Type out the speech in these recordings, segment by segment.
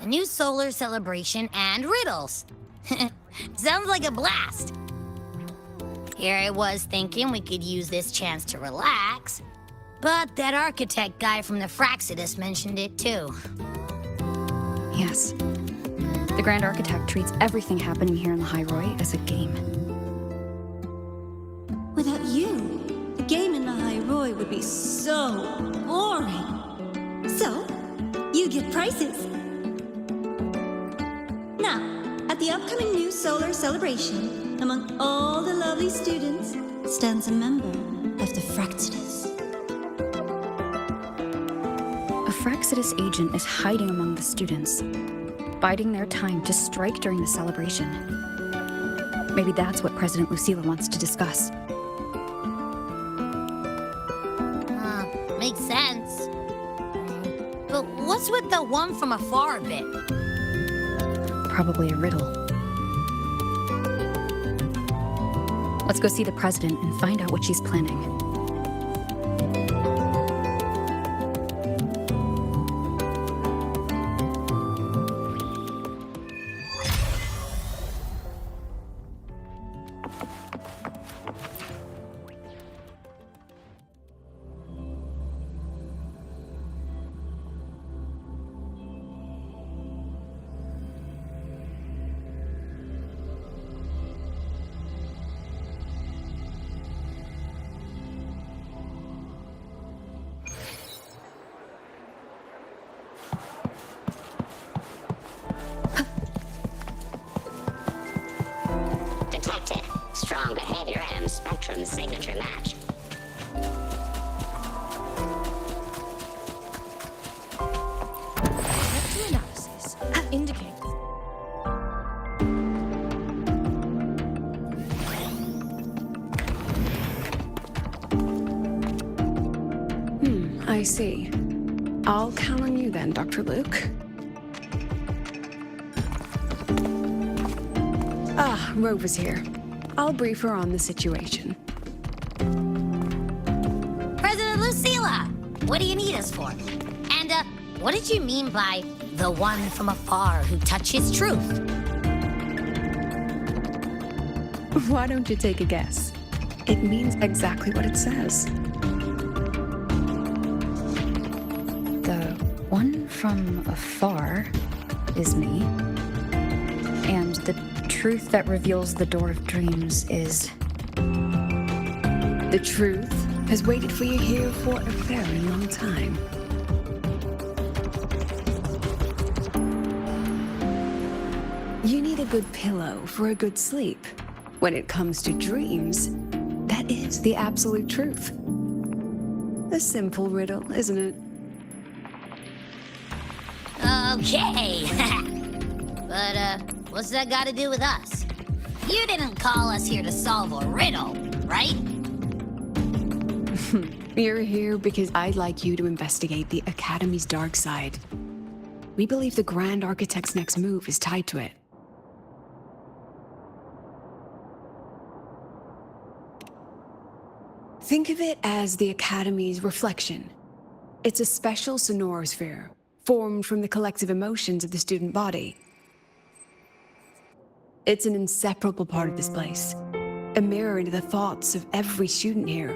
a new solar celebration, and riddles. Sounds like a blast. Here I was thinking we could use this chance to relax, but that architect guy from the Fraxidus mentioned it too. Yes. The Grand Architect treats everything happening here in the High Roy as a game. Without you, the game in the High Roy would be so boring. So, you get prizes. Now, at the upcoming new solar celebration, among all the lovely students, stands a member of the Fraxidus. A Fraxidus agent is hiding among the students, biding their time to strike during the celebration. Maybe that's what President Lucilla wants to discuss. Makes sense. But what's with the one from afar bit? Probably a riddle. Let's go see the president and find out what she's planning. Detected. Strong behavior and spectrum signature match. Vector analysis indicates. I see. I'll count on you then, Dr. Luke. Rover's here. I'll brief her on the situation. President Lucilla, what do you need us for? And, what did you mean by the one from afar who touches truth? Why don't you take a guess? It means exactly what it says. The one from afar is me, and the truth that reveals the door of dreams is... The truth has waited for you here for a very long time. You need a good pillow for a good sleep. When it comes to dreams, that is the absolute truth. A simple riddle, isn't it? Okay. But, what's that got to do with us? You didn't call us here to solve a riddle, right? You're here because I'd like you to investigate the Academy's dark side. We believe the Grand Architect's next move is tied to it. Think of it as the Academy's reflection. It's a special sonorosphere, formed from the collective emotions of the student body. It's an inseparable part of this place, a mirror into the thoughts of every student here,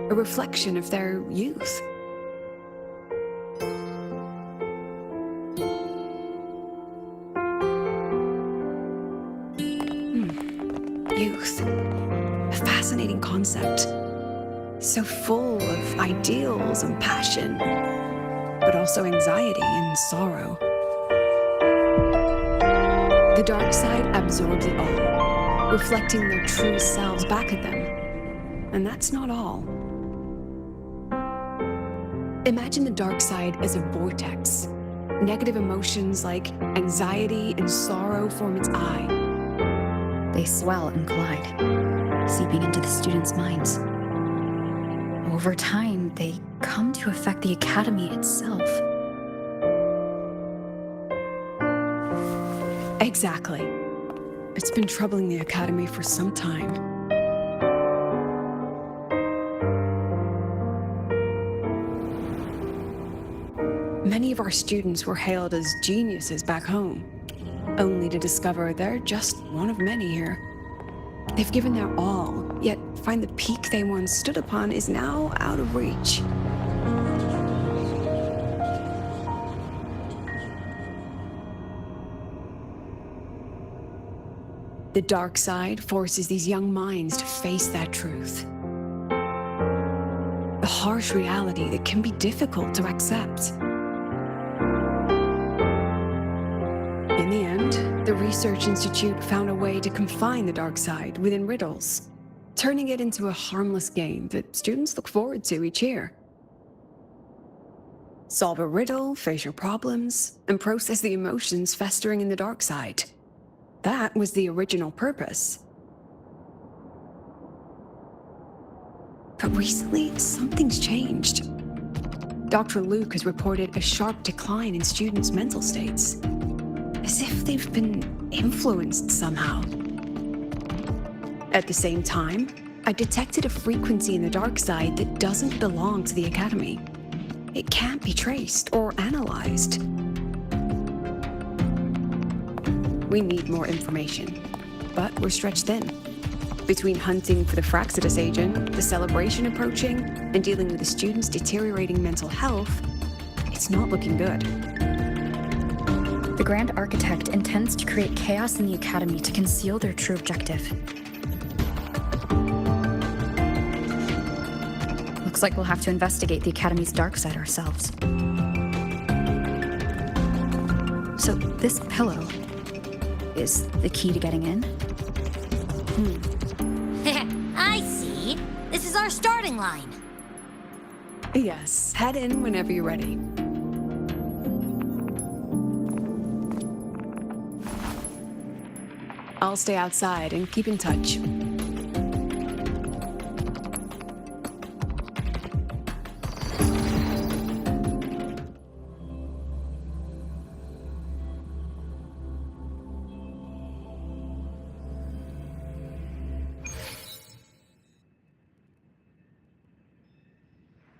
a reflection of their youth. Youth. A fascinating concept. So full of ideals and passion, but also anxiety and sorrow. The dark side absorbs it all, reflecting their true selves back at them. And that's not all. Imagine the dark side as a vortex. Negative emotions like anxiety and sorrow form its eye. They swell and collide, seeping into the students' minds. Over time, they come to affect the Academy itself. Exactly. It's been troubling the Academy for some time. Many of our students were hailed as geniuses back home, only to discover they're just one of many here. They've given their all, yet find the peak they once stood upon is now out of reach. The dark side forces these young minds to face that truth. The harsh reality that can be difficult to accept. In the end, the Research Institute found a way to confine the dark side within riddles, turning it into a harmless game that students look forward to each year. Solve a riddle, face your problems, and process the emotions festering in the dark side. That was the original purpose. But recently, something's changed. Dr. Luke has reported a sharp decline in students' mental states, as if they've been influenced somehow. At the same time, I detected a frequency in the dark side that doesn't belong to the Academy. It can't be traced or analyzed. We need more information, but we're stretched thin. Between hunting for the Fraxidus agent, the celebration approaching, and dealing with the students' deteriorating mental health, it's not looking good. The Grand Architect intends to create chaos in the Academy to conceal their true objective. Looks like we'll have to investigate the Academy's dark side ourselves. So this pillow is the key to getting in? I see. This is our starting line. Yes, head in whenever you're ready. I'll stay outside and keep in touch.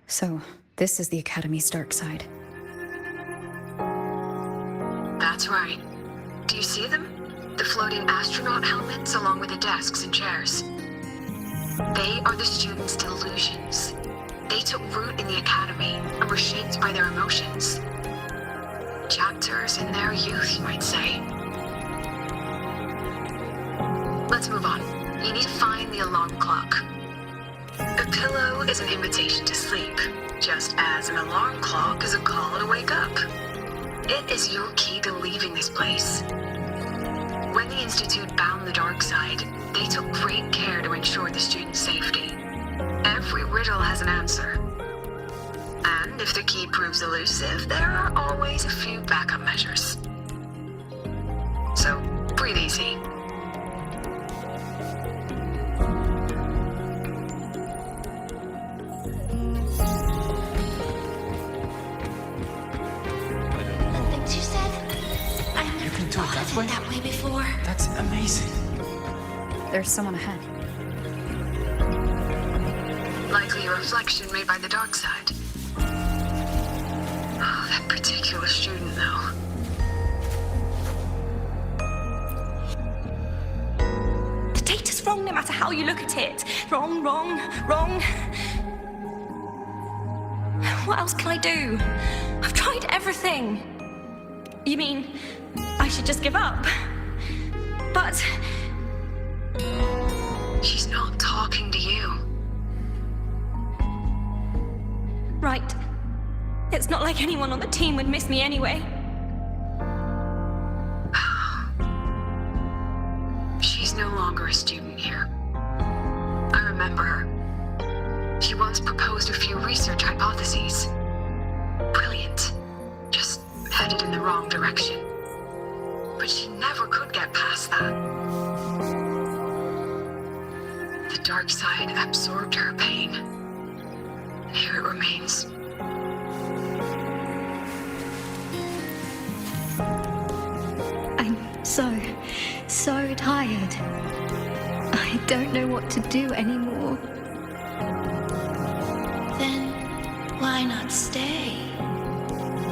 So, this is the Academy's dark side. That's right. Do you see them? The floating astronaut helmets along with the desks and chairs. They are the students' delusions. They took root in the Academy and were shaped by their emotions. Chapters in their youth, you might say. Let's move on. You need to find the alarm clock. A pillow is an invitation to sleep, just as an alarm clock is a call to wake up. It is your key to leaving this place. When the Institute bound the dark side, they took great care to ensure the students' safety. Every riddle has an answer. And if the key proves elusive, there are always a few backup measures. So, breathe easy. The things you said, I never You can do it thought that of way? it that way before. That's amazing. There's someone ahead. Likely a reflection made by the dark side. Oh, that particular student, though. The data's wrong no matter how you look at it. Wrong, wrong, wrong. What else can I do? I've tried everything. You mean I should just give up? But She's not talking to you. right, it's not like anyone on the team would miss me anyway. She's no longer a student here. I remember her. She once proposed a few research hypotheses. Brilliant. Just headed in the wrong direction. But she never could get past that. The dark side absorbed her pain. And here it remains. I'm so tired. I don't know what to do anymore. Then why not stay?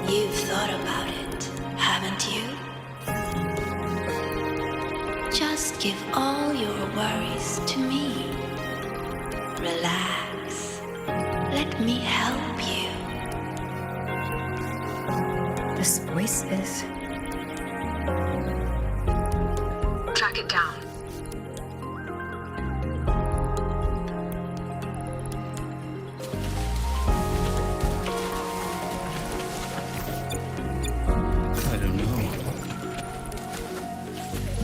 You thought about it, haven't you? Just give all your worries to me. Relax. Let me help you. This voice is... Track it down. I don't know.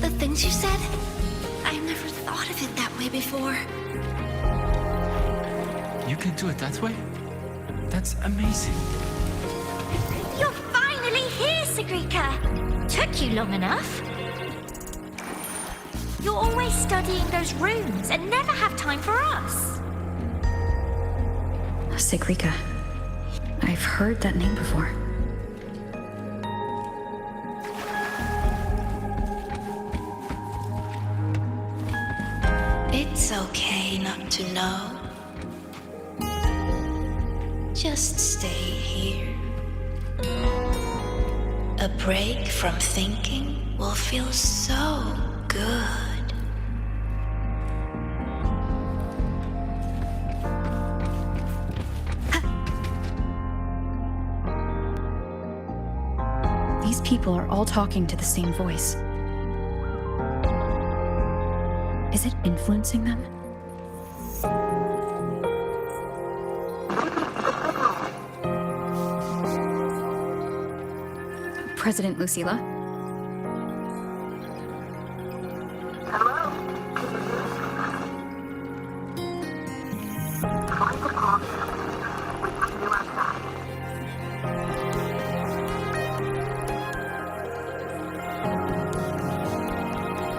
The things you said, I never thought of it that way before. You can do it that way? That's amazing. You're finally here, Sagrika! Took you long enough. You're always studying those runes and never have time for us. Sagrika. I've heard that name before. It's okay not to know. Just stay here. A break from thinking will feel so good. These people are all talking to the same voice. Is it influencing them? President Lucilla? Hello? Find the call. Wait for you outside.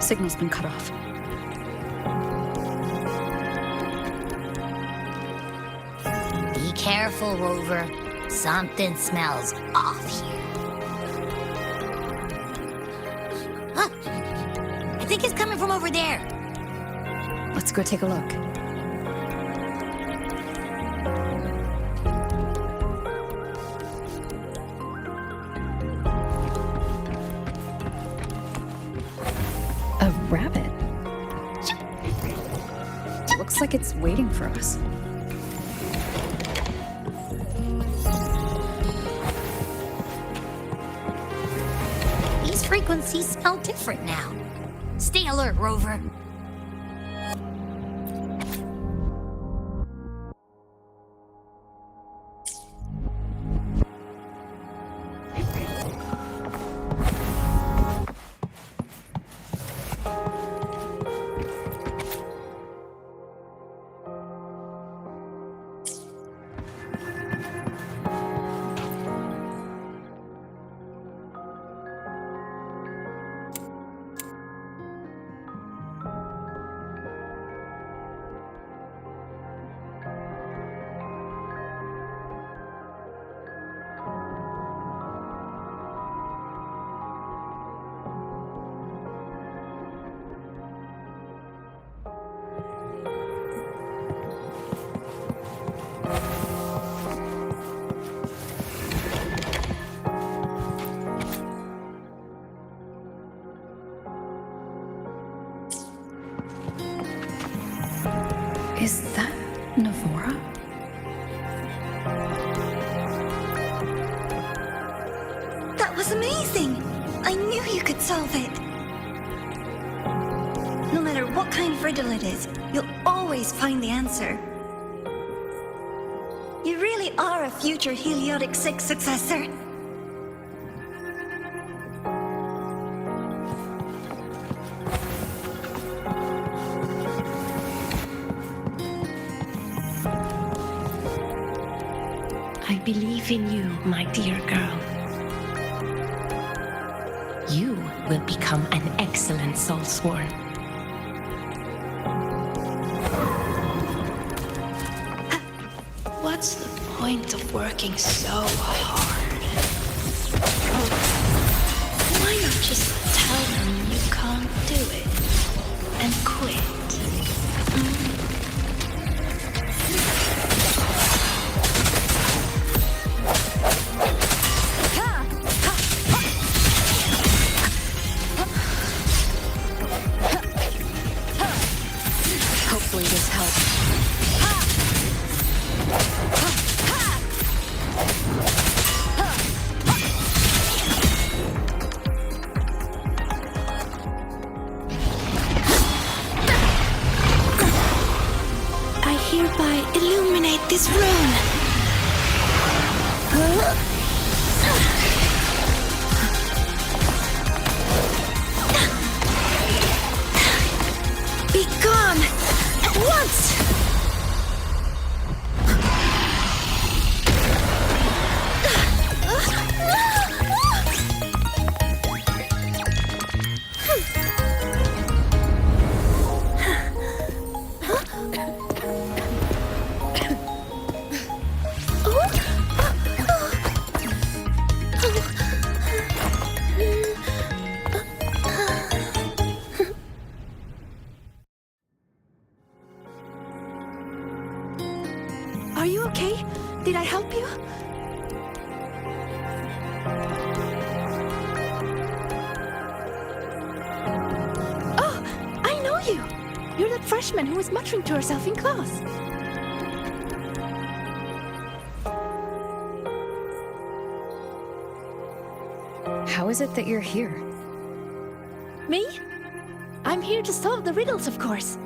Signal's been cut off. Be careful, Rover. Something smells off here. Huh? I think it's coming from over there. Let's go take a look. A rabbit. Looks like it's waiting for us. These frequencies smell different now. Stay alert, Rover. Is that Navora? That was amazing! I knew you could solve it! No matter what kind of riddle it is, you'll always find the answer. You really are a future Heliotic 6 successor. I believe in you, my dear girl. You will become an excellent soulsworn. What's the point of working so hard? Why not just tell them you can't do it and quit? you! You're that freshman who was muttering to herself in class. How is it that you're here? Me? I'm here to solve the riddles, of course.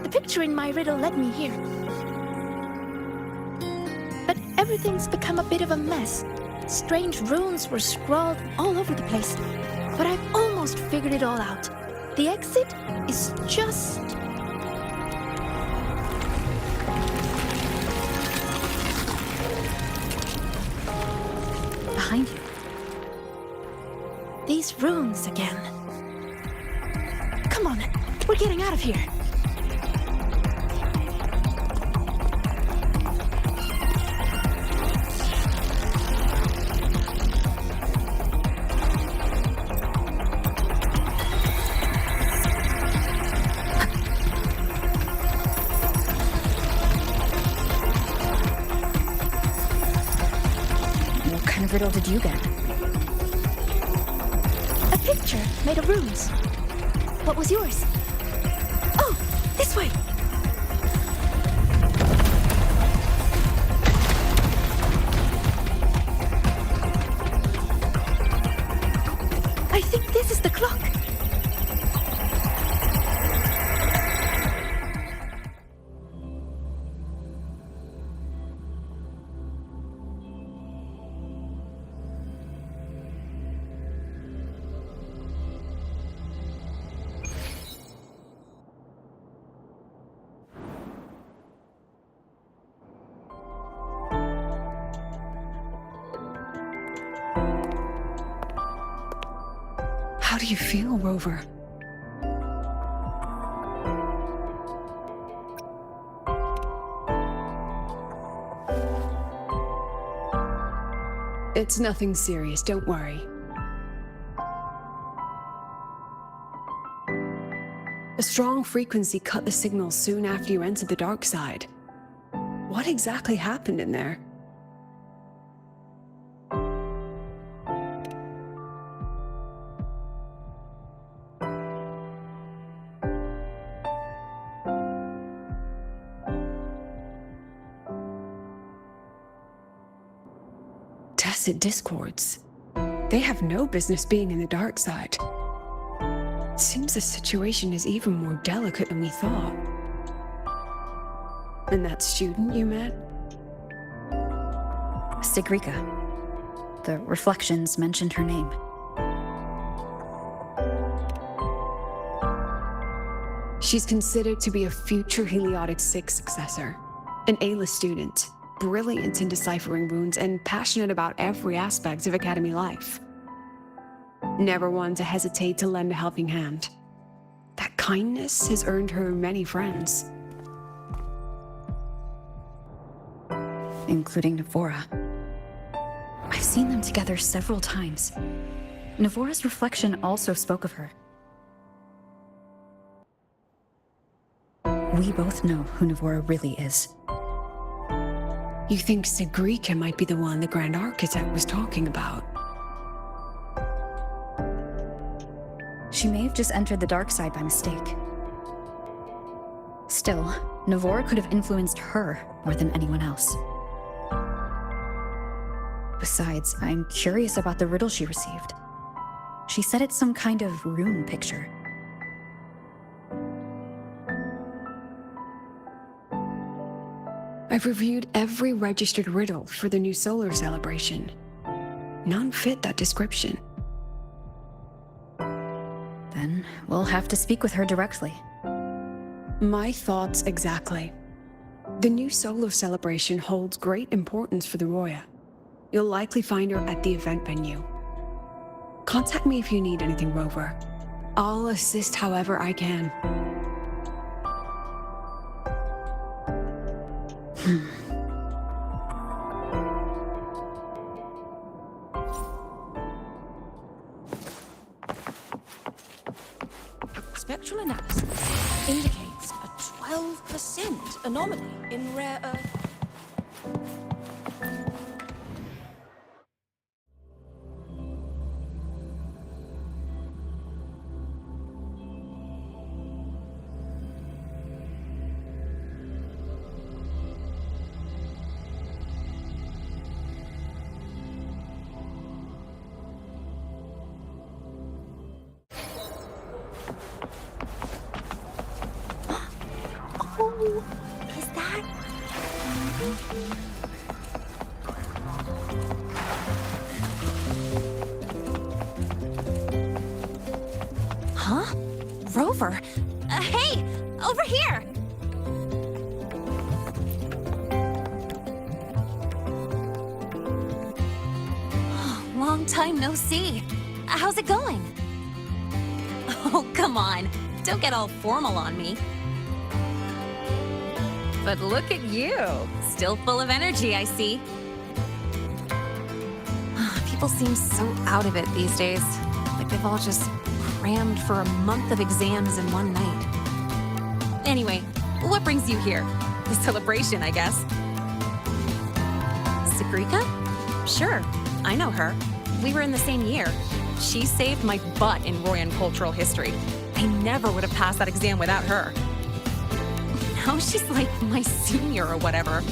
The picture in my riddle led me here. But everything's become a bit of a mess. Strange runes were scrawled all over the place. But I've almost figured it all out. The exit is just... Behind you. These runes again. Come on, we're getting out of here. What kind of riddle did you get? A picture made of runes. What was yours? Oh, this way! I think this is the clock. How do you feel, Rover? It's nothing serious, don't worry. A strong frequency cut the signal soon after you entered the dark side. What exactly happened in there? Tacit discords. They have no business being in the dark side. It seems the situation is even more delicate than we thought. And that student you met? Sigrika. The reflections mentioned her name. She's considered to be a future Heliotic 6 successor. An A-list student, brilliant in deciphering runes and passionate about every aspect of Academy life. Never one to hesitate to lend a helping hand. That kindness has earned her many friends. Including Navora. I've seen them together several times. Navora's reflection also spoke of her. We both know who Navora really is. You think Sigrika might be the one the Grand Architect was talking about? She may have just entered the dark side by mistake. Still, Navora could have influenced her more than anyone else. Besides, I'm curious about the riddle she received. She said it's some kind of rune picture. I've reviewed every registered riddle for the new solar celebration. None fit that description. Then we'll have to speak with her directly. My thoughts exactly. The new solar celebration holds great importance for the Roya. You'll likely find her at the event venue. Contact me if you need anything, Rover. I'll assist however I can. Spectral analysis indicates a 12% anomaly in rare earth. Huh? Rover? Hey! Over here! Long time no see. How's it going? Oh, come on. Don't get all formal on me. But look at you. Still full of energy, I see. People seem so out of it these days. Like they've all just crammed for a month of exams in one night. Anyway, what brings you here? The celebration, I guess. Sagrika? Sure, I know her. We were in the same year. She saved my butt in Royan cultural history. I never would have passed that exam without her. Now she's like my senior or whatever.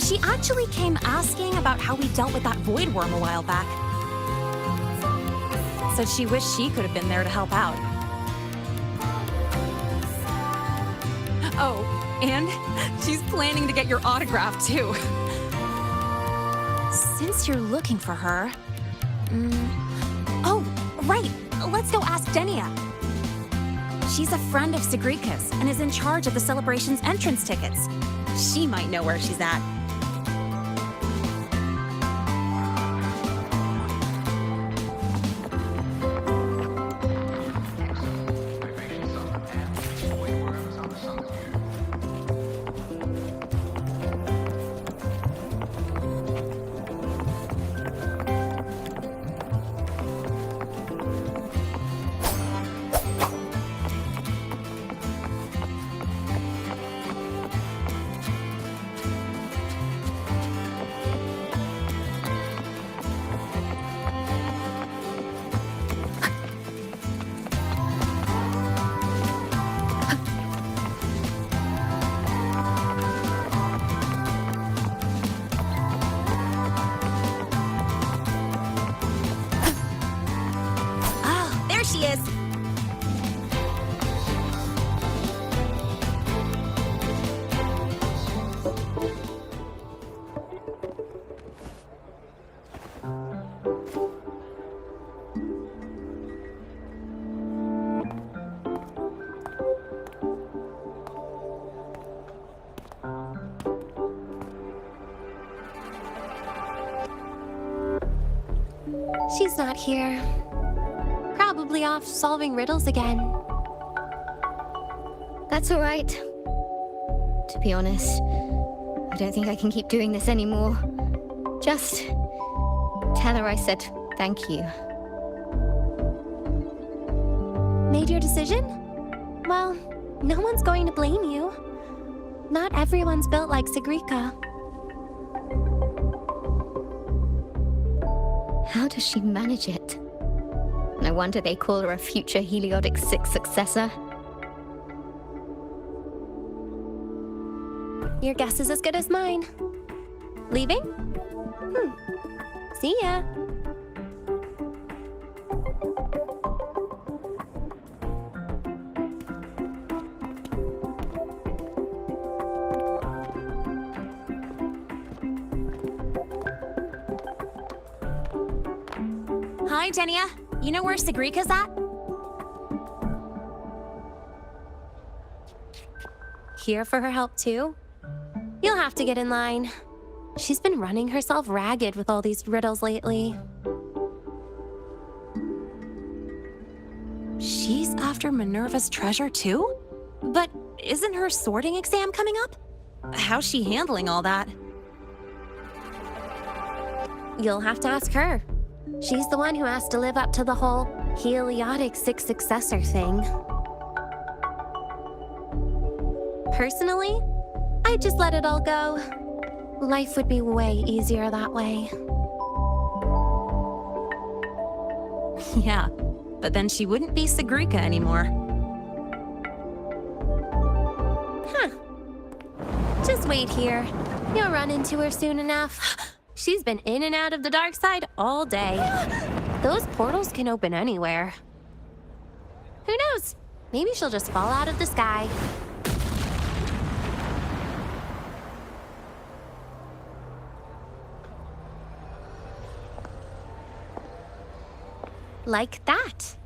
She actually came asking about how we dealt with that void worm a while back. Said she wished she could have been there to help out. Oh, and she's planning to get your autograph too. Since you're looking for her... Oh, right! Let's go ask Denia. She's a friend of Sagrika's and is in charge of the celebration's entrance tickets. She might know where she's at. She is. She's not here. Probably off solving riddles again. That's all right. To be honest, I don't think I can keep doing this anymore. Just tell her I said thank you. Made your decision? Well, no one's going to blame you. Not everyone's built like Sagrika. How does she manage it? No wonder they call her a future Heliodic 6 successor. Your guess is as good as mine. Leaving? See ya. Hi, Denia. You know where Sagrika's at? Here for her help too? You'll have to get in line. She's been running herself ragged with all these riddles lately. She's after Minerva's treasure too? But isn't her sorting exam coming up? How's she handling all that? You'll have to ask her. She's the one who has to live up to the whole Heliodic 6 successor thing. Personally, I'd just let it all go. Life would be way easier that way. Yeah, but then she wouldn't be Sagrika anymore. Huh. Just wait here. You'll run into her soon enough. She's been in and out of the dark side all day. Those portals can open anywhere. Who knows? Maybe she'll just fall out of the sky. Like that.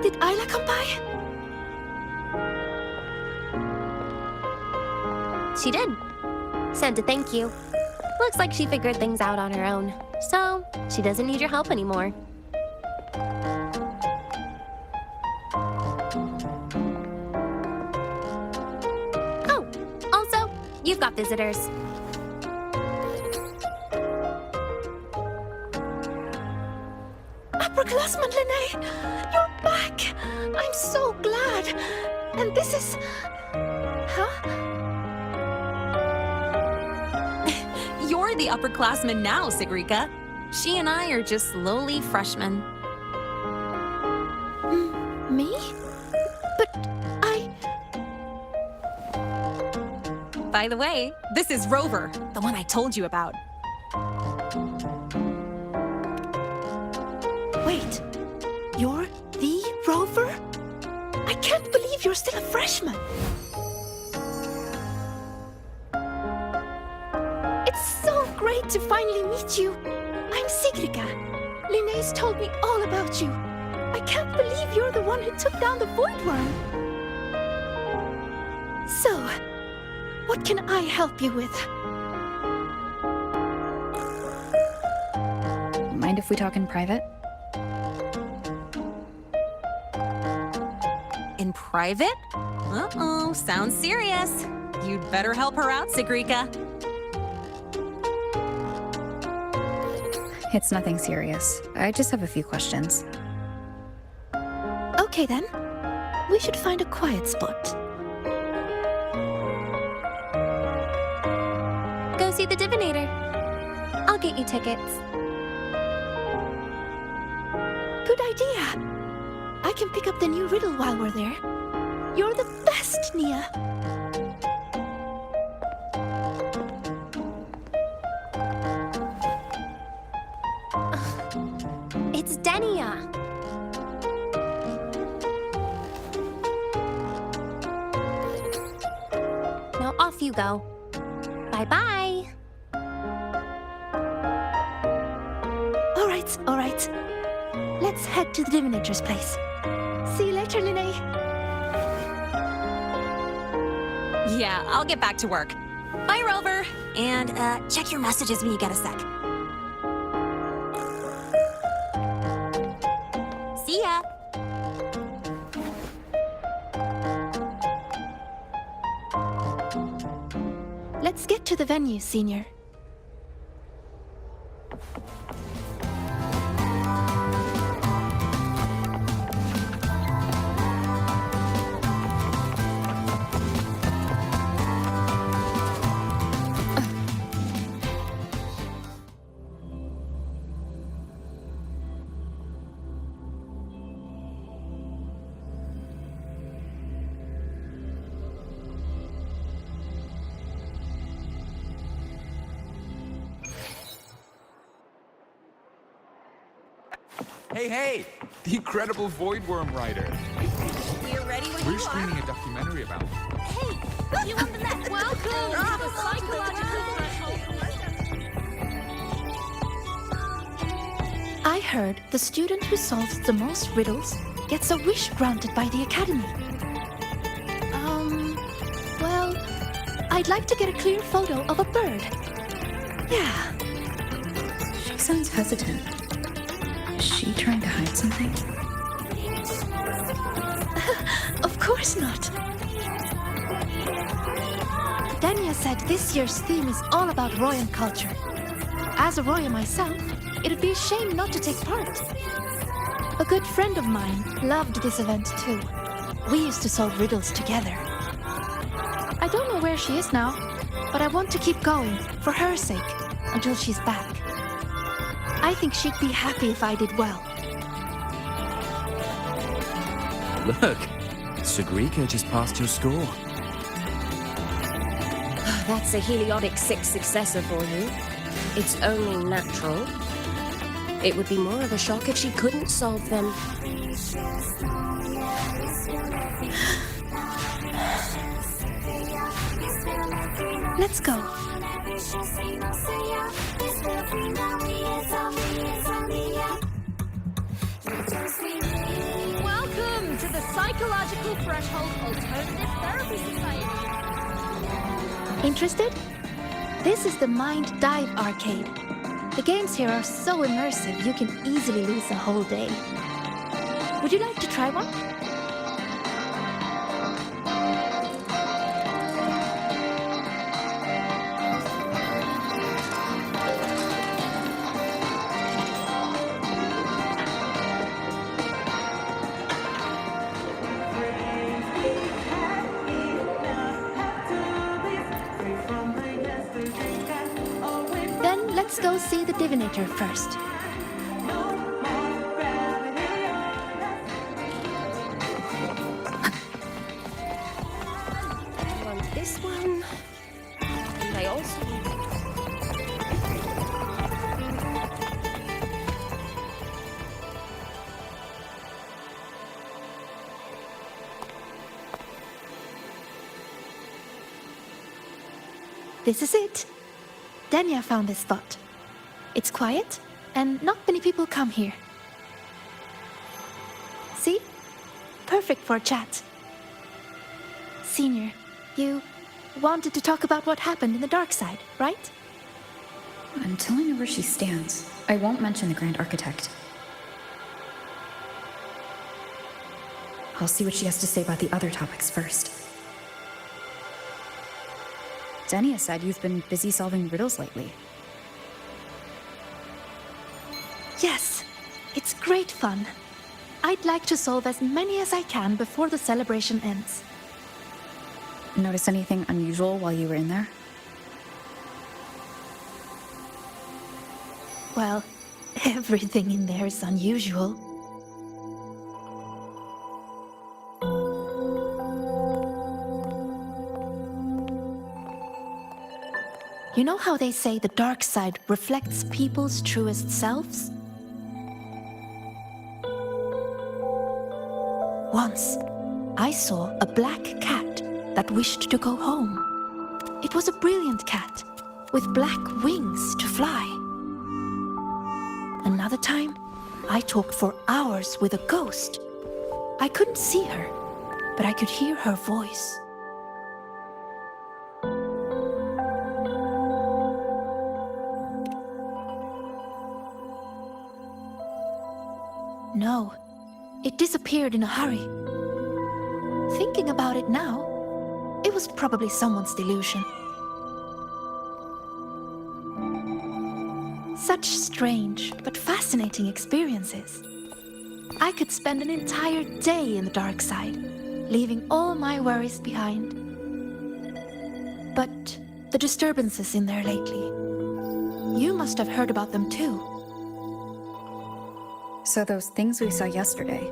Did Isla come by? She did. Said to thank you. Looks like she figured things out on her own. So, she doesn't need your help anymore. Oh, also, you've got visitors. Upperclassman Linnae! You're back! I'm so glad! And this is... Huh? You're the upperclassman now, Sigrika. She and I are just lowly freshmen. Me? But I... By the way, this is Rover, the one I told you about. Wait, you're the Rover? I can't believe you're still a freshman. It's so great to finally meet you. I'm Sigrika. Linnaeus told me all about you. I can't believe you're the one who took down the Void Worm. So, what can I help you with? Mind if we talk in private? In private? Uh-oh, sounds serious. You'd better help her out, Sigrika. It's nothing serious. I just have a few questions. Okay then. We should find a quiet spot. Go see the Divinator. I'll get you tickets. Good idea. I can pick up the new riddle while we're there. You're the best, Nia. It's Denia. Now off you go. Bye-bye. All right. Let's head to the Divinator's place. See you later, Linnae. Yeah, I'll get back to work. Bye, Rover. And, check your messages when you get a sec. See ya. Let's get to the venue, Senior. Hey! The incredible Void Worm writer. We're ready when We're you are. screening a documentary about him. Hey, you on the net. Welcome to the psychological I heard the student who solves the most riddles gets a wish granted by the Academy. Well, I'd like to get a clear photo of a bird. Yeah. She sounds hesitant. Is she trying to hide something? Of course not. Dania said this year's theme is all about Royan culture. As a Royan myself, it'd be a shame not to take part. A good friend of mine loved this event too. We used to solve riddles together. I don't know where she is now, but I want to keep going, for her sake, until she's back. I think she'd be happy if I did well. Look, Sagrika just passed your score. That's a Heliotic 6 successor for you. It's only natural. It would be more of a shock if she couldn't solve them. Let's go. Welcome to the Psychological Threshold Alternative Therapy Society. Interested? This is the Mind Dive Arcade. The games here are so immersive you can easily lose a whole day. Would you like to try one? Then let's go see the divinator first. I want this one. And I also... This is it. Danya found this spot. It's quiet, and not many people come here. See? Perfect for a chat. Senior, you wanted to talk about what happened in the dark side, right? Until I know where she stands, I won't mention the Grand Architect. I'll see what she has to say about the other topics first. Denia said you've been busy solving riddles lately. Yes, it's great fun. I'd like to solve as many as I can before the celebration ends. Notice anything unusual while you were in there? Well, everything in there is unusual. You know how they say the dark side reflects people's truest selves? Once, I saw a black cat that wished to go home. It was a brilliant cat, with black wings to fly. Another time, I talked for hours with a ghost. I couldn't see her, but I could hear her voice. No, it disappeared in a hurry. Thinking about it now, it was probably someone's delusion. Such strange but fascinating experiences. I could spend an entire day in the dark side, leaving all my worries behind. But the disturbances in there lately, you must have heard about them too. So those things we saw yesterday?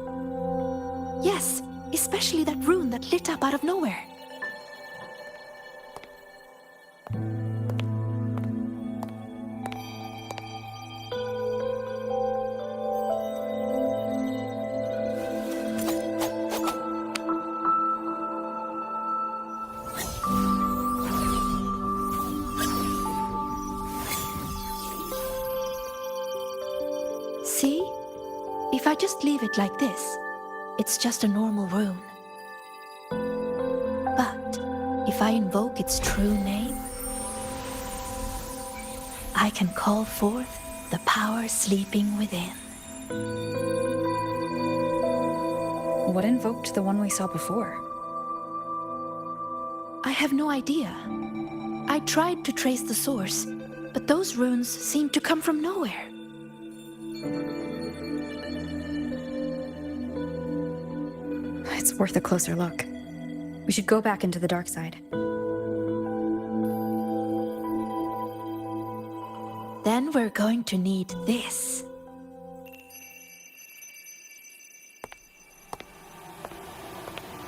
Yes, especially that rune that lit up out of nowhere. See? If I just leave it like this, it's just a normal rune. But if I invoke its true name, I can call forth the power sleeping within. What invoked the one we saw before? I have no idea. I tried to trace the source, but those runes seemed to come from nowhere. It's worth a closer look. We should go back into the dark side. Then we're going to need this.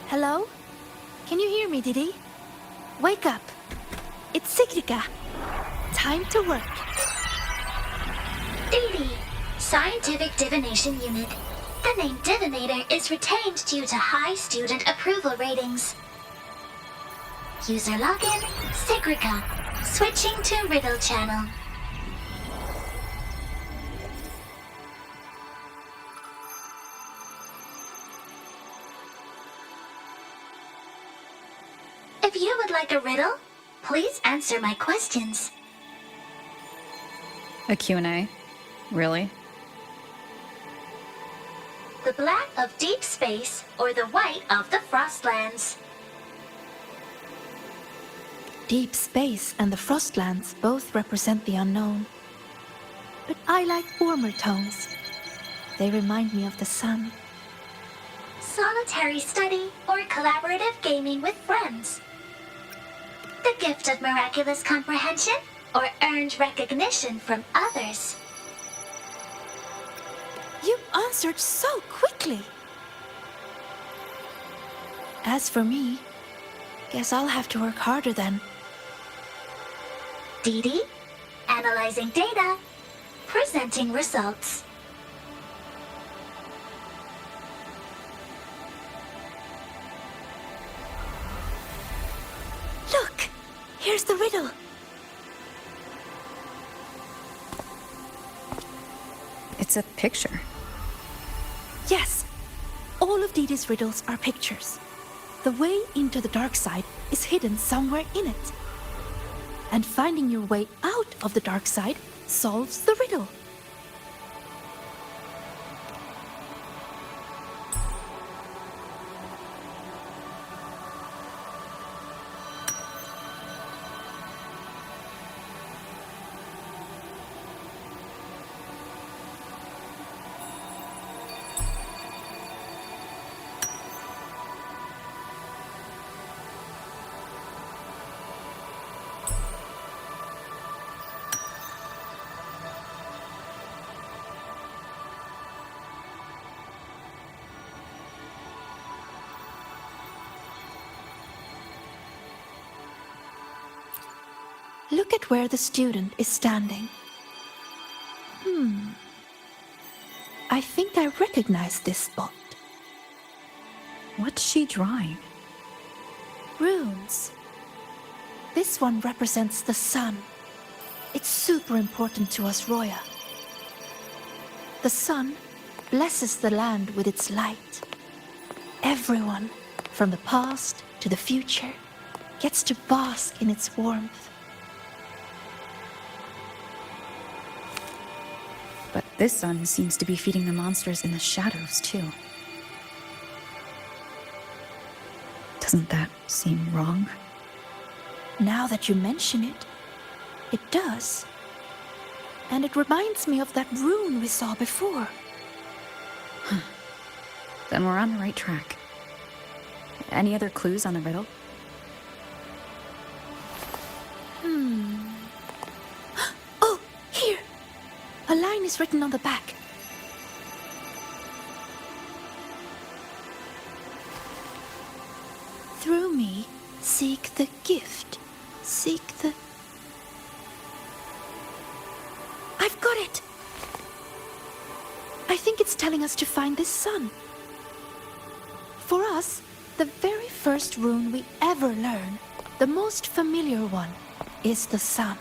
Hello? Can you hear me, Didi? Wake up. It's Sigrika. Time to work. Didi, Scientific Divination Unit. The name Divinator is retained due to high student approval ratings. User login, Sigrika. Switching to Riddle Channel. If you would like a riddle, please answer my questions. A Q&A? Really? The black of deep space or the white of the Frostlands? Deep space and the Frostlands both represent the unknown. But I like warmer tones. They remind me of the sun. Solitary study or collaborative gaming with friends? The gift of miraculous comprehension or earned recognition from others? You answered so quickly. As for me, guess I'll have to work harder then. Didi, analyzing data, presenting results. Look! Here's the riddle. It's a picture. Yes. All of Didi's riddles are pictures. The way into the dark side is hidden somewhere in it. And finding your way out of the dark side solves the riddle. Look at where the student is standing. I think I recognize this spot. What's she drawing? Runes. This one represents the sun. It's super important to us, Roya. The sun blesses the land with its light. Everyone, from the past to the future, gets to bask in its warmth. But this sun seems to be feeding the monsters in the shadows, too. Doesn't that seem wrong? Now that you mention it, it does. And it reminds me of that rune we saw before. Then we're on the right track. Any other clues on the riddle? Oh, here! A line is written on the back. Through me, seek the gift. Seek the... I've got it! I think it's telling us to find this sun. For us, the very first rune we ever learn, the most familiar one, is the sun.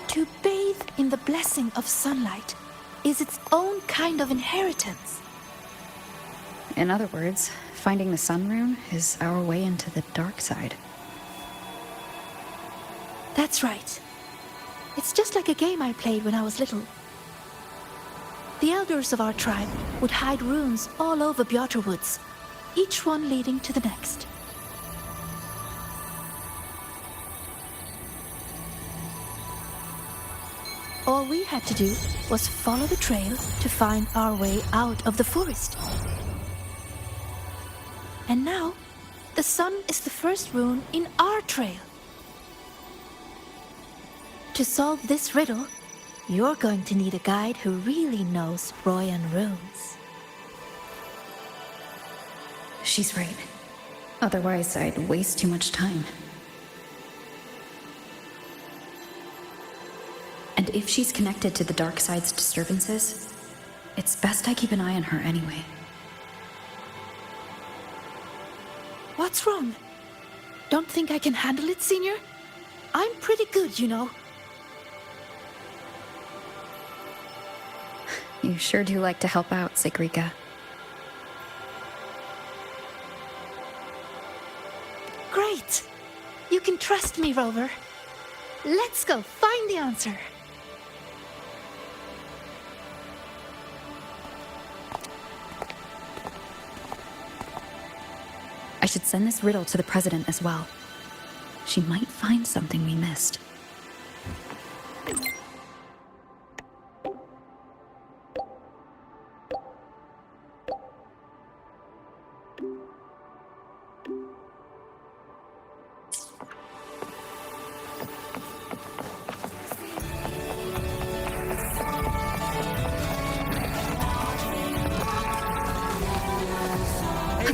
To bathe in the blessing of sunlight is its own kind of inheritance. In other words, finding the sun rune is our way into the dark side. That's right. It's just like a game I played when I was little. The elders of our tribe would hide runes all over Bjorter Woods, each one leading to the next. All we had to do was follow the trail to find our way out of the forest. And now, the sun is the first rune in our trail. To solve this riddle, you're going to need a guide who really knows Royan runes. She's right. Otherwise, I'd waste too much time. And if she's connected to the dark side's disturbances, it's best I keep an eye on her anyway. What's wrong? Don't think I can handle it, Senior? I'm pretty good, you know. You sure do like to help out, Sigrika. Great! You can trust me, Rover. Let's go find the answer. I should send this riddle to the president as well. She might find something we missed.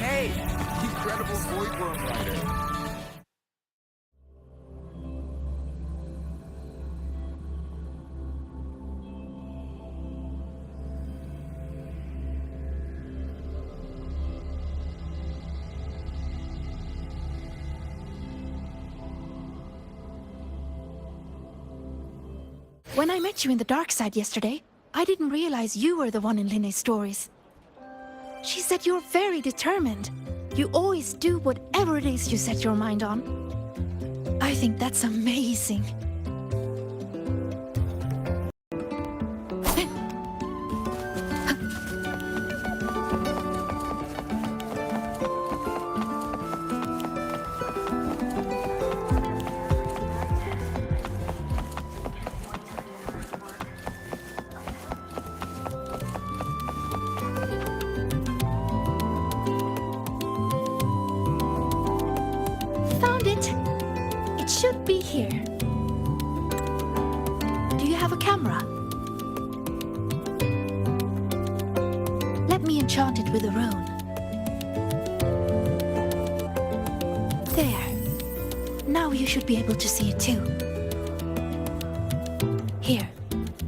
Hey! The incredible void worm rider. When I met you in the dark side yesterday, I didn't realize you were the one in Linne's stories. She said you're very determined. You always do whatever it is you set your mind on. I think that's amazing. Found it. It should be here. Do you have a camera? Let me enchant it with a rune. There. Now you should be able to see it too. Here,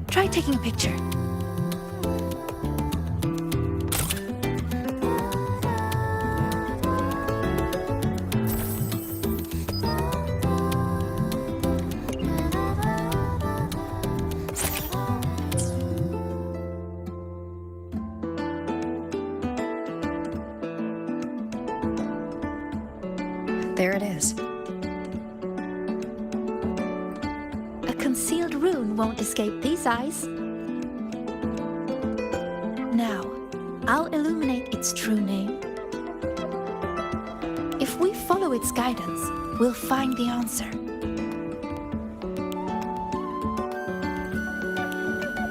try taking a picture. There it is. A concealed rune won't escape these eyes. Now, I'll illuminate its true name. If we follow its guidance, we'll find the answer.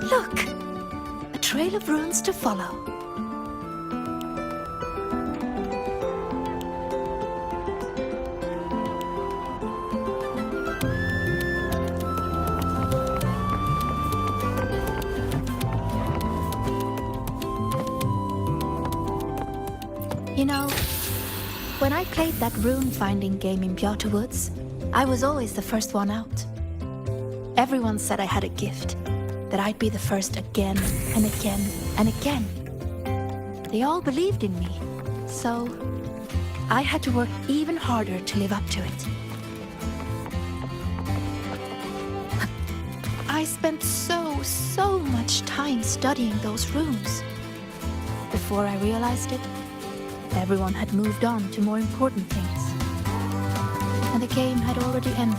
Look! A trail of runes to follow. You know, when I played that rune-finding game in Piotr Woods, I was always the first one out. Everyone said I had a gift, that I'd be the first again and again and again. They all believed in me, so I had to work even harder to live up to it. I spent so much time studying those runes. Before I realized it, everyone had moved on to more important things. And the game had already ended.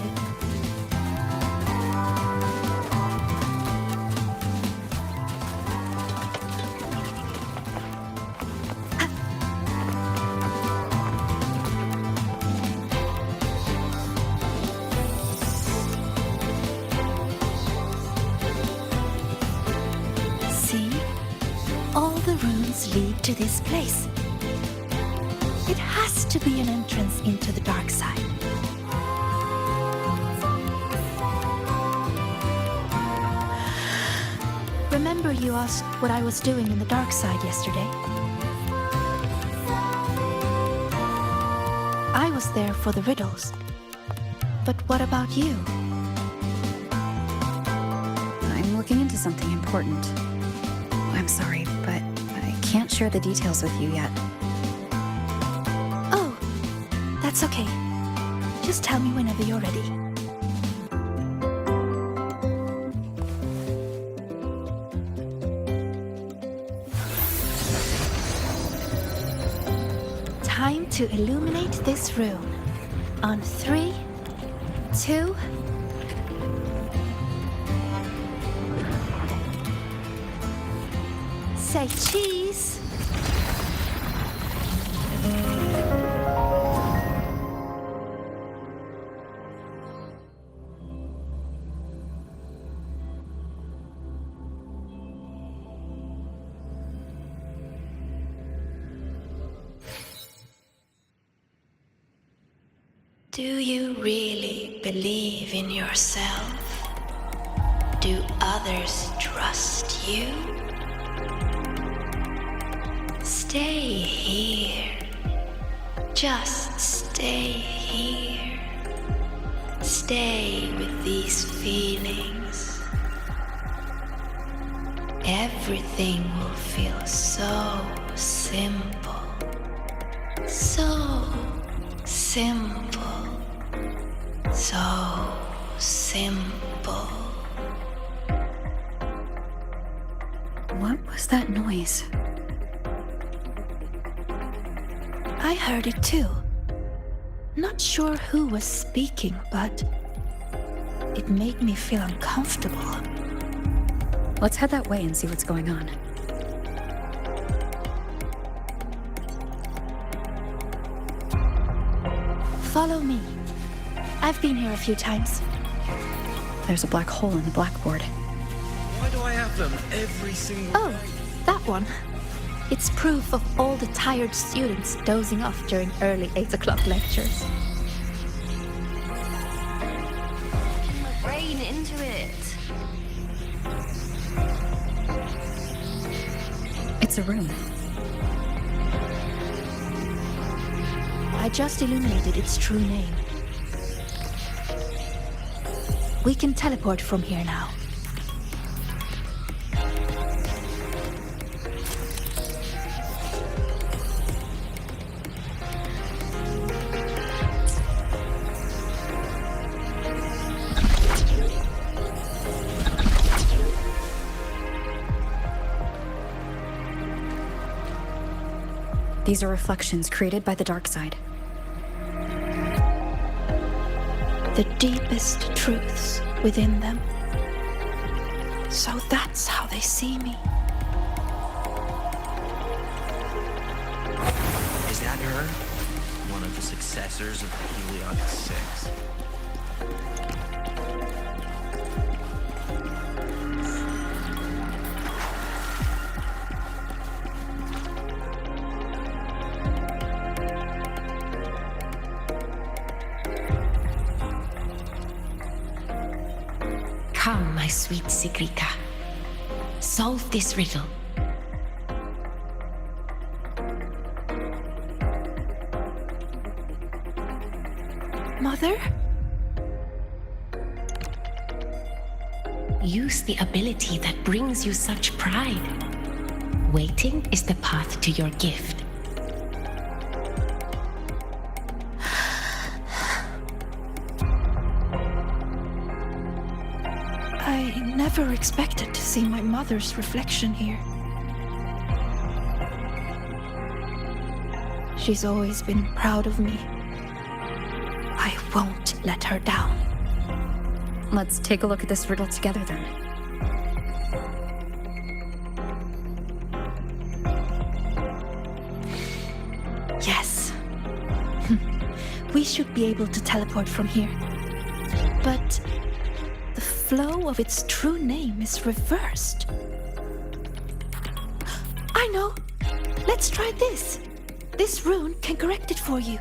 See? All the runes lead to this place. It has to be an entrance into the dark side. remember you asked what I was doing in the dark side yesterday. I was there for the riddles. But what about you? I'm looking into something important. I'm sorry, but I can't share the details with you yet. Oh, that's okay. Just tell me whenever you're ready. Time to illuminate this room. On 3, 2... Say cheese! Do you really believe in yourself? Do others trust you? Stay here. Just stay here. Stay with these feelings. Everything will feel so simple. So simple. So simple. What was that noise? I heard it too. Not sure who was speaking, but it made me feel uncomfortable. Let's head that way and see what's going on. Follow me. I've been here a few times. There's a black hole in the blackboard. Why do I have them every single Oh, that one. It's proof of all the tired students dozing off during early 8 o'clock lectures. My brain into it. It's a room. I just illuminated its true name. We can teleport from here now. These are reflections created by the dark side. The deepest truths within them. So that's how they see me. Is that her? One of the successors of the Heliodic Six. Come, my sweet Sigrika. Solve this riddle. Mother? Use the ability that brings you such pride. Waiting is the path to your gift. I never expected to see my mother's reflection here. She's always been proud of me. I won't let her down. Let's take a look at this riddle together then. Yes. We should be able to teleport from here. But the flow of its true name is reversed. I know! Let's try this. This rune can correct it for you.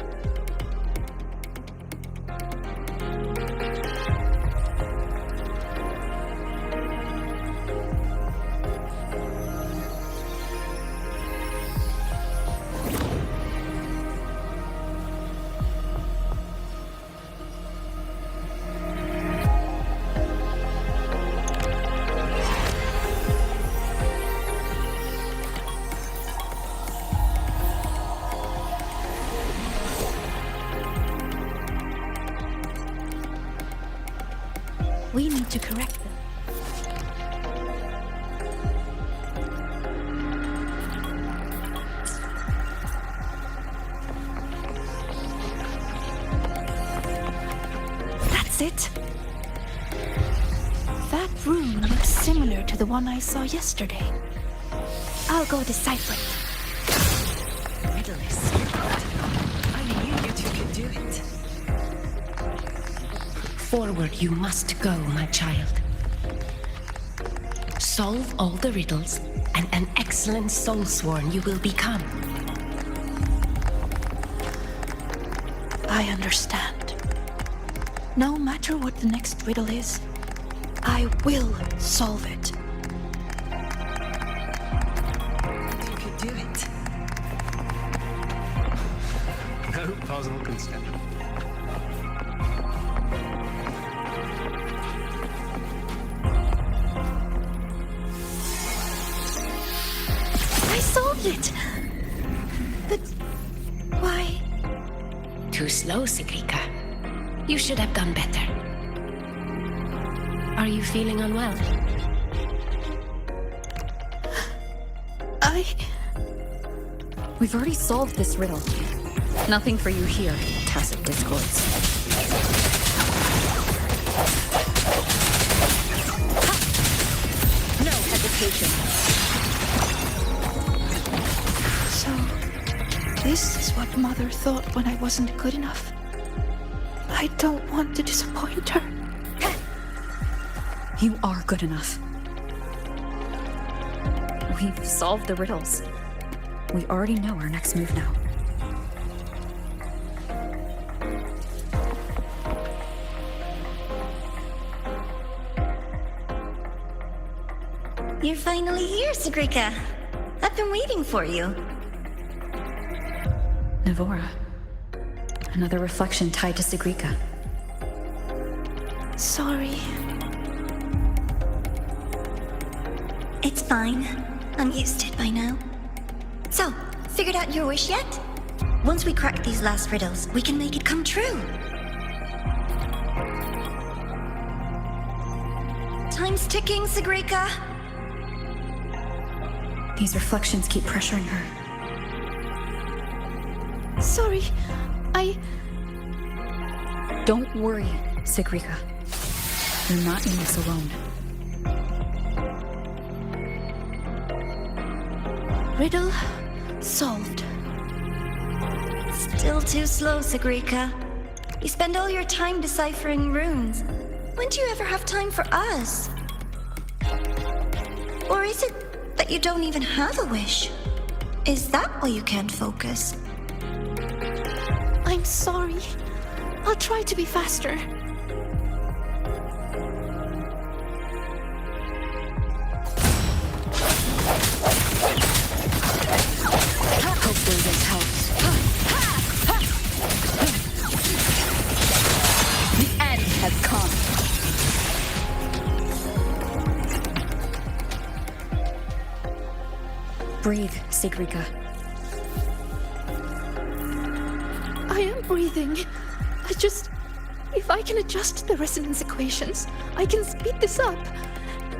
We need to correct them. That's it. That room looks similar to the one I saw yesterday. I'll go decipher it. Riddleless. I knew you two could do it. Forward you must go, my child. Solve all the riddles, and an excellent soulsworn you will become. I understand. No matter what the next riddle is, I will solve it. You could do it. No puzzle can stand it. I solved it! But why? Too slow, Sigrika. You should have done better. Are you feeling unwell? We've already solved this riddle. Nothing for you here, tacit discords. No hesitation. So, this is what Mother thought when I wasn't good enough. I don't want to disappoint her. You are good enough. We've solved the riddles. We already know our next move now. You're finally here, Sigrika. I've been waiting for you. Navora. Another reflection tied to Sigrika. Sorry. It's fine. I'm used to it by now. So, figured out your wish yet? Once we crack these last riddles, we can make it come true. Time's ticking, Sigrika. These reflections keep pressuring her. Sorry, Don't worry, Sigrika. You're not in this alone. Riddle solved. Still too slow, Sigrika. You spend all your time deciphering runes. When do you ever have time for us? Or is it that you don't even have a wish? Is that why you can't focus? I'm sorry. I'll try to be faster. Hopefully this helps. The end has come. Breathe, Sigrika. I am breathing. If I can adjust the resonance equations, I can speed this up.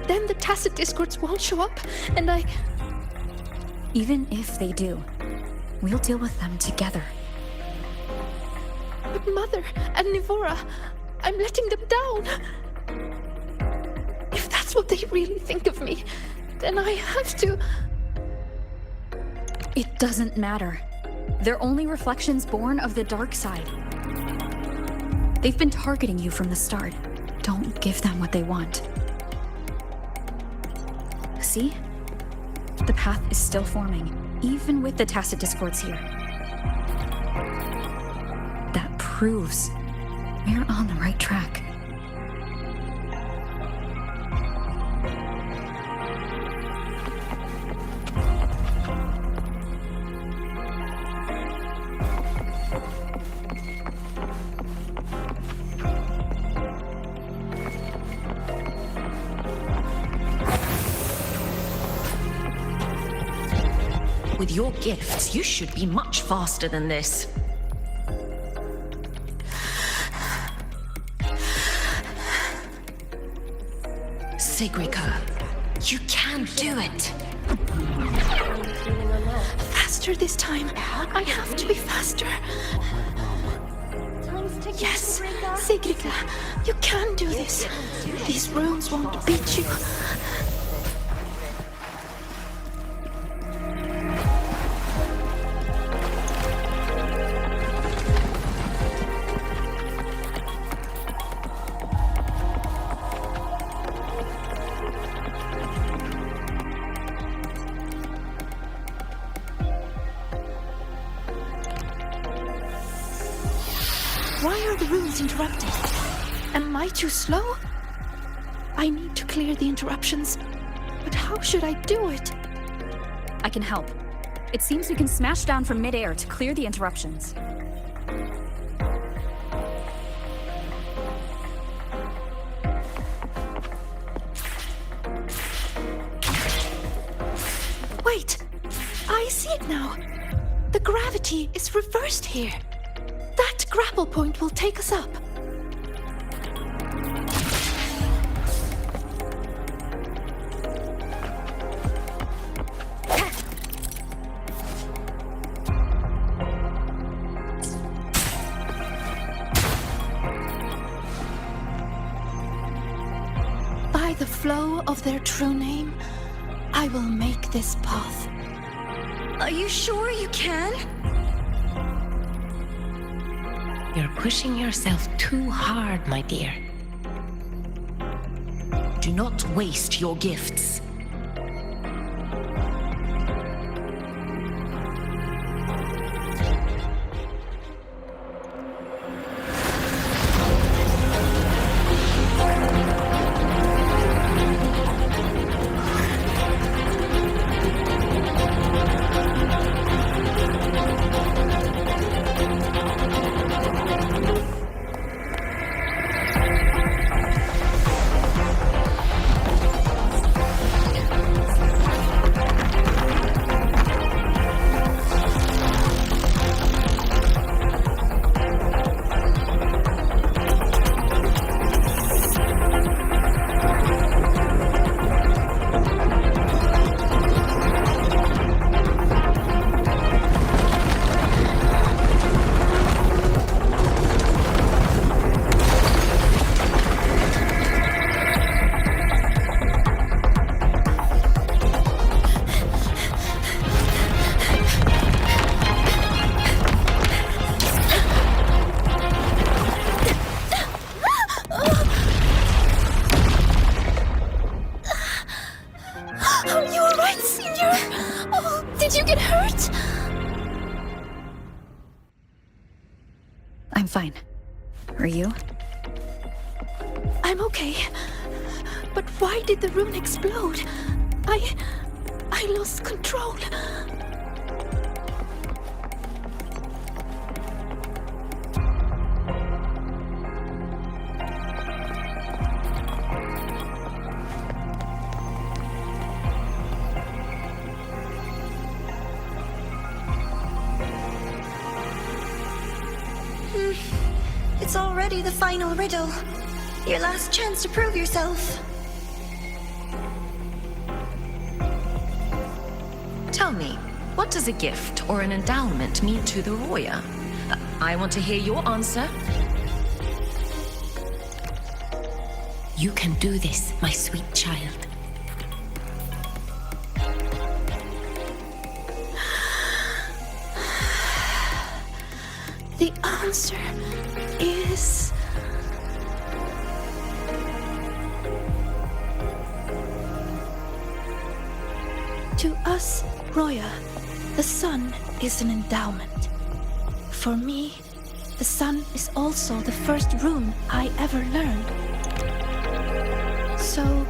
Then the tacit discords won't show up, and Even if they do, we'll deal with them together. But Mother and Navora, I'm letting them down. If that's what they really think of me, then I have to... It doesn't matter. They're only reflections born of the dark side. They've been targeting you from the start. Don't give them what they want. See? The path is still forming, even with the tacit discords here. That proves we're on the right track. With your gifts, you should be much faster than this. Sigrika. You can do it. Faster this time. I have to be faster. Yes, Sigrika, you can do this. These runes won't beat you. Why are the runes interrupted? Am I too slow? I need to clear the interruptions. But how should I do it? I can help. It seems we can smash down from midair to clear the interruptions. Wait! I see it now. The gravity is reversed here. That grapple point will take us up. By the flow of their true name, I will make this path. Are you sure you can? You're pushing yourself too hard, my dear. Do not waste your gifts. I'm fine. Are you? I'm okay. But why did the rune explode? I lost control. It's already the final riddle. Your last chance to prove yourself. Tell me, what does a gift or an endowment mean to the Roya? I want to hear your answer. You can do this, my sweet child. The answer is... To us, Roya, the sun is an endowment. For me, the sun is also the first rune I ever learned. So,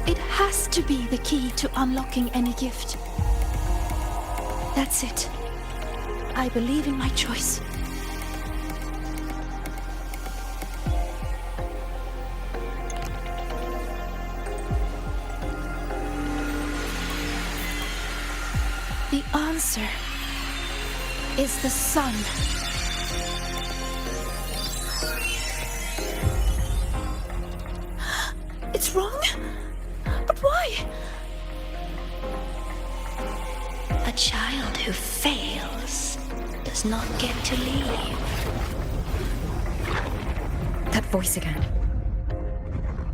it has to be the key to unlocking any gift. That's it. I believe in my choice. The answer is the sun. It's wrong? why? A child who fails does not get to leave. That voice again.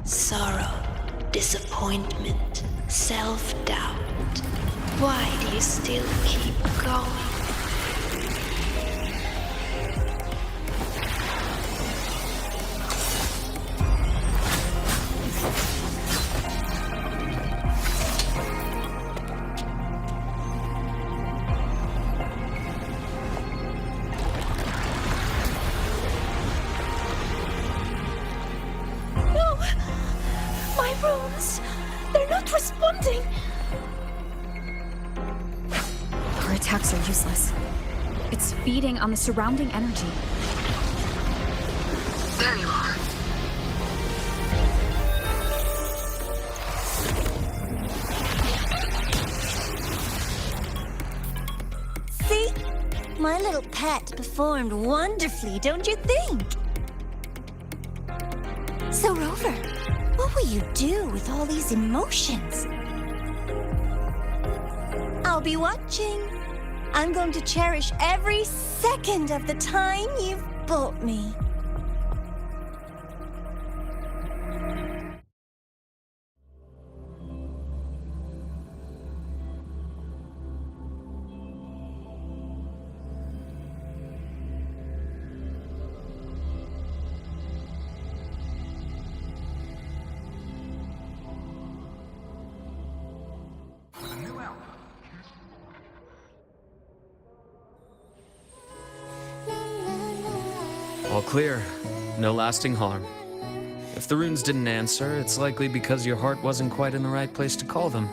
Sorrow, disappointment, self-doubt. Why do you still keep going? No! My runes! They're not responding! Our attacks are useless. It's feeding on the surrounding energy. There you are. See? My little pet performed wonderfully, don't you think? So, Rover, what will you do with all these emotions? I'll be watching. I'm going to cherish every second of the time you've bought me. All clear. No lasting harm. If the runes didn't answer, it's likely because your heart wasn't quite in the right place to call them.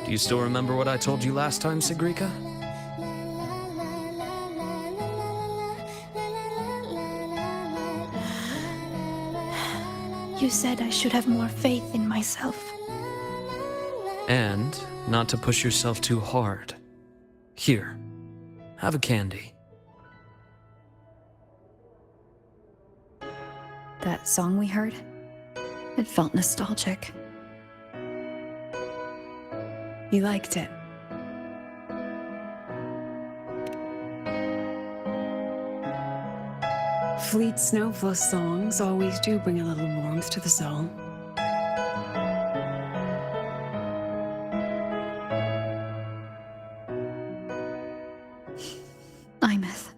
Do you still remember what I told you last time, Sigrika? You said I should have more faith in myself. And not to push yourself too hard. Here, have a candy. That song we heard? It felt nostalgic. You liked it? Fleet Snowfall songs always do bring a little warmth to the soul. Imeth.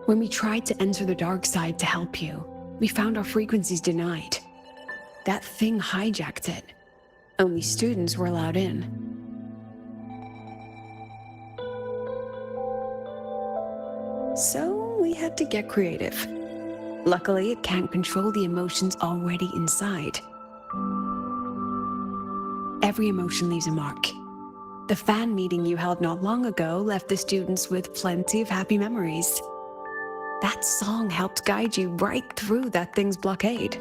When we tried to enter the dark side to help you, we found our frequencies denied. That thing hijacked it. Only students were allowed in. So we had to get creative. Luckily, it can't control the emotions already inside. Every emotion leaves a mark. The fan meeting you held not long ago left the students with plenty of happy memories. That song helped guide you right through that thing's blockade.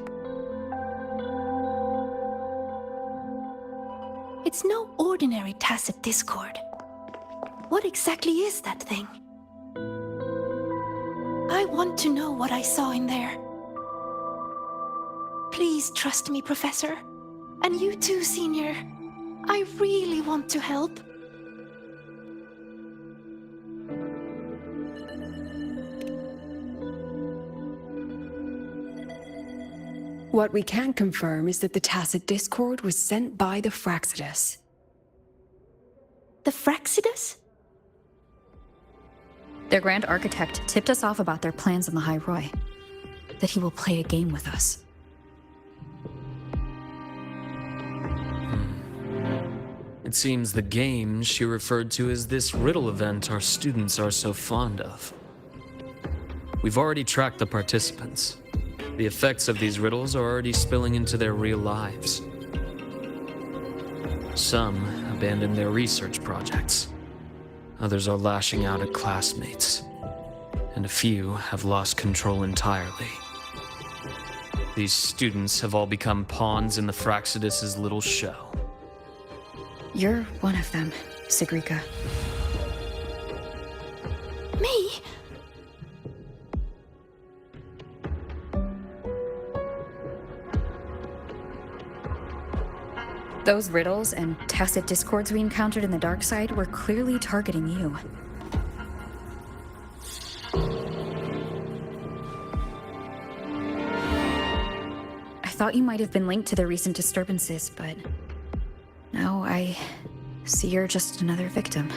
It's no ordinary tacit discord. What exactly is that thing? I want to know what I saw in there. Please trust me, Professor. And you too, Senior. I really want to help. What we can confirm is that the tacit discord was sent by the Fraxidus. The Fraxidus? Their Grand Architect tipped us off about their plans on the High Roy. That he will play a game with us. It seems the game she referred to as this riddle event our students are so fond of. We've already tracked the participants. The effects of these riddles are already spilling into their real lives. Some abandoned their research projects. Others are lashing out at classmates. And a few have lost control entirely. These students have all become pawns in the Fraxidus' little show. You're one of them, Sigrika. Me? Those riddles and tacit discords we encountered in the dark side were clearly targeting you. I thought you might have been linked to the recent disturbances, but no, I see you're just another victim.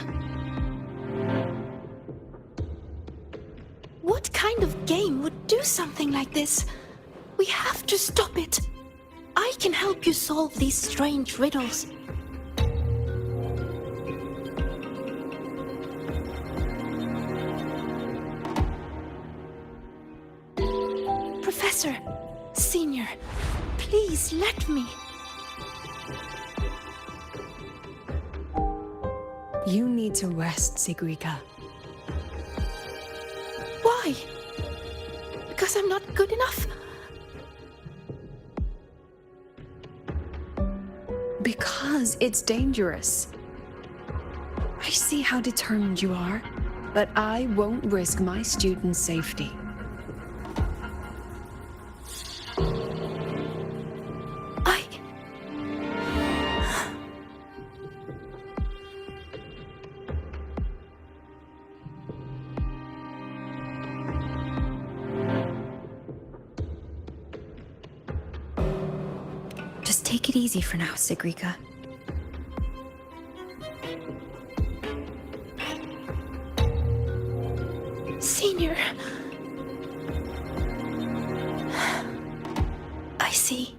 What kind of game would do something like this? We have to stop it. I can help you solve these strange riddles. Professor, Senior, please let me. You need to rest, Sigrika. Why? Because I'm not good enough? Because it's dangerous. I see how determined you are, but I won't risk my students' safety. Just take it easy for now, Sigrika. Senior. I see.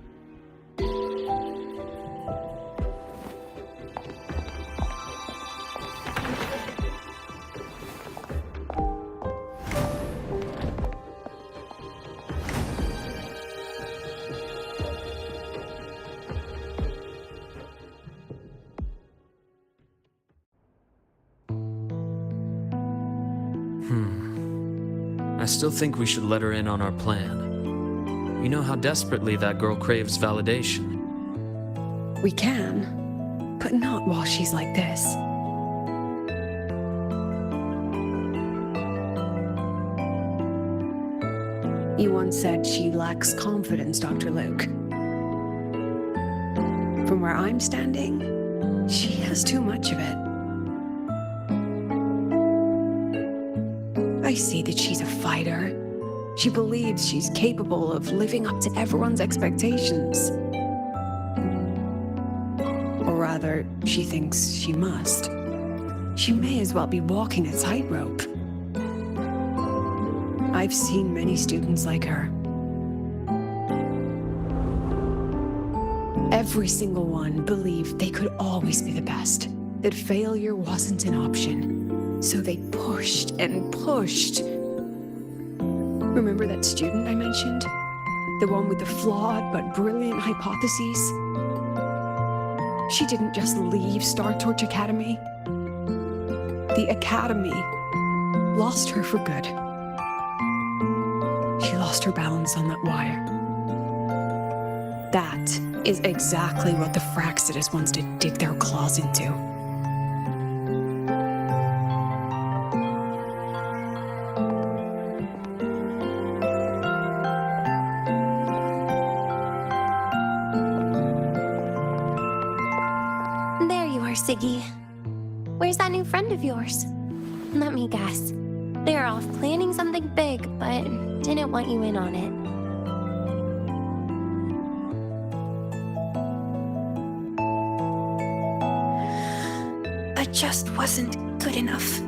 I still think we should let her in on our plan. You know how desperately that girl craves validation. We can, but not while she's like this. You once said she lacks confidence, Dr. Luke. From where I'm standing, she has too much of it. I see that she's a fighter. She believes she's capable of living up to everyone's expectations. Or rather, she thinks she must. She may as well be walking a tightrope. I've seen many students like her. Every single one believed they could always be the best, that failure wasn't an option. So they pushed and pushed. Remember that student I mentioned? The one with the flawed but brilliant hypotheses? She didn't just leave Star Torch Academy. The Academy lost her for good. She lost her balance on that wire. That is exactly what the Fraxidus wants to dig their claws into. Siggy, where's that new friend of yours? Let me guess. They're off planning something big, but didn't want you in on it. I just wasn't good enough.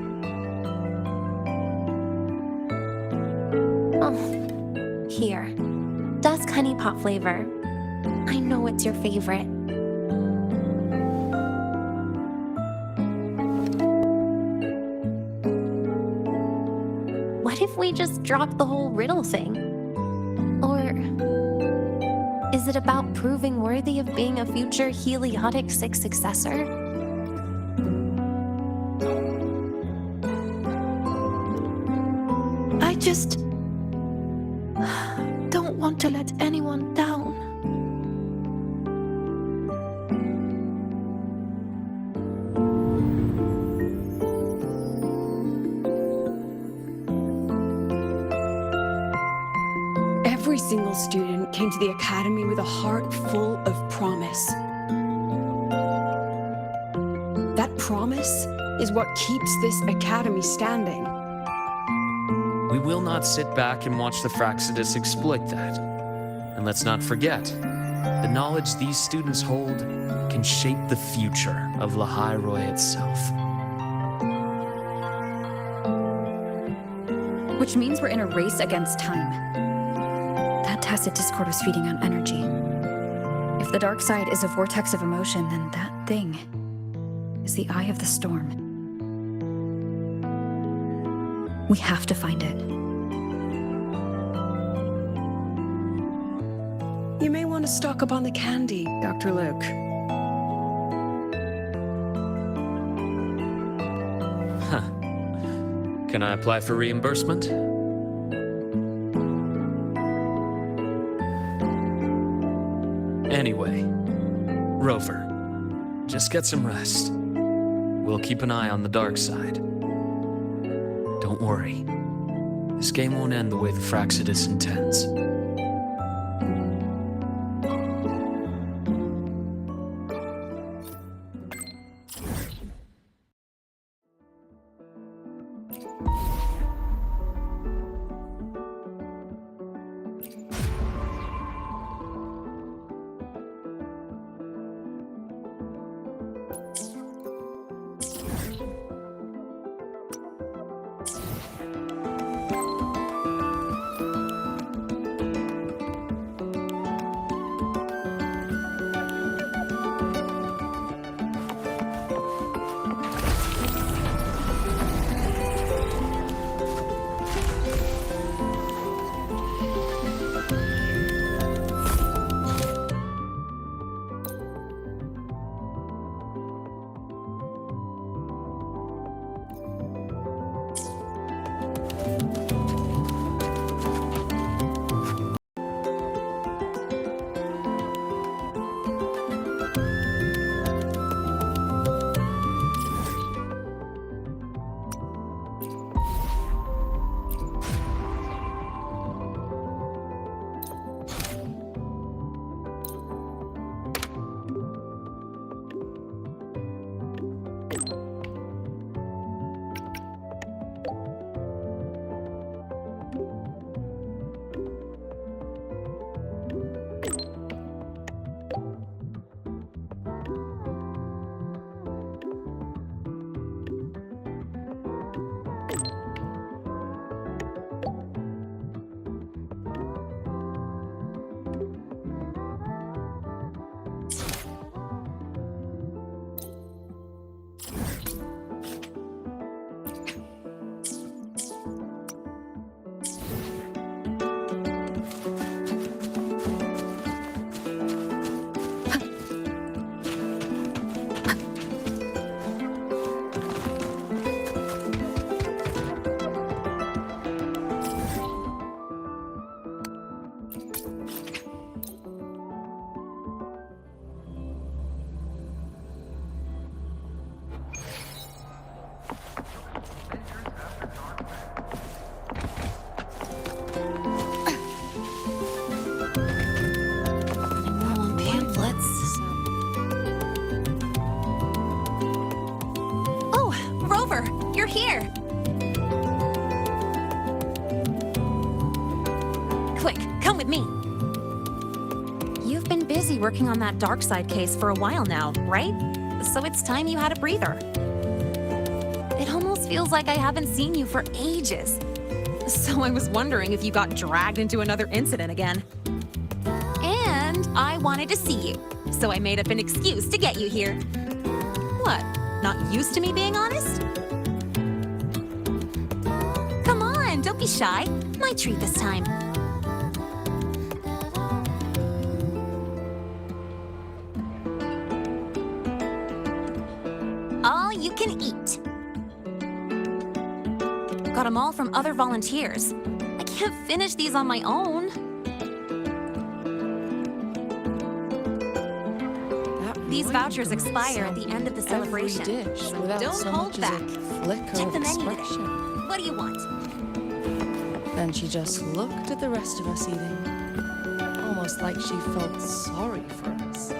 Oh, here. Dusk honey pot flavor. I know it's your favorite. What if we just drop the whole riddle thing? Or is it about proving worthy of being a future Heliotic 6 successor? I just don't want to let anyone down. Every single student came to the academy with a heart full of promise. promise is what keeps this academy standing. We will not sit back and watch the Fraxidus exploit that. And let's not forget, the knowledge these students hold can shape the future of Lahairoi itself. Which means we're in a race against time. That tacit discord was feeding on energy. If the dark side is a vortex of emotion, then that thing is the eye of the storm. We have to find it. You may want to stock up on the candy, Dr. Luke. Huh. Can I apply for reimbursement? Anyway, Rover, just get some rest. We'll keep an eye on the dark side. Don't worry. This game won't end the way the Fraxidus intends. You're here! Quick, come with me! You've been busy working on that dark side case for a while now, right? So it's time you had a breather. It almost feels like I haven't seen you for ages. So I was wondering if you got dragged into another incident again. And I wanted to see you, so I made up an excuse to get you here. What, not used to me being honest? Come on, don't be shy. My treat this time. All you can eat. Got them all from other volunteers. I can't finish these on my own. These vouchers expire at the end of the celebration. So don't hold back. Check the menu today. What do you want? Then she just looked at the rest of us eating, almost like she felt sorry for us.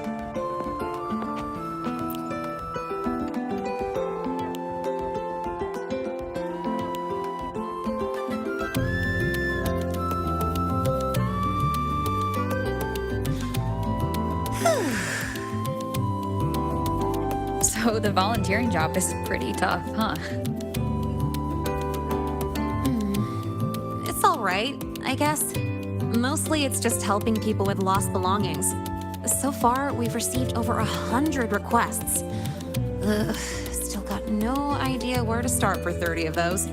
So the volunteering job is pretty tough, huh? It's alright, I guess. Mostly it's just helping people with lost belongings. So far, we've received over 100 requests. Ugh, still got no idea where to start for 30 of those.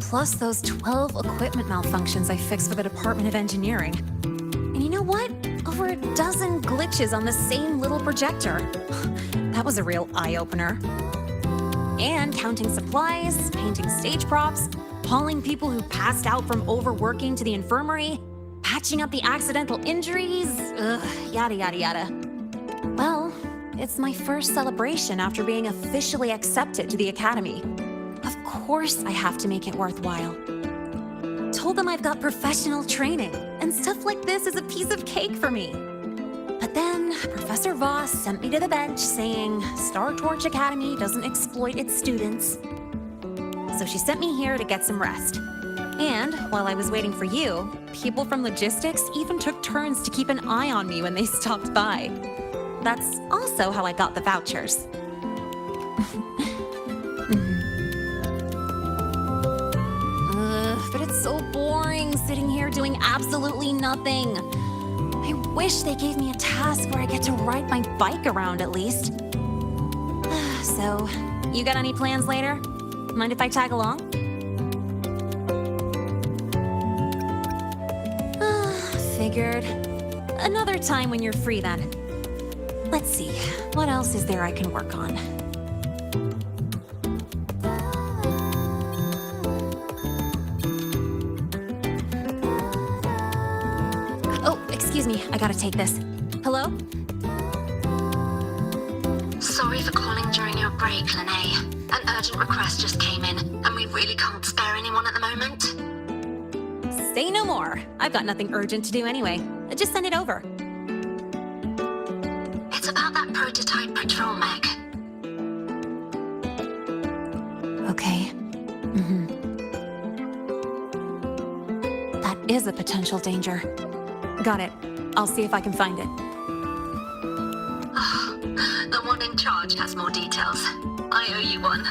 Plus those 12 equipment malfunctions I fixed for the Department of Engineering. And you know what? Over a dozen glitches on the same little projector. That was a real eye-opener. And counting supplies, painting stage props, hauling people who passed out from overworking to the infirmary, patching up the accidental injuries, yada yada yada. Well, it's my first celebration after being officially accepted to the Academy. Of course I have to make it worthwhile. Told them I've got professional training, and stuff like this is a piece of cake for me. But then Professor Voss sent me to the bench saying Star Torch Academy doesn't exploit its students. So she sent me here to get some rest. And while I was waiting for you, people from logistics even took turns to keep an eye on me when they stopped by. That's also how I got the vouchers. But it's so boring sitting here doing absolutely nothing. I wish they gave me a task where I get to ride my bike around at least. So, you got any plans later? Mind if I tag along? Figured. Another time when you're free then. Let's see, what else is there I can work on? Oh, excuse me, I gotta take this. Hello? Sorry for calling during your break, Lene. An urgent request just came in, and we really can't spare anyone at the moment. Say no more. I've got nothing urgent to do anyway. Just send it over. It's about that prototype patrol mech. Okay. That is a potential danger. Got it. I'll see if I can find it. The one in charge has more details. I owe you one.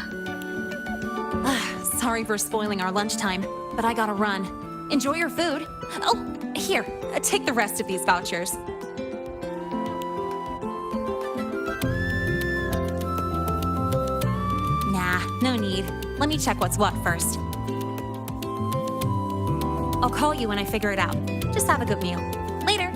Sorry for spoiling our lunchtime, but I gotta run. Enjoy your food. Oh, here, take the rest of these vouchers. Nah, no need. Let me check what's what first. I'll call you when I figure it out. Just have a good meal. Later.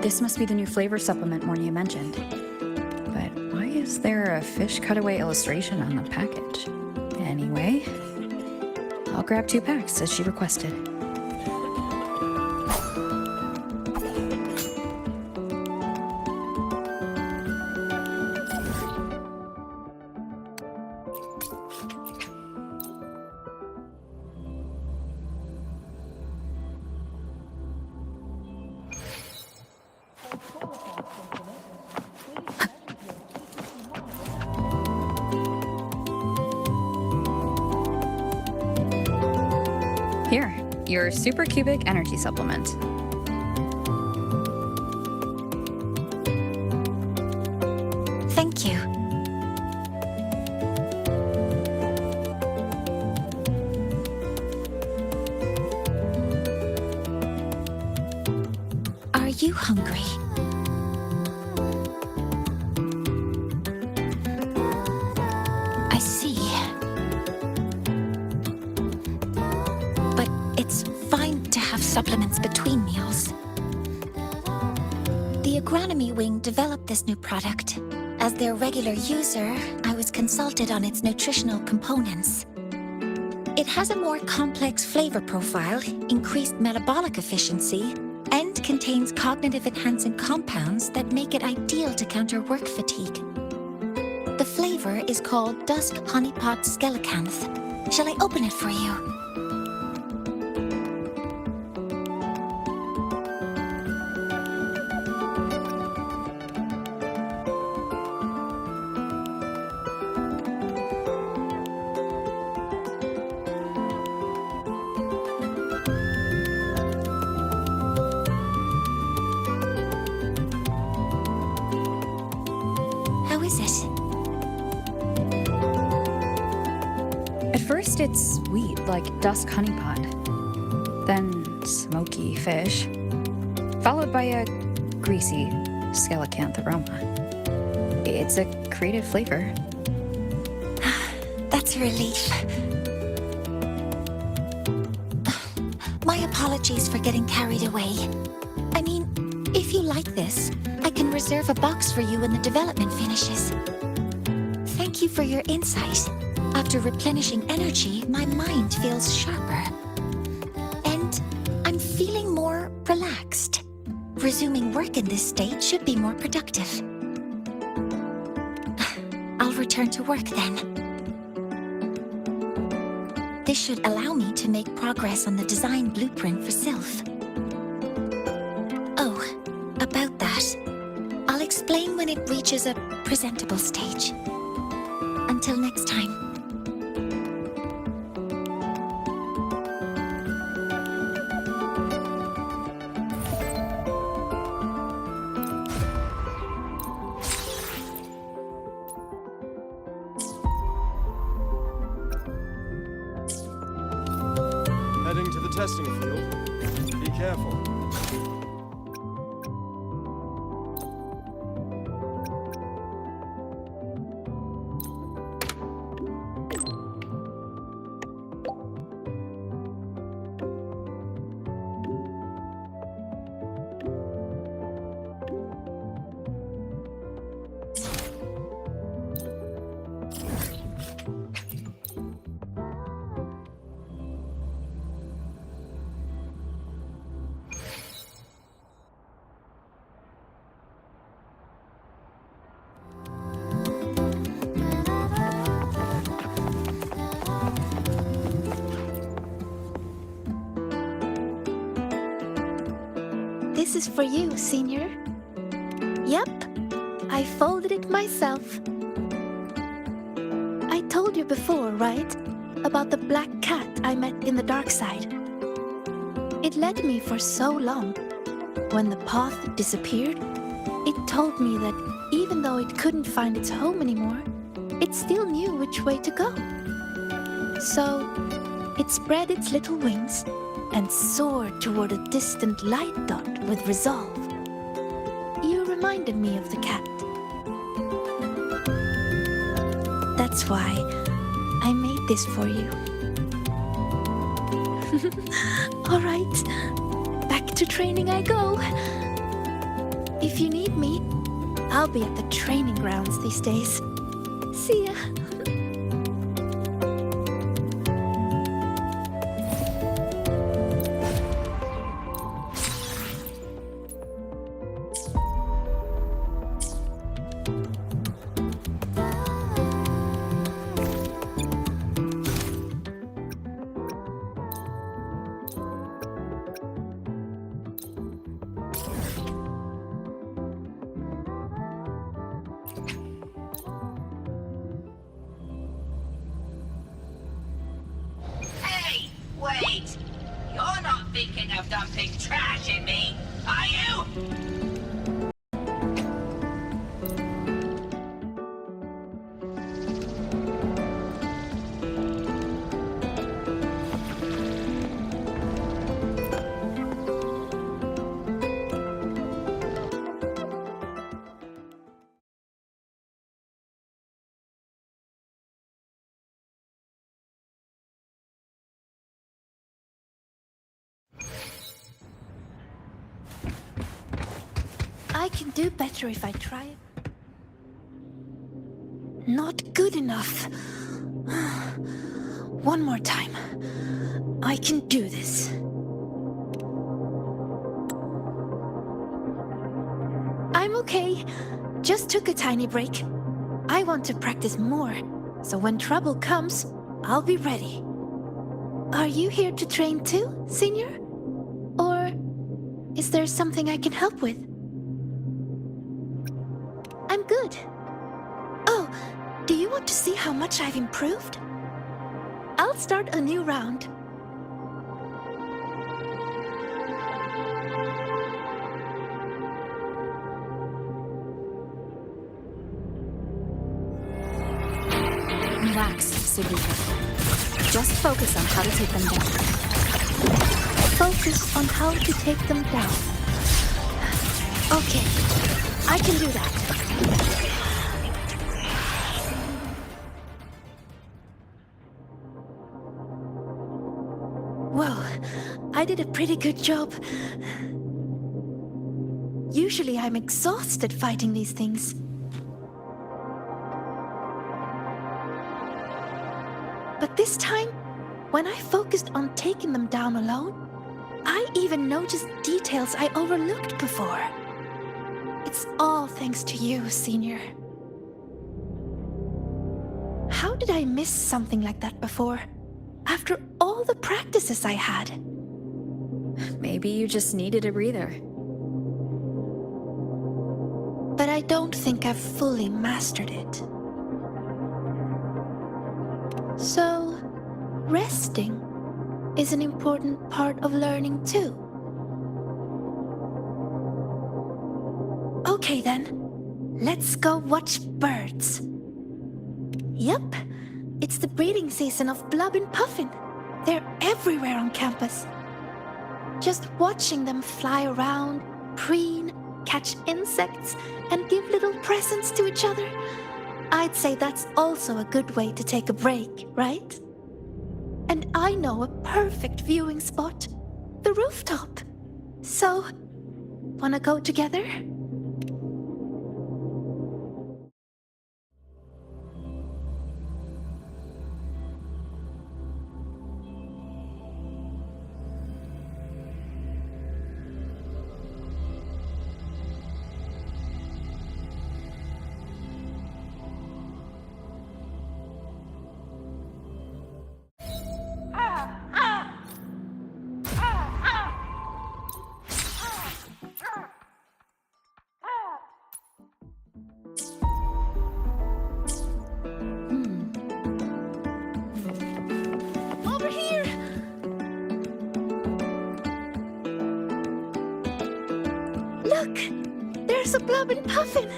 This must be the new flavor supplement Mornia mentioned. But why is there a fish cutaway illustration on the package? Anyway, I'll grab 2 packs as she requested. Here, your supercubic energy supplement. Thank you. Are you hungry? I see. But it's fine to have supplements between meals. The agronomy wing developed this new product. As their regular user, I was consulted on its nutritional components. It has a more complex flavor profile, increased metabolic efficiency, and contains cognitive-enhancing compounds that make it ideal to counter work fatigue. The flavor is called Dusk Honeypot Skelecanth. Shall I open it for you? How is it? At first, it's sweet, like dusk honeypot. Then smoky fish. Followed by a greasy skelecanth aroma. It's a creative flavor. That's a relief. My apologies for getting carried away. I mean, if you like this, I can reserve a box for you when the development finishes. Thank you for your insight. After replenishing energy, my mind feels sharper. And I'm feeling more relaxed. Resuming work in this state should be more productive. I'll return to work then. This should allow me to make progress on the design blueprint for Sylph. Oh, about that. I'll explain when it reaches a presentable stage. Until next time. Heading to the testing field. Be careful. This is for you, Senior. Yep, I folded it myself. I told you before, right? About the black cat I met in the dark side. It led me for so long. When the path disappeared, it told me that even though it couldn't find its home anymore, it still knew which way to go. So, it spread its little wings and soared toward a distant light dot with resolve. You reminded me of the cat. That's why I made this for you. All right, back to training I go. If you need me, I'll be at the training grounds these days. See ya. Hey, wait! You're not thinking of dumping trash in me, are you? I can do better if I try it. Not good enough. One more time. I can do this. I'm okay. Just took a tiny break. I want to practice more, so when trouble comes, I'll be ready. Are you here to train too, Senior? Or is there something I can help with? I'm good. Oh, do you want to see how much I've improved? I'll start a new round. Relax, Sigurd. Just focus on how to take them down. Focus on how to take them down. Okay, I can do that. Well, I did a pretty good job. Usually I'm exhausted fighting these things. But this time, when I focused on taking them down alone, I even noticed details I overlooked before. It's all thanks to you, Senior. How did I miss something like that before? After all the practices I had. Maybe you just needed a breather. But I don't think I've fully mastered it. So, resting is an important part of learning too. Okay then, let's go watch birds. Yup, it's the breeding season of Blub and Puffin. They're everywhere on campus. Just watching them fly around, preen, catch insects, and give little presents to each other. I'd say that's also a good way to take a break, right? And I know a perfect viewing spot, the rooftop. So, wanna go together? Over here! Look! There's a Blub and Puffin!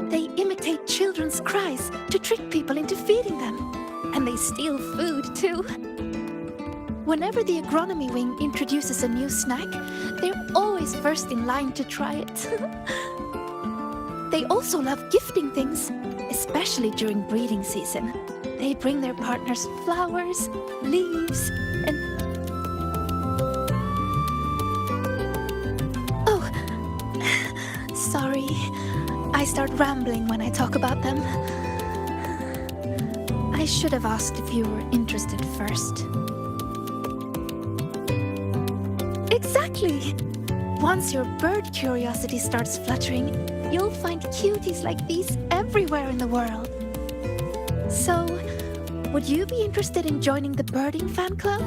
They imitate children's cries to trick people into feeding them. And they steal food, too. Whenever the agronomy wing introduces a new snack, they're always first in line to try it. They also love gifting things, especially during breeding season. They bring their partners flowers, leaves, and... Oh, sorry. I start rambling when I talk about them. I should have asked if you were interested first. Exactly! Once your bird curiosity starts fluttering, you'll find cuties like these everywhere in the world. So, would you be interested in joining the birding fan club?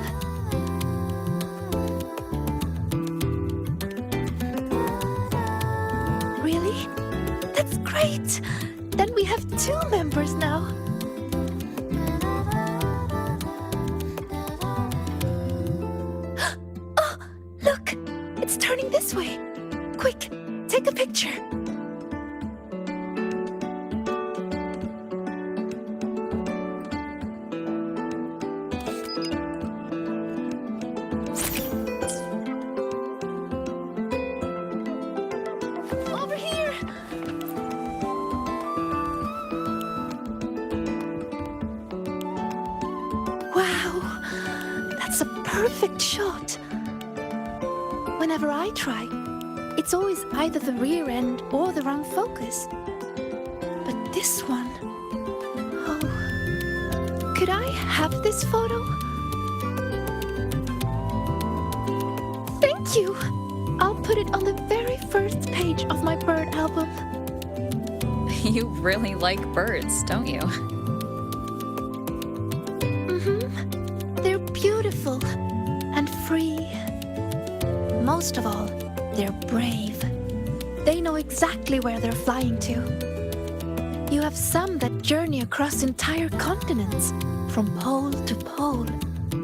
Really? That's great! Then we have 2 members now. Oh, look! It's turning this way. Quick, take a picture. Over here! Wow, that's a perfect shot. Whenever I try, it's always either the rear end or the wrong focus. But this one... Oh... Could I have this photo? Thank you! I'll put it on the very first page of my bird album. You really like birds, don't you? Mm-hmm. They're beautiful and free. Most of all, they're brave. They know exactly where they're flying to. You have some that journey across entire continents, from pole to pole,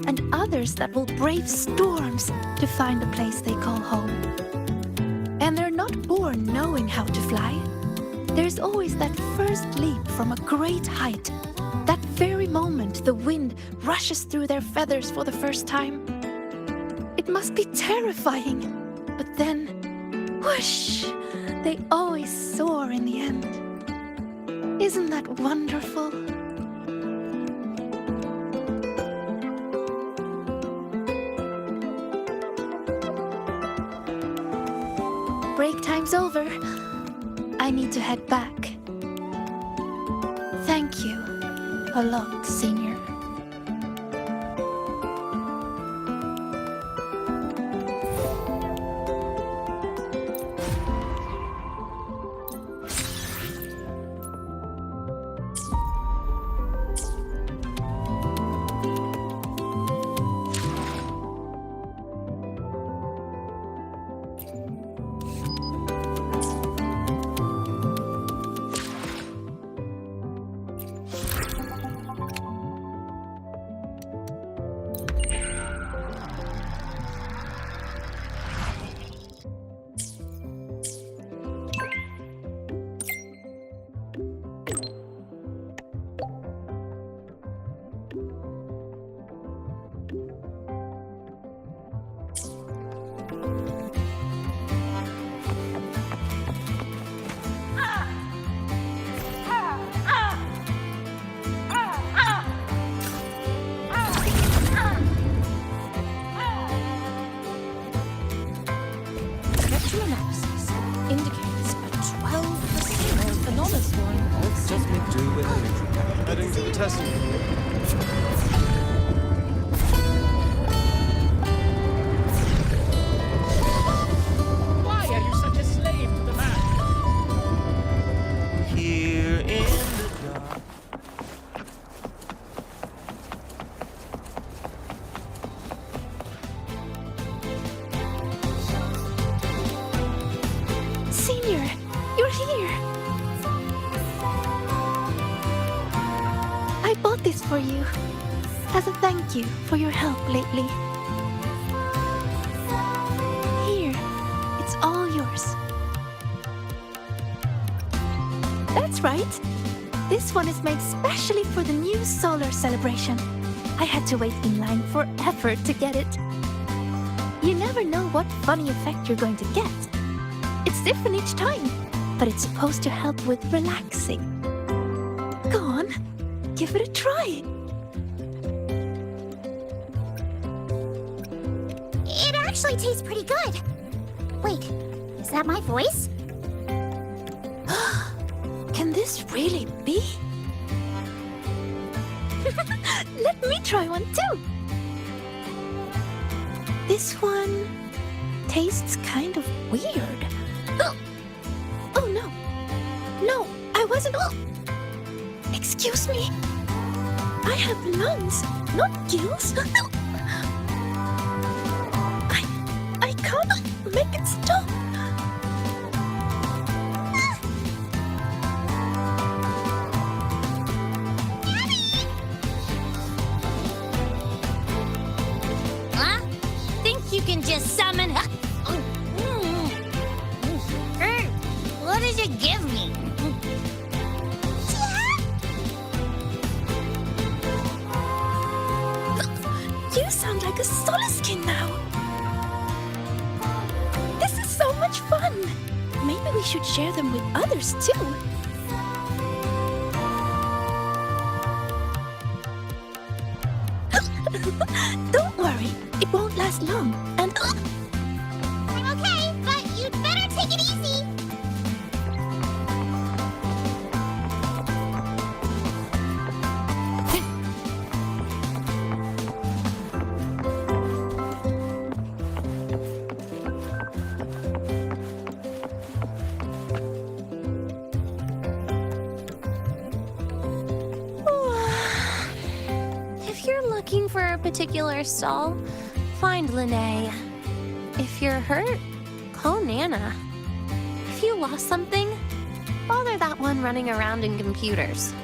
and others that will brave storms to find a place they call home. And they're not born knowing how to fly. There's always that first leap from a great height. That very moment the wind rushes through their feathers for the first time. It must be terrifying, but then, whoosh, they always soar in the end. Isn't that wonderful? Break time's over. I need to head back. Thank you a lot, Senior. Indicates a 12% anomaly scoring. Let's just make do with it. Heading to the testing field. Why are you such a slave to the man? Here in the dark. Senior, you're here. I bought this for you as a thank you for your help lately. Here, it's all yours. That's right. This one is made specially for the new solar celebration. I had to wait in line forever to get it. You never know what funny effect you're going to get. It's different each time, but it's supposed to help with relaxing. Go on, give it a try. It actually tastes pretty good. Wait, is that my voice? Can this really be? Let me try one too. This one tastes kind of weird. Oh no. No, I wasn't. Excuse me. I have lungs, not gills. I can't make it stop. Huh? Think you can just summon? Hey, what does it give me? You sound like a Soliskin now. This is so much fun. Maybe we should share them with others too. Don't worry, it won't last long. And I'm okay, but you'd better take it easy. If you're looking for a particular stall, find Lene. If you're hurt, call Nana. If you lost something, bother that one running around in computers.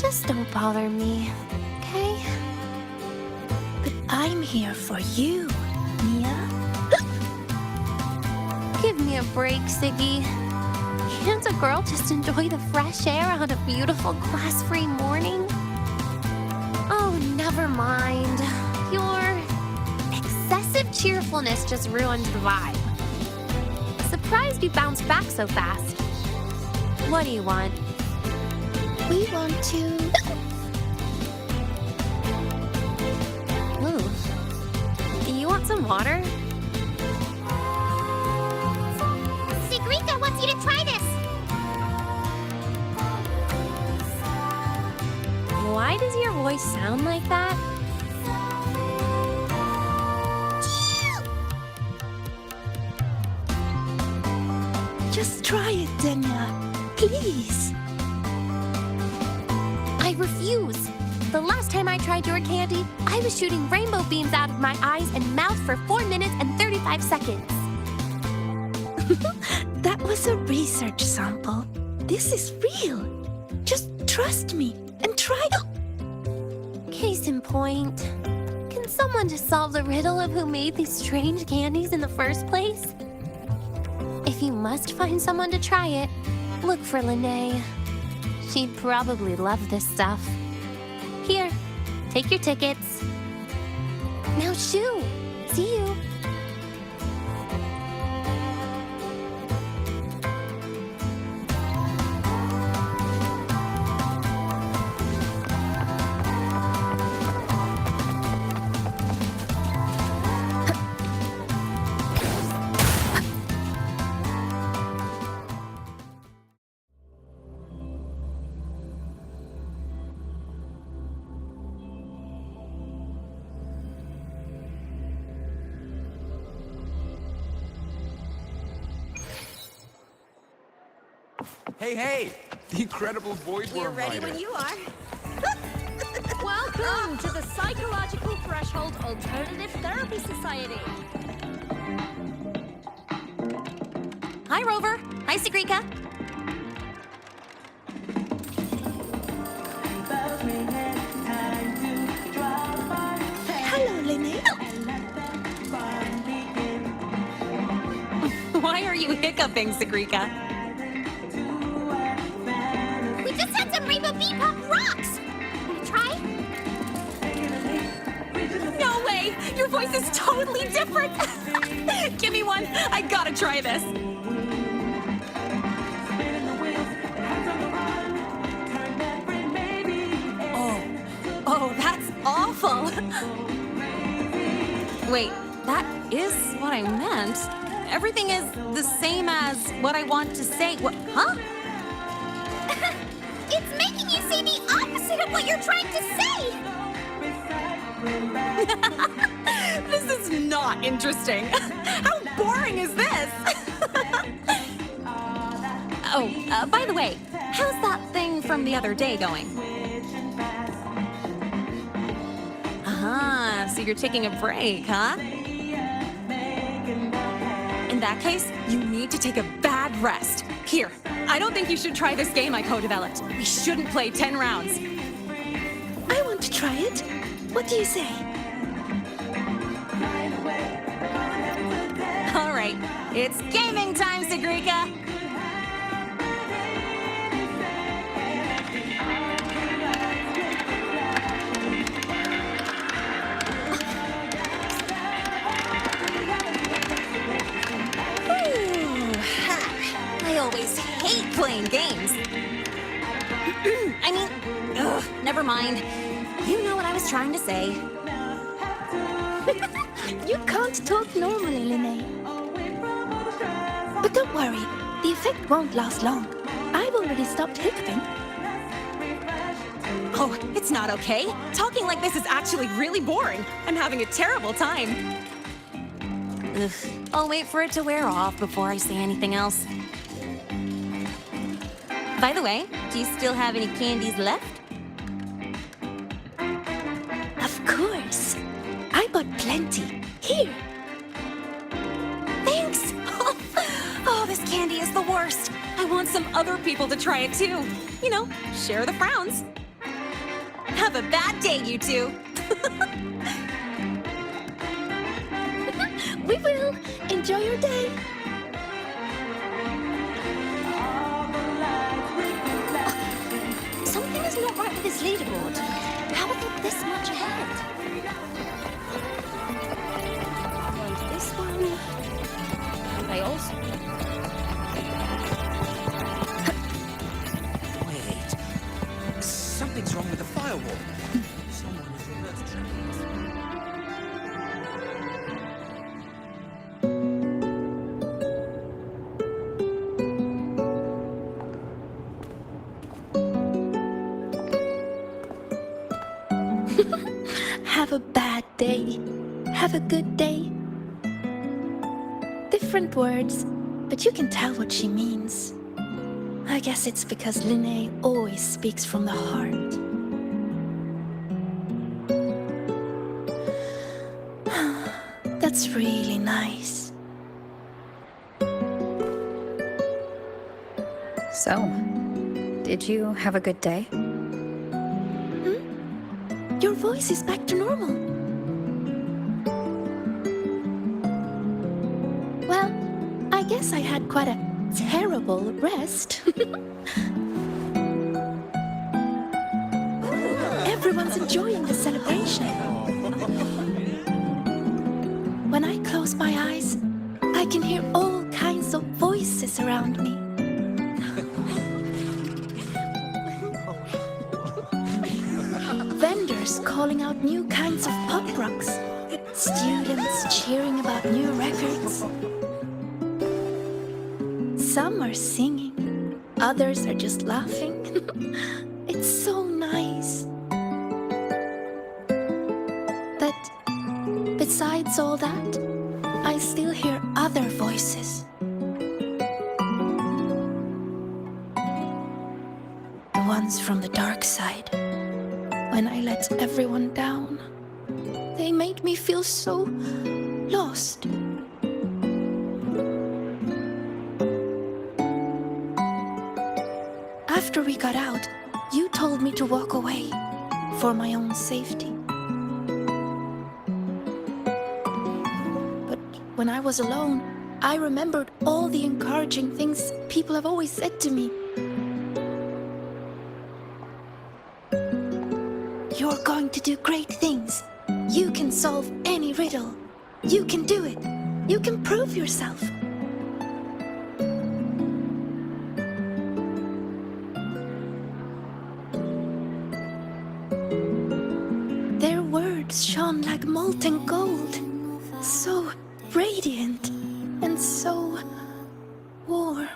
Just don't bother me, okay? But I'm here for you, Mia. Give me a break, Siggy. Can't a girl just enjoy the fresh air on a beautiful class-free morning? Oh, never mind. Your excessive cheerfulness just ruined the vibe. Surprised you bounced back so fast. What do you want? We want to... Ooh. You want some water? Sigrika wants you to try this. Why does your voice sound like that? Just try it, Denya. Please. I refuse. The last time I tried your candy, I was shooting rainbow beams out of my eyes and mouth for 4 minutes and 35 seconds. That was a research sample. This is real. Just trust me and try it. Case in point, can someone just solve the riddle of who made these strange candies in the first place? If you must find someone to try it, look for Lene. She'd probably love this stuff. Here, take your tickets. Now shoo! See you! Hey! The incredible void worm rider. you are. Welcome to the Psychological Threshold Alternative Therapy Society. Hi, Rover. Hi, Sigrika. Hello, Lene. Why are you hiccuping, Sigrika? We just had some rainbow bean pop rocks. Wanna try? No way! Your voice is totally different! Give me one! I gotta try this! Oh, that's awful! Wait, that is what I meant. Everything is the same as what I want to say. What? Huh? It's making you say the opposite of what you're trying to say! This is not interesting. How boring is this? By the way, how's that thing from the other day going? So you're taking a break, huh? In that case, you need to take a bad rest. Here, I don't think you should try this game I co-developed. We shouldn't play 10 rounds. I want to try it. What do you say? All right, it's gaming time, Sigrika. I always hate playing games. Never mind. You know what I was trying to say. You can't talk normally, Linnea. But don't worry, the effect won't last long. I've already stopped hiccuping. Oh, it's not okay. Talking like this is actually really boring. I'm having a terrible time. Ugh. I'll wait for it to wear off before I say anything else. By the way, do you still have any candies left? Of course. I bought plenty. Here. Thanks! Oh, this candy is the worst. I want some other people to try it too. You know, share the frowns. Have a bad day, you two. We will. Enjoy your day. Something is not right with this leaderboard. How are they this much ahead? And this one. And I also. Wait. Something's wrong with the firewall. Someone has reversed trends. Have a bad day. Have a good day. Different words, but you can tell what she means. I guess it's because Linnea always speaks from the heart. That's really nice. So, did you have a good day? Your voice is back to normal. Well, I guess I had quite a terrible rest. Everyone's enjoying the celebration. When I close my eyes, I can hear all kinds of voices around me. Vendors calling out new kinds of pop rocks. Students cheering about new records. Some are singing, others are just laughing. It's so nice. But besides all that, I still hear other voices. The ones from the dark side. When I let everyone down, they made me feel so lost. After we got out, you told me to walk away for my own safety. But when I was alone, I remembered all the encouraging things people have always said to me. You're going to do great things. You can solve any riddle. You can do it. You can prove yourself. Their words shone like molten gold. So radiant and so warm.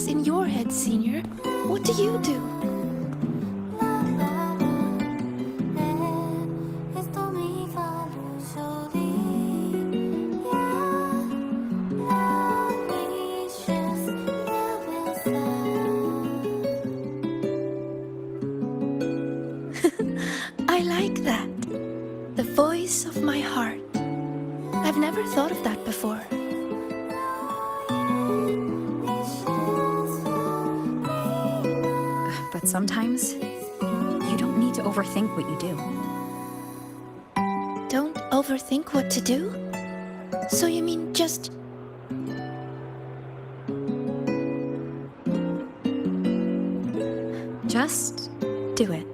What's in your head, Senior? What do you do? I like that. The voice of my heart. I've never thought of that before. But sometimes, you don't need to overthink what you do. Don't overthink what to do? So you mean just... Just do it.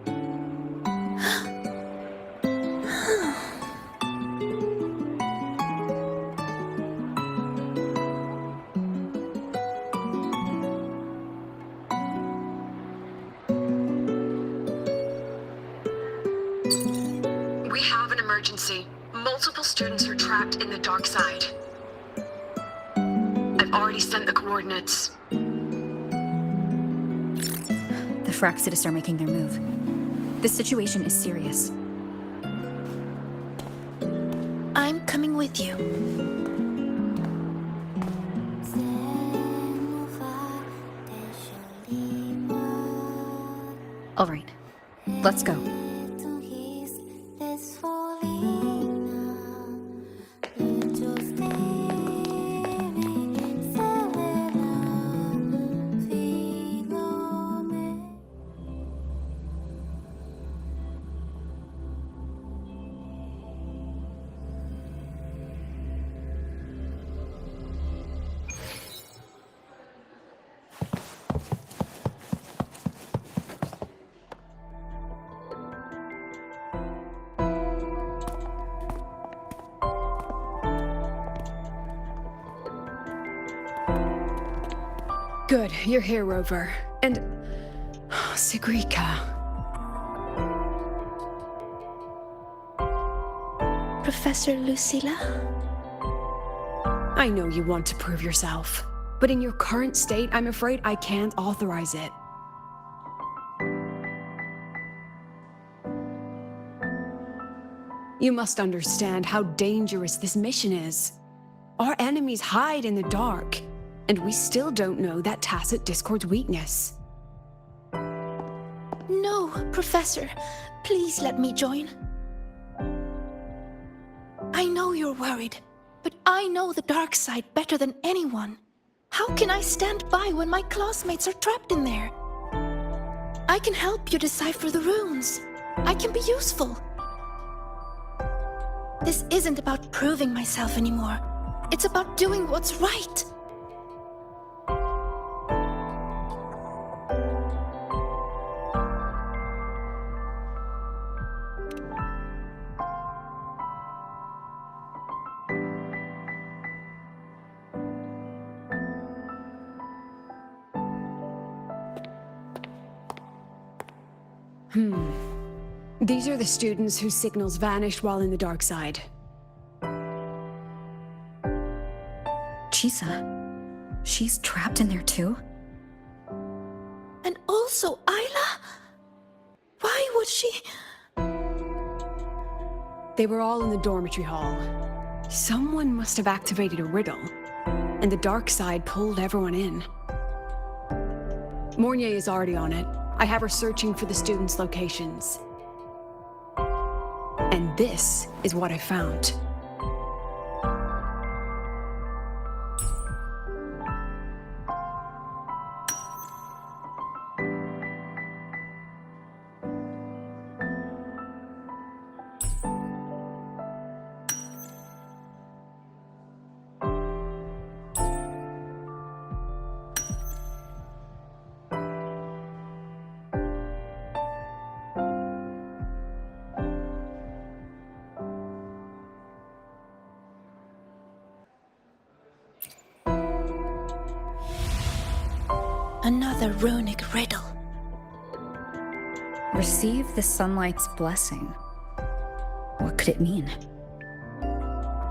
We have an emergency. Multiple students are trapped in the dark side. I've already sent the coordinates. The Fraxidus are making their move. This situation is serious. I'm coming with you. All right, let's go. Good, you're here, Rover. And... Sigrika. Professor Lucilla? I know you want to prove yourself, but in your current state, I'm afraid I can't authorize it. You must understand how dangerous this mission is. Our enemies hide in the dark, and we still don't know that tacit discord's weakness. No, Professor. Please let me join. I know you're worried, but I know the dark side better than anyone. How can I stand by when my classmates are trapped in there? I can help you decipher the runes. I can be useful. This isn't about proving myself anymore. It's about doing what's right. These are the students whose signals vanished while in the dark side. Chisa, she's trapped in there too? And also Ayla? Why would she... They were all in the dormitory hall. Someone must have activated a riddle, and the dark side pulled everyone in. Mornier is already on it. I have her searching for the students' locations. And this is what I found. Another runic riddle. Receive the sunlight's blessing. What could it mean?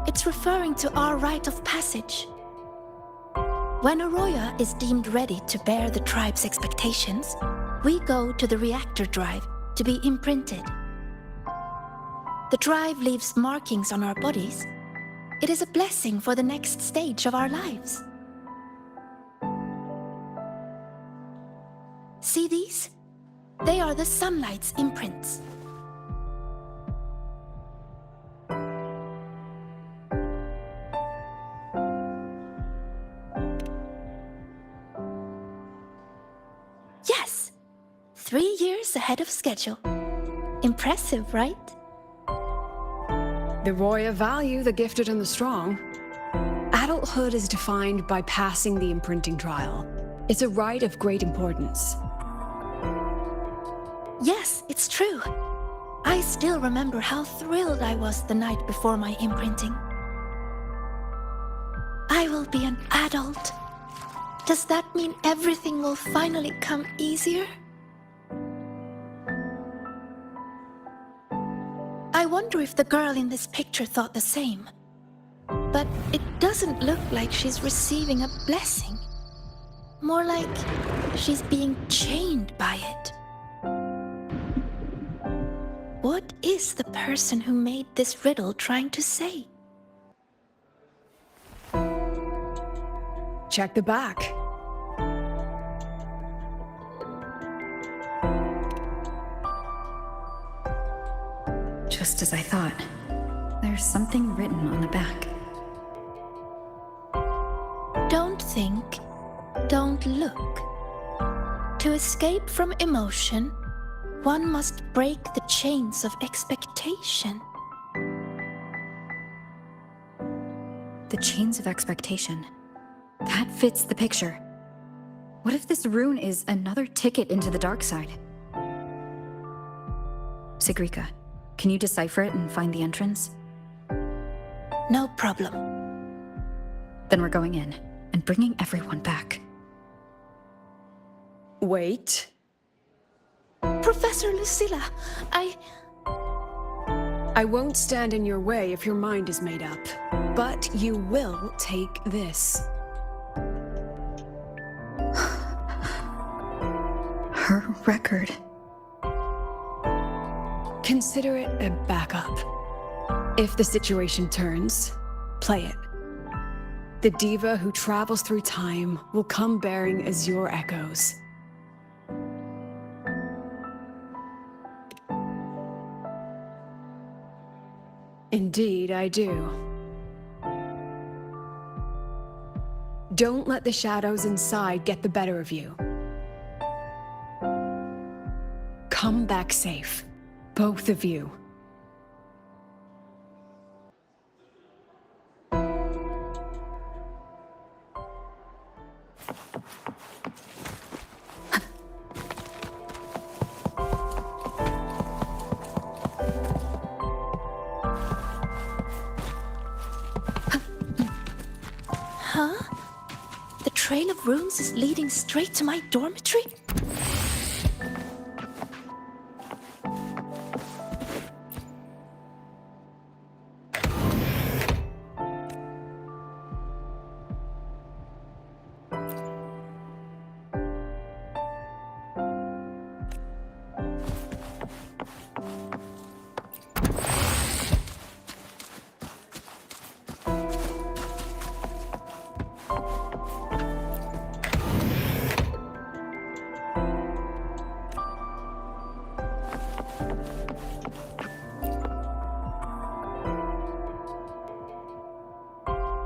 It's referring to our rite of passage. When a Roya is deemed ready to bear the tribe's expectations, we go to the reactor drive to be imprinted. The drive leaves markings on our bodies. It is a blessing for the next stage of our lives. See these? They are the sunlight's imprints. Yes! 3 years ahead of schedule. Impressive, right? The Roya value the gifted and the strong. Adulthood is defined by passing the imprinting trial. It's a rite of great importance. Yes, it's true. I still remember how thrilled I was the night before my imprinting. I will be an adult. Does that mean everything will finally come easier? I wonder if the girl in this picture thought the same. But it doesn't look like she's receiving a blessing. More like she's being chained by it. What is the person who made this riddle trying to say? Check the back. Just as I thought. There's something written on the back. Don't think, don't look. To escape from emotion, one must break the chains of expectation. The chains of expectation. That fits the picture. What if this rune is another ticket into the dark side? Sigrika, can you decipher it and find the entrance? No problem. Then we're going in and bringing everyone back. Wait. Professor Lucilla, I won't stand in your way if your mind is made up, but you will take this. Her record. Consider it a backup. If the situation turns, play it. The diva who travels through time will come bearing Azure echoes. Indeed, I do. Don't let the shadows inside get the better of you. Come back safe, both of you. Huh? The trail of runes is leading straight to my dormitory?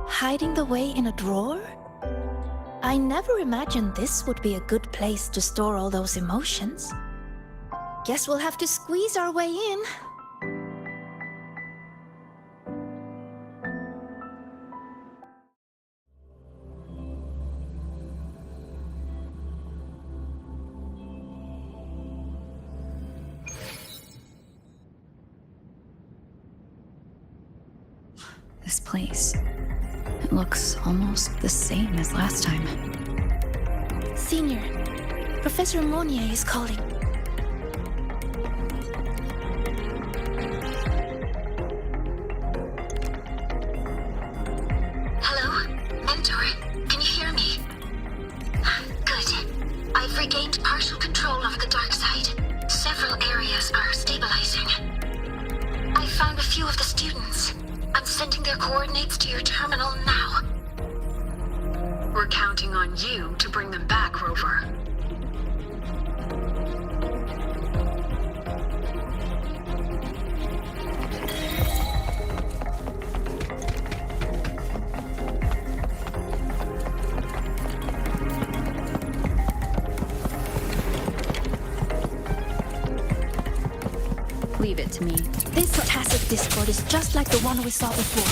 Hiding the way in a drawer? I never imagined this would be a good place to store all those emotions. Guess we'll have to squeeze our way in. This place. It looks almost the same as last time. Senior, Professor Monnier is calling. Hello? Mentor, can you hear me? their coordinates to your terminal now. We're counting on you to bring them back, Rover. Leave it to me. This tacit discord is just like the one we saw before.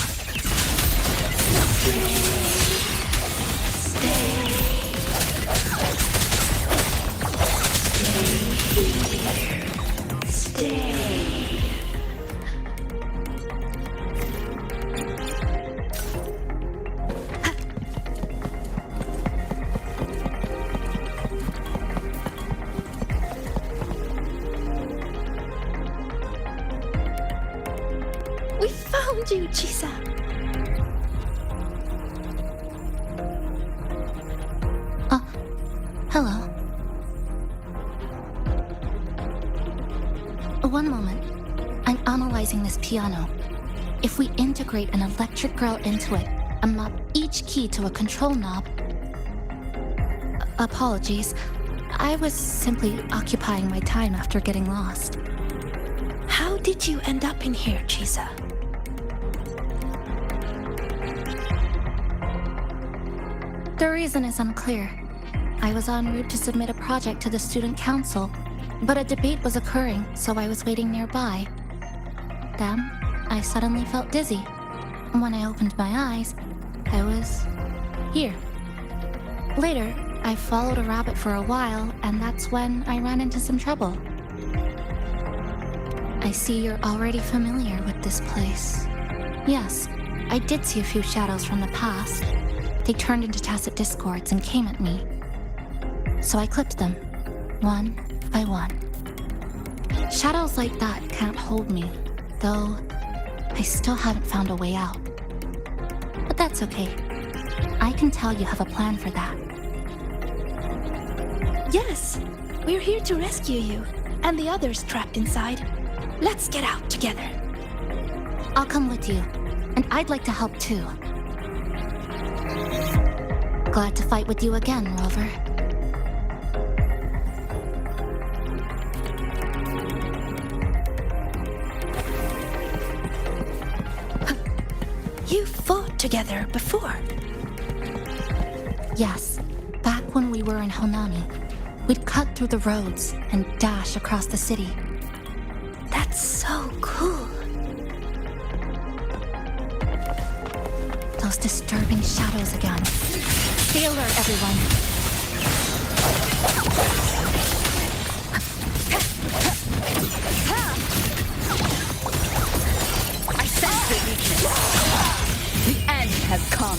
We found you, Chisa. Hello. One moment. I'm analyzing this piano. If we integrate an electric grill into it and map each key to a control knob... Apologies. I was simply occupying my time after getting lost. How did you end up in here, Chisa? The reason is unclear. I was en route to submit a project to the student council, but a debate was occurring, so I was waiting nearby. Then, I suddenly felt dizzy. When I opened my eyes, I was here. Later, I followed a rabbit for a while, and that's when I ran into some trouble. I see you're already familiar with this place. Yes, I did see a few shadows from the past. They turned into tacit discords and came at me. So I clipped them, one by one. Shadows like that can't hold me, though I still haven't found a way out. But that's okay. I can tell you have a plan for that. Yes, we're here to rescue you, and the others trapped inside. Let's get out together. I'll come with you, and I'd like to help too. Glad to fight with you again, Rover. You fought together before. Yes, back when we were in Honami, we'd cut through the roads and dash across the city. That's so cool. Those disturbing shadows again. Stay alert, everyone. I sense the weakness. The end has come.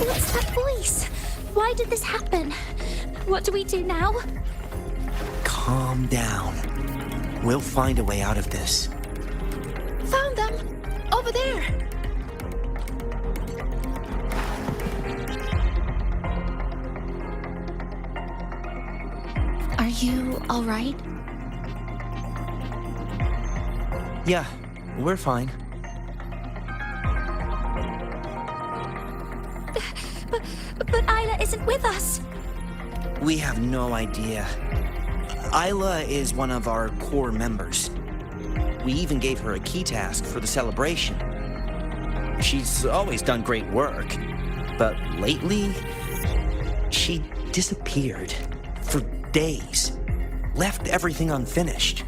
What's that voice? Why did this happen? What do we do now? Calm down. We'll find a way out of this. Found them! Over there! Are you all right? Yeah, we're fine. But Isla isn't with us. We have no idea. Isla is one of our core members. We even gave her a key task for the celebration. She's always done great work, but lately, she disappeared for days, left everything unfinished.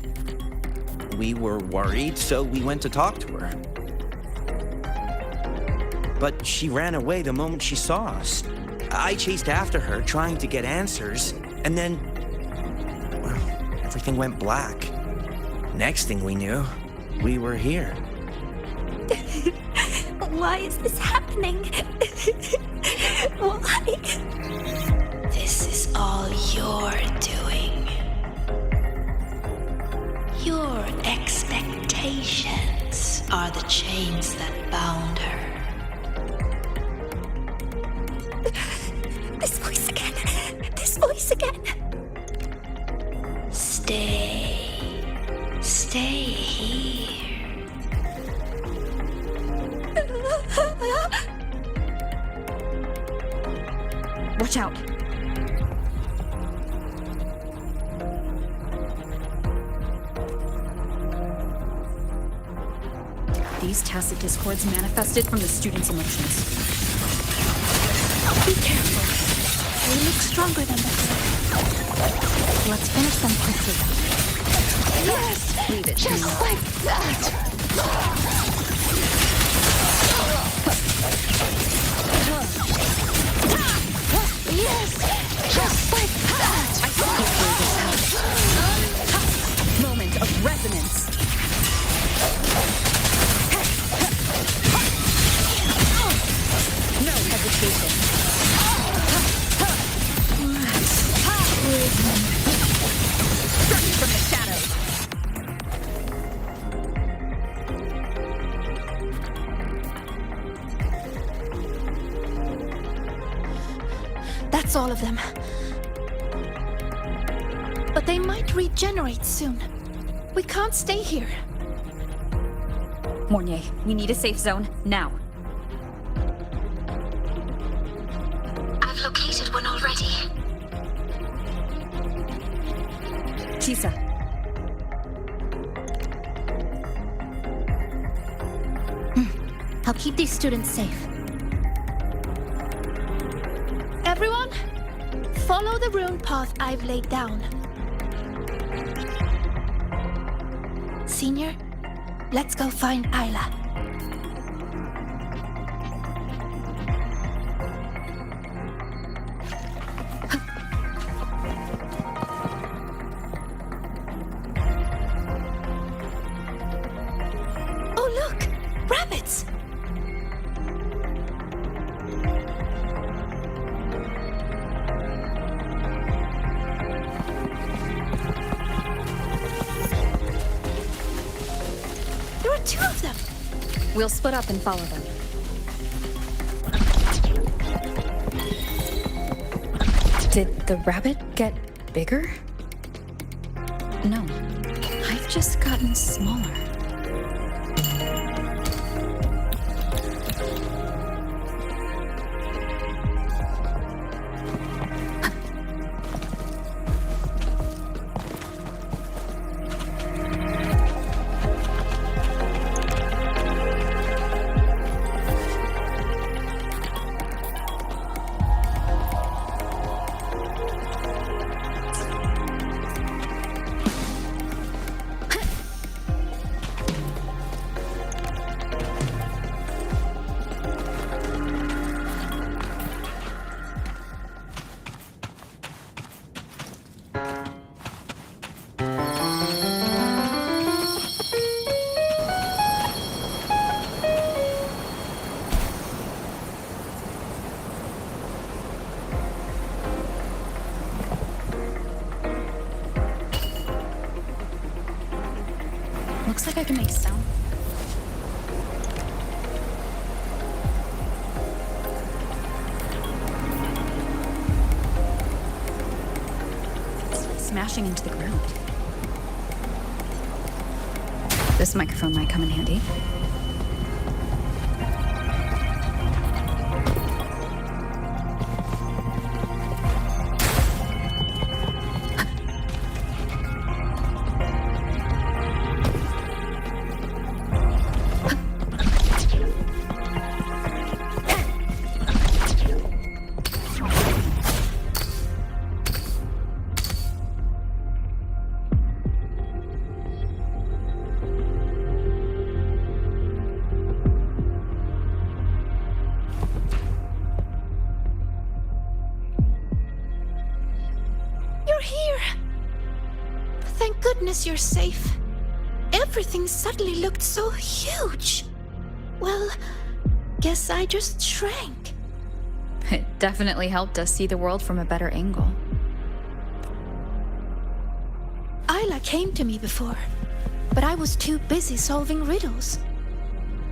We were worried, so we went to talk to her. But she ran away the moment she saw us. I chased after her, trying to get answers, and then, well, everything went black. Next thing we knew, we were here. Why is this happening? Why? This is all your doing. Your expectations are the chains that bound her. This voice again. This voice again. Stay. Stay here. Watch out. These tacit discords manifested from the students' emotions. Be careful. They look stronger than before. Let's finish them quickly. Yes! Leave it to Just me. like that! Yes! Just like that! I see you through this house. Moment of resonance. No hesitation. Strike from the shadows. That's all of them. But they might regenerate soon. We can't stay here. Mornier, we need a safe zone now. I've located one already. Chisa. I'll keep these students safe. Everyone, follow the rune path I've laid down. Senior, let's go find Isla. Oh, look! Rabbits! There are two of them! We'll split up and follow them. Did the rabbit get bigger? No. I've just gotten smaller. Looks like I can make sound. Smashing into the ground. This microphone might come in handy. You're here! Thank goodness you're safe. Everything suddenly looked so huge. Well, guess I just shrank. It definitely helped us see the world from a better angle. Isla came to me before, but I was too busy solving riddles.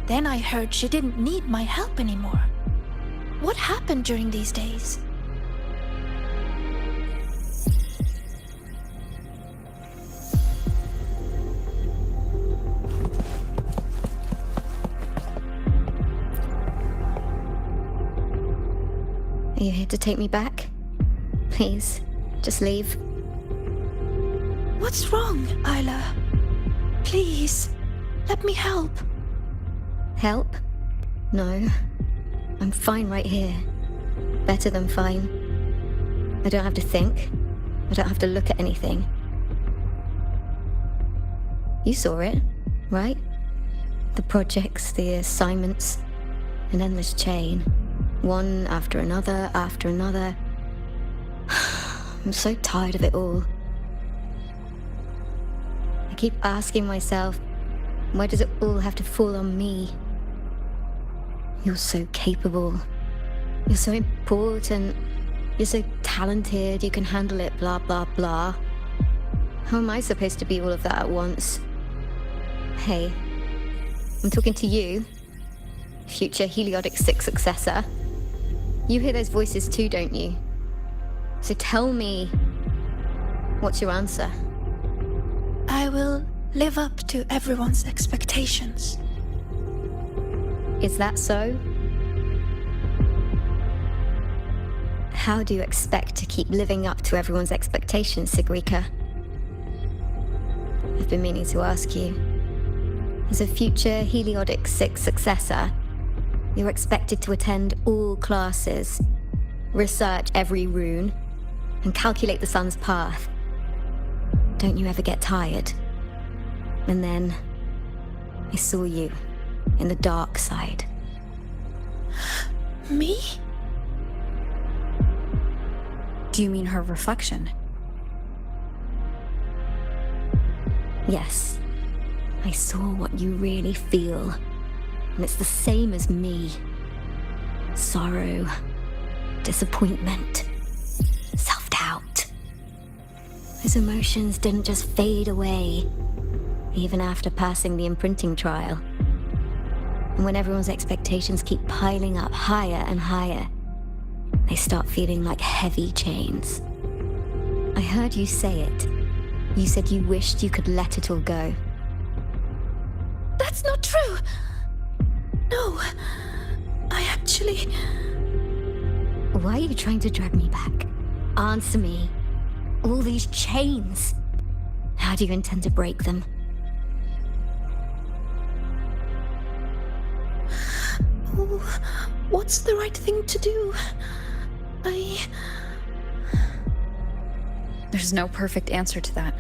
Then I heard she didn't need my help anymore. What happened during these days? You here to take me back? Please, just leave. What's wrong, Isla? Please, let me help. Help? No. I'm fine right here. Better than fine. I don't have to think. I don't have to look at anything. You saw it, right? The projects, the assignments, an endless chain. One after another after another. I'm so tired of it all. I keep asking myself, why does it all have to fall on me? You're so capable. You're so important. You're so talented. You can handle it, blah, blah, blah. How am I supposed to be all of that at once? Hey, I'm talking to you, future Heliotic 6 successor. You hear those voices too, don't you? So tell me, what's your answer? I will live up to everyone's expectations. Is that so? How do you expect to keep living up to everyone's expectations, Sigrika? I've been meaning to ask you. As a future Heliotic 6 successor, you're expected to attend all classes, research every rune, and calculate the sun's path. Don't you ever get tired? And then I saw you in the dark side. Me? Do you mean her reflection? Yes. I saw what you really feel. And it's the same as me. Sorrow, disappointment, self-doubt. Those emotions didn't just fade away, even after passing the imprinting trial. And when everyone's expectations keep piling up higher and higher, they start feeling like heavy chains. I heard you say it. You said you wished you could let it all go. That's not true! No, I actually... Why are you trying to drag me back? Answer me. All these chains. How do you intend to break them? Oh, what's the right thing to do? There's no perfect answer to that.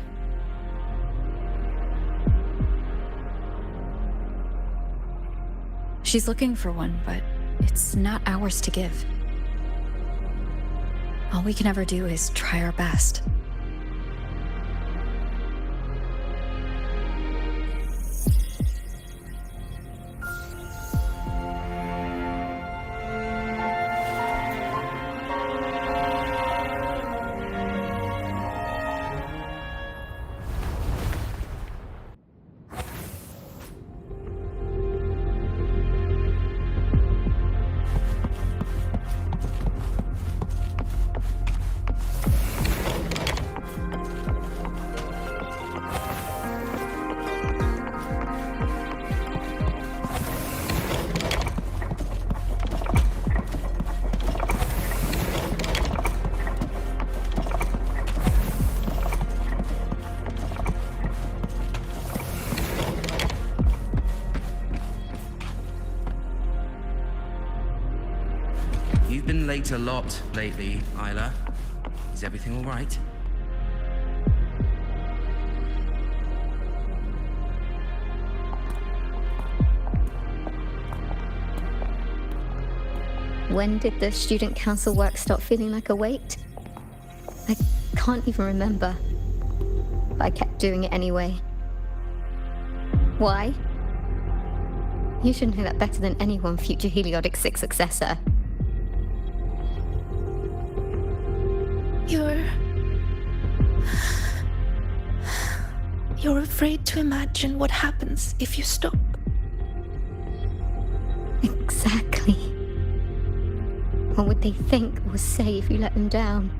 She's looking for one, but it's not ours to give. All we can ever do is try our best. You've been late a lot lately, Isla. Is everything all right? When did the student council work stop feeling like a weight? I can't even remember. But I kept doing it anyway. Why? You should know that better than anyone, future Heliotic 6 successor. You're afraid to imagine what happens if you stop. Exactly. What would they think or say if you let them down?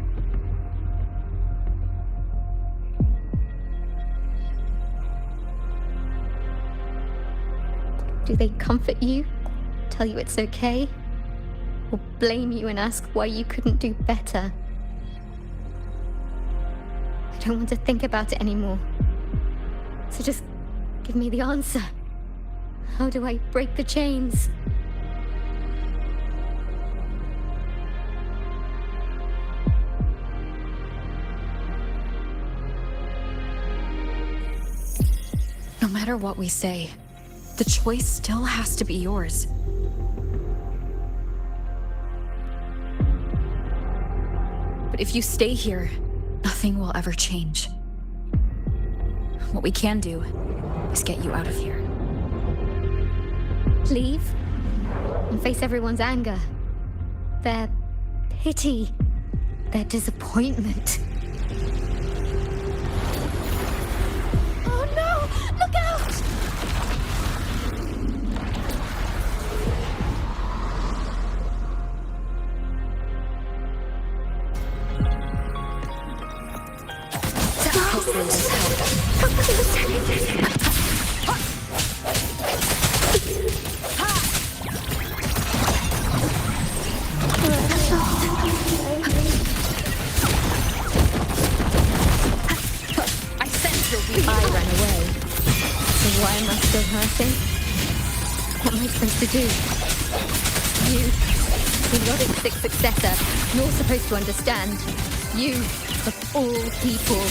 Do they comfort you? Tell you it's okay? Or blame you and ask why you couldn't do better? I don't want to think about it anymore. So just give me the answer. How do I break the chains? No matter what we say, the choice still has to be yours. But if you stay here, nothing will ever change. What we can do is get you out of here. Leave? And face everyone's anger. Their pity. Their disappointment. Oh no! Look out! Hopefully this helps. I sense your weak. I ran away. So why am I still hurting? What am I supposed to do? You, the Melodic Sixth successor, you're supposed to understand. You, of all people.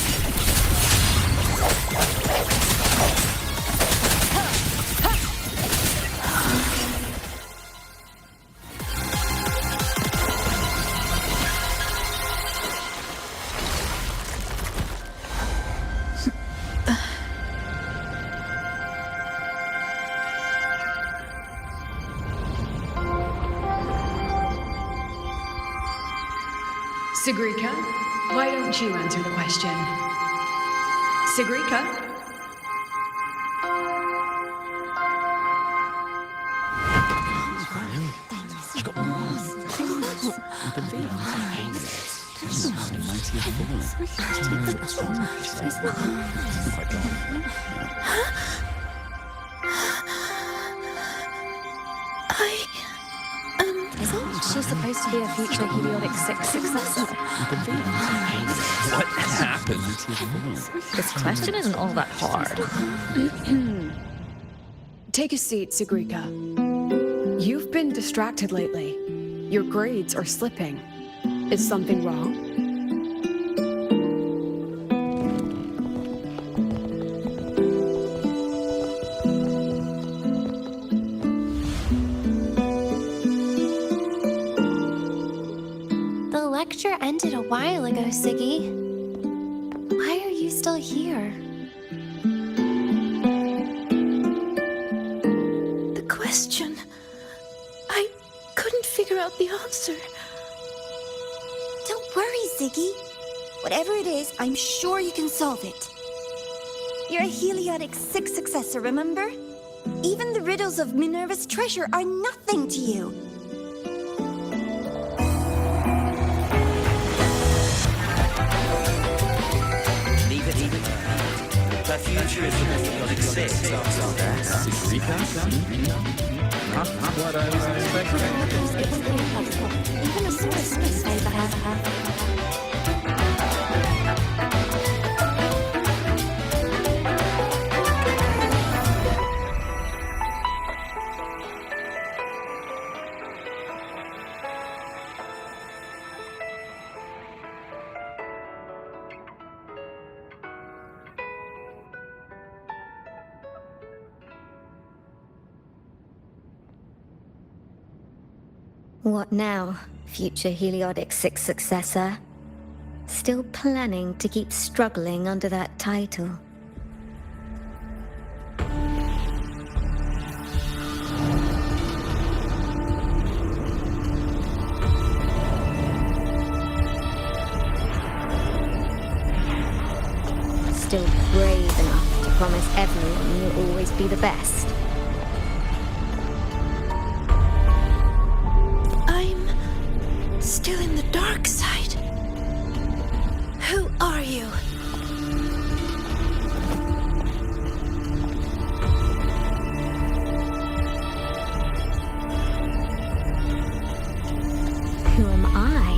Sigrika, why don't you answer the question? Sigrika? Isn't she supposed to be a future Heliodic 6 successor? What happened? This question isn't all that hard. Take a seat, Sigrika. You've been distracted lately. Your grades are slipping. Is something wrong? The lecture ended a while ago, Siggy. Why are you still here? The question. I couldn't figure out the answer. Don't worry, Ziggy. Whatever it is, I'm sure you can solve it. You're a Heliodic 6 successor, remember? Even the riddles of Minerva's treasure are nothing to you. Leave it. The future is with the Heliodic 6. What I was expecting. Even a source may say that. What now, future Heliodic 6 successor? Still planning to keep struggling under that title? Still brave enough to promise everyone you'll always be the best? Still in the dark side. Who are you? Who am I?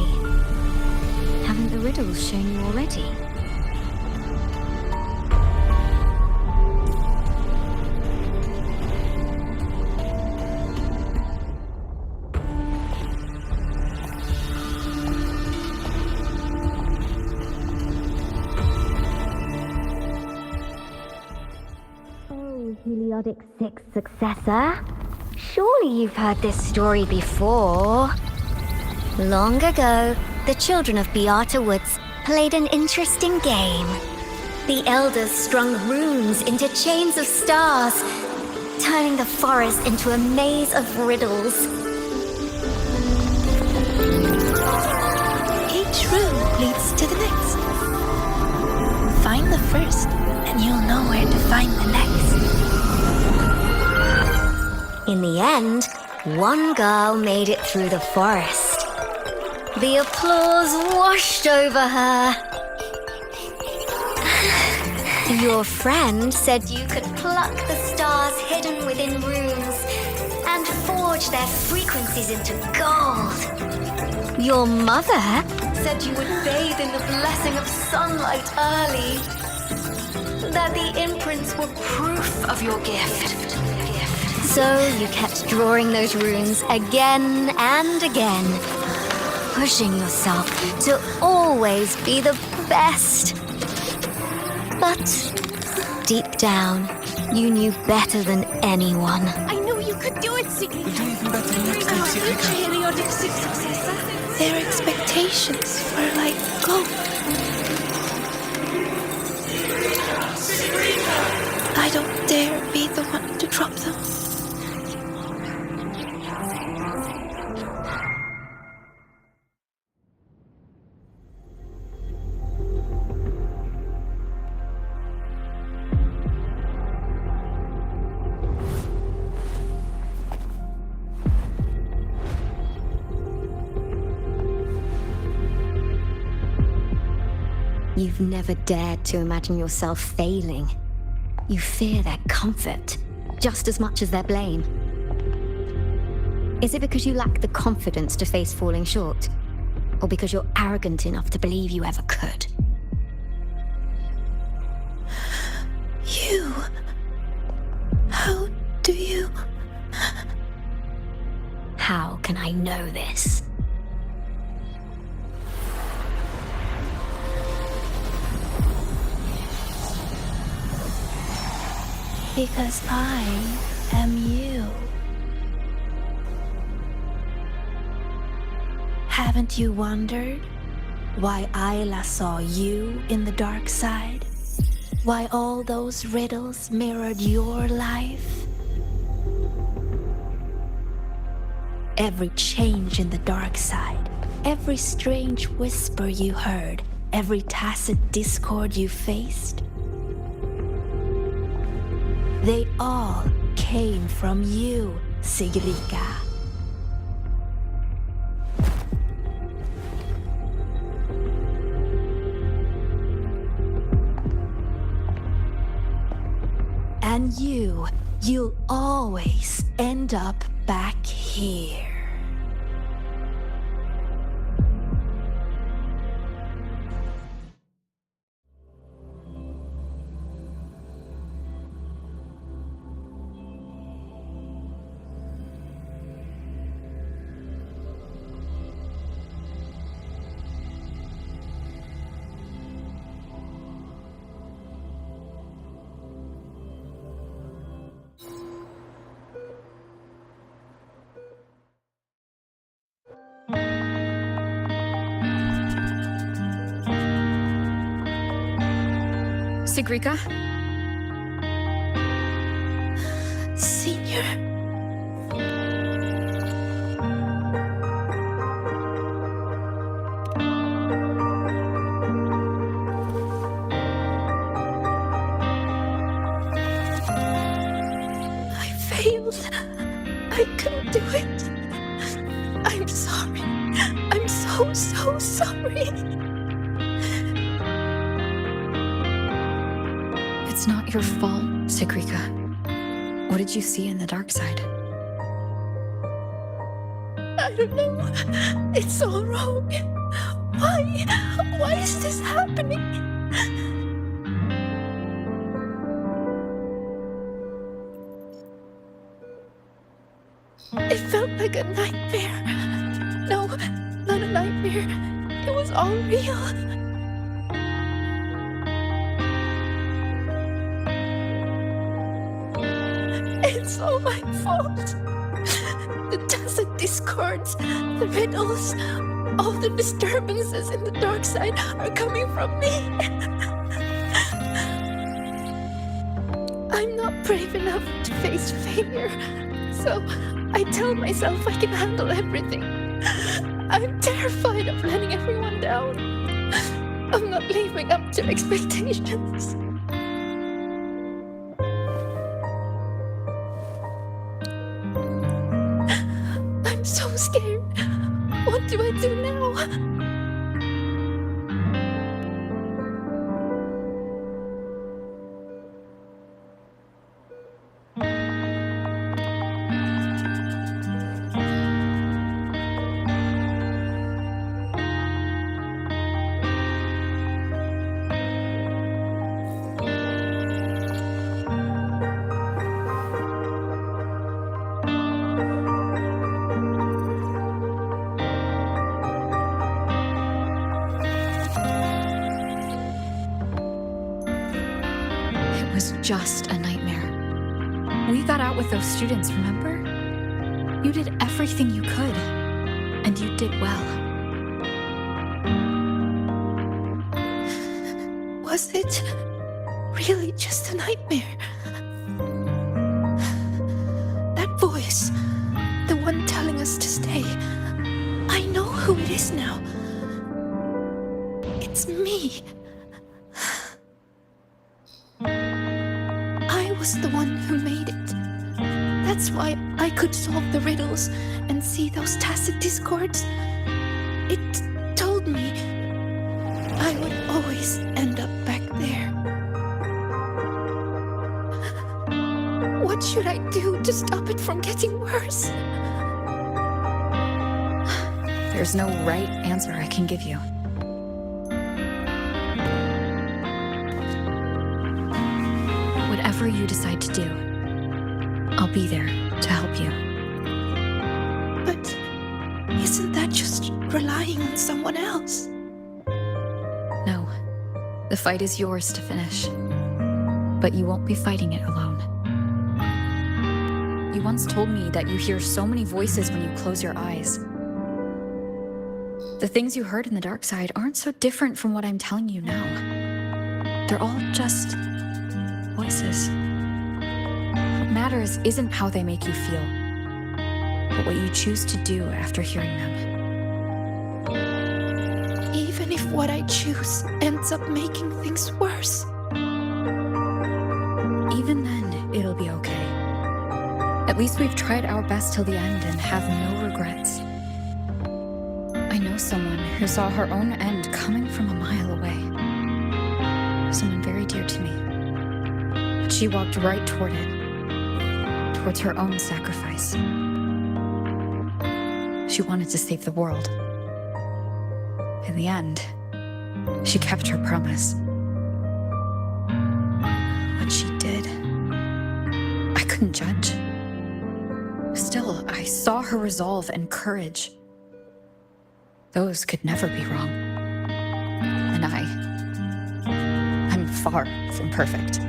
Haven't the riddles shown you already? Periodic 6 successor. Surely you've heard this story before. Long ago, the children of Beata Woods played an interesting game. The elders strung runes into chains of stars, turning the forest into a maze of riddles. Each room leads to the next. Find the first, and you'll know where to find the next. In the end, one girl made it through the forest. The applause washed over her. Your friend said you could pluck the stars hidden within runes and forge their frequencies into gold. Your mother said you would bathe in the blessing of sunlight early. That the imprints were proof of your gift. So you kept drawing those runes again and again, pushing yourself to always be the best. But deep down, you knew better than anyone. I knew you could do it, Sigrid. We'll do even better next time, Sigrid. Periodic 6 successor. Their expectations were like gold. I don't dare be the one to drop them. You've never dared to imagine yourself failing. You fear their comfort just as much as their blame. Is it because you lack the confidence to face falling short? Or because you're arrogant enough to believe you ever could? You... How do you... How can I know this? Because I am you. Haven't you wondered why Ayla saw you in the dark side? Why all those riddles mirrored your life? Every change in the dark side, every strange whisper you heard, every tacit discord you faced, they all came from you, Sigrika. And you'll always end up back here. Sigrika? Senior. I failed. I couldn't do it. I'm sorry. I'm so sorry. It's not your fault, Sigrika. What did you see in the dark side? I don't know. It's all wrong. Why is this happening? It felt like a nightmare. No, not a nightmare. It was all real. It's all my fault. The tacit discords, the riddles, all the disturbances in the dark side are coming from me. I'm not brave enough to face failure, so I tell myself I can handle everything. I'm terrified of letting everyone down. I'm not living up to expectations. I'm so scared. What do I do now? It was just a nightmare. We got out with those students, remember? You did everything you could, and you did well. Was it really just a nightmare? That voice, the one telling us to stay, I know who it is now. It's me. I was the one who made it. That's why I could solve the riddles and see those tacit discords. It told me I would always end up back there. What should I do to stop it from getting worse? There's no right answer I can give you. Whatever you decide to do, I'll be there to help you. But isn't that just relying on someone else? No, the fight is yours to finish. But you won't be fighting it alone. You once told me that you hear so many voices when you close your eyes. The things you heard in the dark side aren't so different from what I'm telling you now. They're all just voices. What matters isn't how they make you feel, but what you choose to do after hearing them. Even if what I choose ends up making things worse. Even then, it'll be okay. At least we've tried our best till the end and have no regrets. I know someone who saw her own end coming from a mile away. Someone very dear to me. But she walked right toward it. Towards her own sacrifice. She wanted to save the world. In the end, she kept her promise. What she did, I couldn't judge. Still, I saw her resolve and courage. Those could never be wrong. And I'm far from perfect.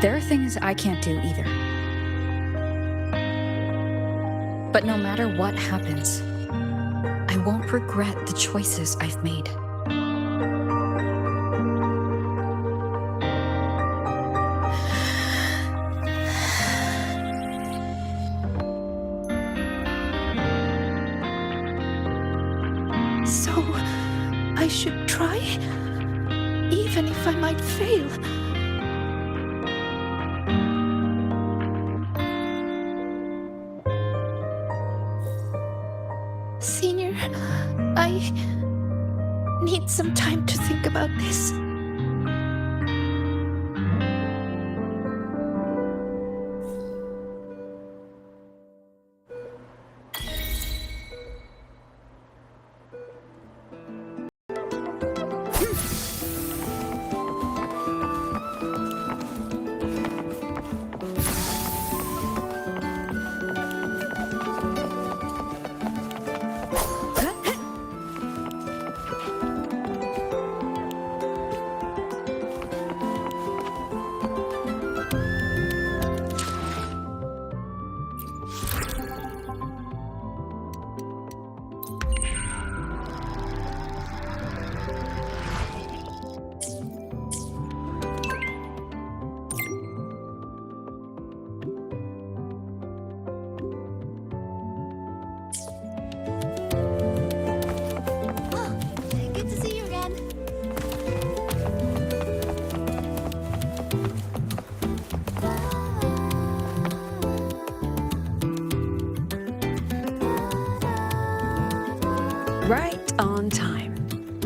There are things I can't do either. But no matter what happens, I won't regret the choices I've made. So, I should try, even if I might fail. Senior, I need some time to think about this.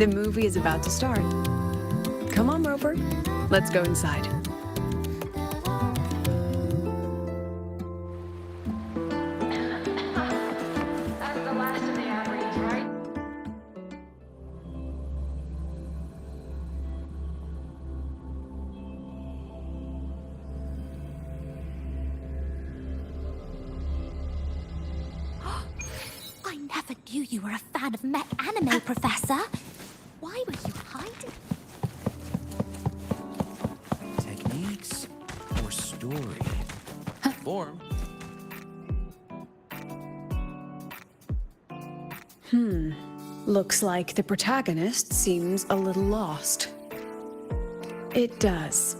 The movie is about to start. Come on, Rover. Let's go inside. That's the last of the average, right? I never knew you were a fan of mech anime, Professor. Why were you hiding? Techniques or story? Form. Looks like the protagonist seems a little lost. It does.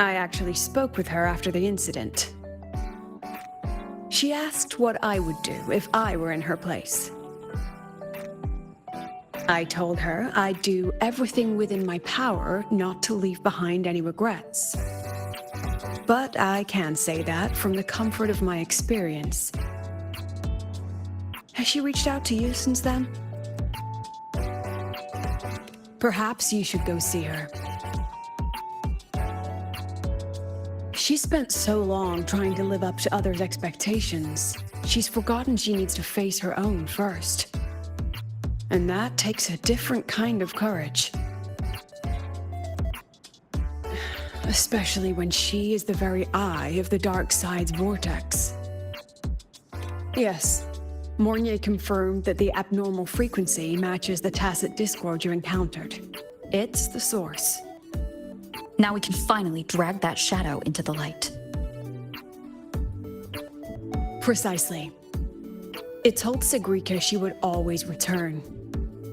I actually spoke with her after the incident. She asked what I would do if I were in her place. I told her I'd do everything within my power not to leave behind any regrets. But I can say that from the comfort of my experience. Has she reached out to you since then? Perhaps you should go see her. She spent so long trying to live up to others' expectations, she's forgotten she needs to face her own first. And that takes a different kind of courage. Especially when she is the very eye of the dark side's vortex. Yes, Mornier confirmed that the abnormal frequency matches the tacit discord you encountered. It's the source. Now we can finally drag that shadow into the light. Precisely. It told Sigrika she would always return.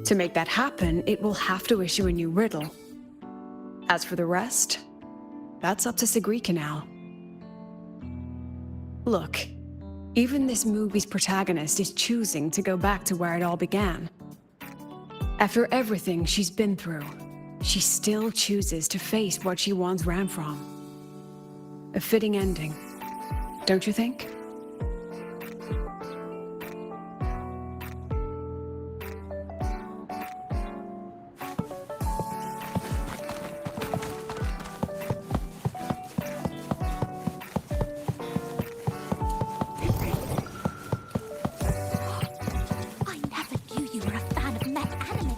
To make that happen, it will have to issue a new riddle. As for the rest, that's up to Sigrika now. Look, even this movie's protagonist is choosing to go back to where it all began. After everything she's been through, she still chooses to face what she once ran from. A fitting ending, don't you think? I never knew you were a fan of mech anime.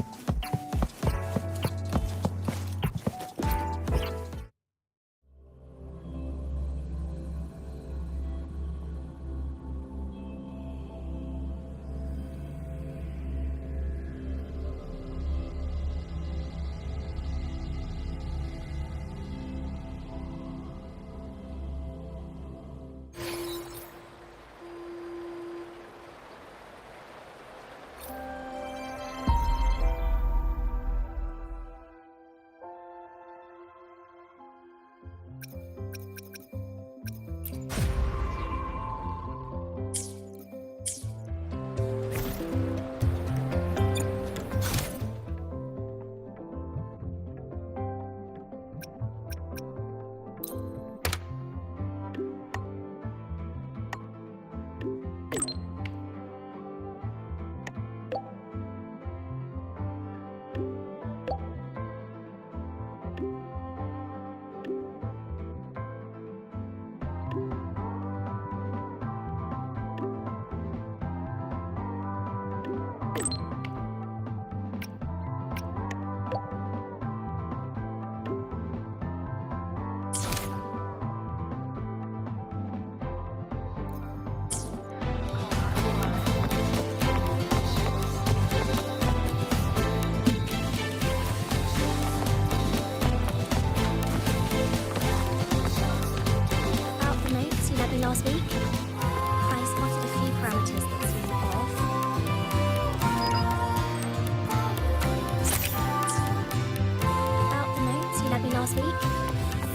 Last week, I spotted a few parameters that seemed off. About the notes you lent me last week,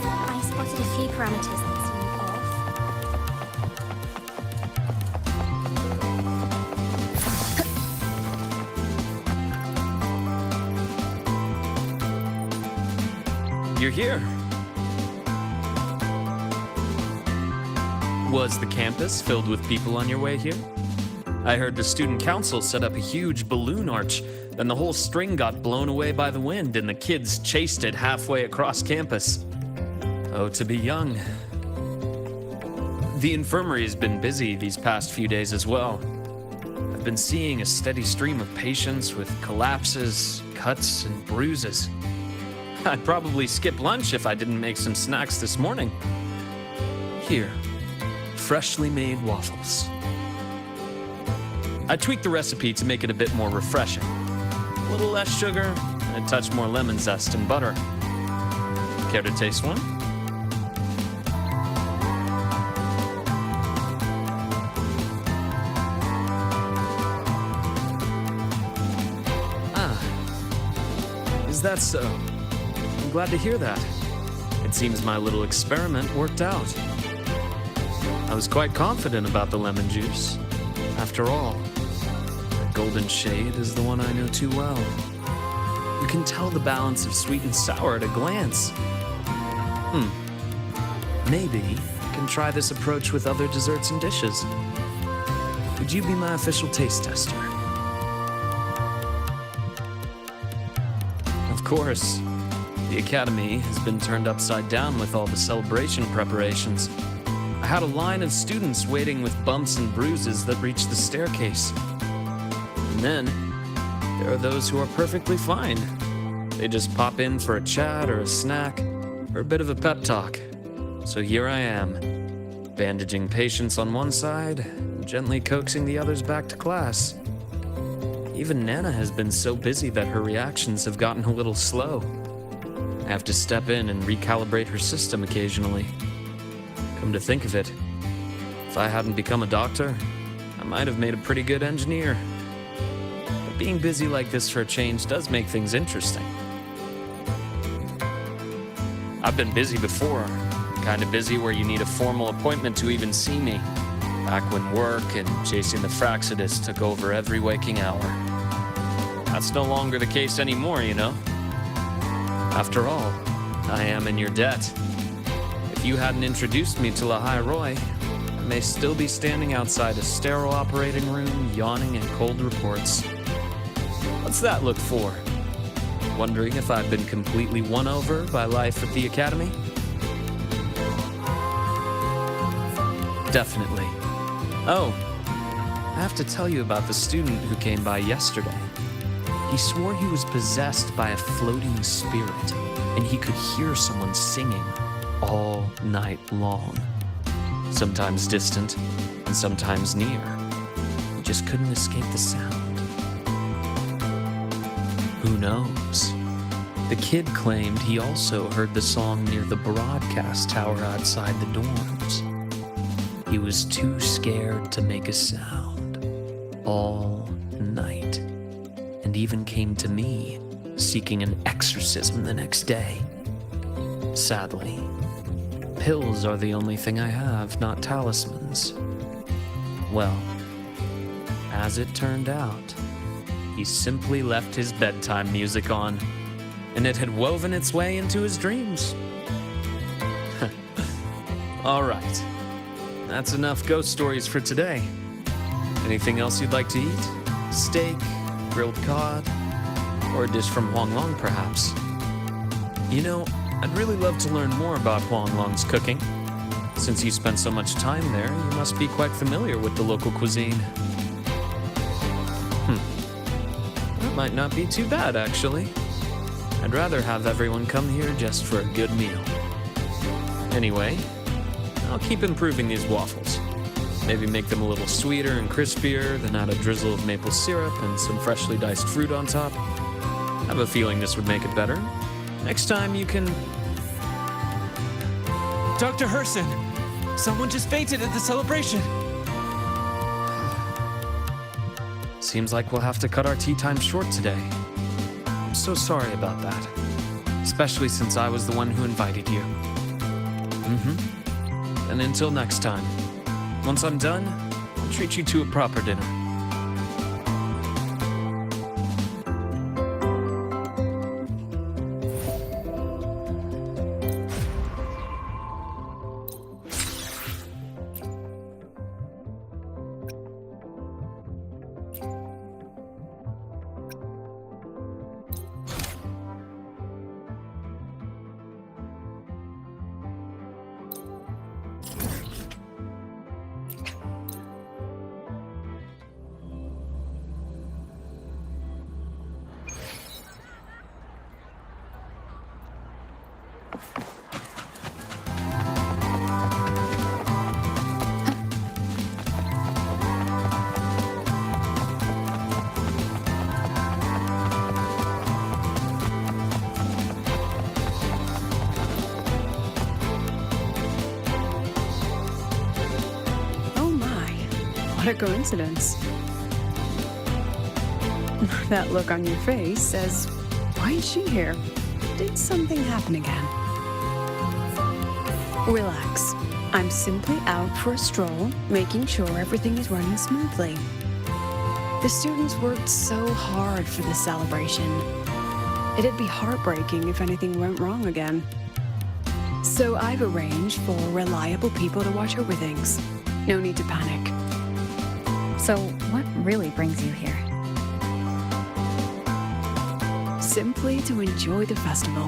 I spotted a few parameters that seemed off. You're here. Was the campus filled with people on your way here? I heard the student council set up a huge balloon arch Then the whole string got blown away by the wind, and the kids chased it halfway across campus. Oh, to be young. The infirmary has been busy these past few days as well. I've been seeing a steady stream of patients with collapses, cuts, and bruises. I'd probably skip lunch if I didn't make some snacks this morning. Here, freshly made waffles. I tweaked the recipe to make it a bit more refreshing. A little less sugar, and a touch more lemon zest and butter. Care to taste one? Is that so? I'm glad to hear that. It seems my little experiment worked out. I was quite confident about the lemon juice. After all, the golden shade is the one I know too well. You can tell the balance of sweet and sour at a glance. Maybe I can try this approach with other desserts and dishes. Would you be my official taste tester? Of course. The academy has been turned upside down with all the celebration preparations. I had a line of students waiting with bumps and bruises that reached the staircase. And then, there are those who are perfectly fine. They just pop in for a chat or a snack or a bit of a pep talk. So here I am, bandaging patients on one side and gently coaxing the others back to class. Even Nana has been so busy that her reactions have gotten a little slow. I have to step in and recalibrate her system occasionally. Come to think of it, if I hadn't become a doctor, I might have made a pretty good engineer. But being busy like this for a change does make things interesting. I've been busy before, kind of busy where you need a formal appointment to even see me. Back when work and chasing the Fraxidus took over every waking hour. That's no longer the case anymore, you know? After all, I am in your debt. If you hadn't introduced me to Lahai Roy, I may still be standing outside a sterile operating room, yawning at cold reports. What's that look for? Wondering if I've been completely won over by life at the academy? Definitely. Oh, I have to tell you about the student who came by yesterday. He swore he was possessed by a floating spirit, and he could hear someone singing all night long. Sometimes distant, and sometimes near. He just couldn't escape the sound. Who knows? The kid claimed he also heard the song near the broadcast tower outside the dorms. He was too scared to make a sound all night, and even came to me, seeking an exorcism the next day. Sadly, pills are the only thing I have, not talismans. Well, as it turned out, he simply left his bedtime music on, and it had woven its way into his dreams. All right. That's enough ghost stories for today. Anything else you'd like to eat? Steak, grilled cod, or a dish from Huang Long, perhaps? You know, I'd really love to learn more about Huang Long's cooking. Since you spent so much time there, you must be quite familiar with the local cuisine. That might not be too bad, actually. I'd rather have everyone come here just for a good meal. Anyway, I'll keep improving these waffles. Maybe make them a little sweeter and crispier, then add a drizzle of maple syrup and some freshly diced fruit on top. I have a feeling this would make it better. Next time you can... Dr. Herson! Someone just fainted at the celebration! Seems like we'll have to cut our tea time short today. I'm so sorry about that. Especially since I was the one who invited you. And until next time, once I'm done, I'll treat you to a proper dinner. What a coincidence. That look on your face says, why is she here? Did something happen again? Relax. I'm simply out for a stroll, making sure everything is running smoothly. The students worked so hard for this celebration. It'd be heartbreaking if anything went wrong again. So I've arranged for reliable people to watch over things. No need to panic. So, what really brings you here? Simply to enjoy the festival.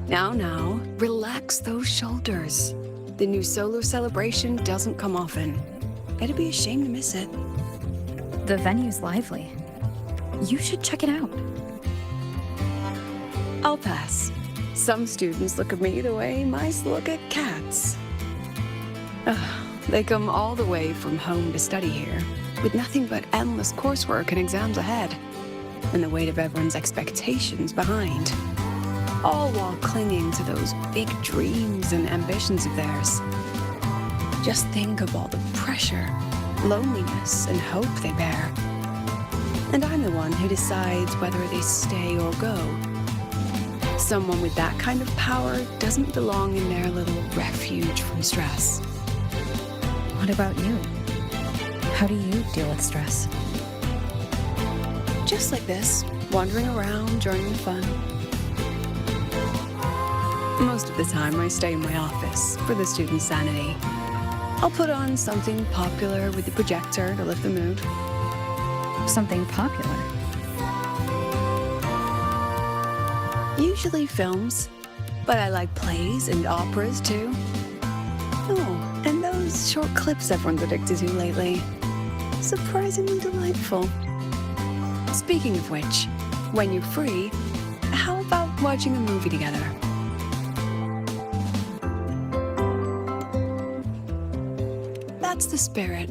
Now, relax those shoulders. The new solar celebration doesn't come often. It'd be a shame to miss it. The venue's lively. You should check it out. I'll pass. Some students look at me the way mice look at cats. They come all the way from home to study here, with nothing but endless coursework and exams ahead, and the weight of everyone's expectations behind. All while clinging to those big dreams and ambitions of theirs. Just think of all the pressure, loneliness, and hope they bear. And I'm the one who decides whether they stay or go. Someone with that kind of power doesn't belong in their little refuge from stress. What about you? How do you deal with stress? Just like this, wandering around, joining the fun. Most of the time, I stay in my office for the students' sanity. I'll put on something popular with the projector to lift the mood. Something popular? Usually films, but I like plays and operas too. Oh, and those short clips everyone's addicted to lately. Surprisingly delightful. Speaking of which, when you're free, how about watching a movie together? That's the spirit.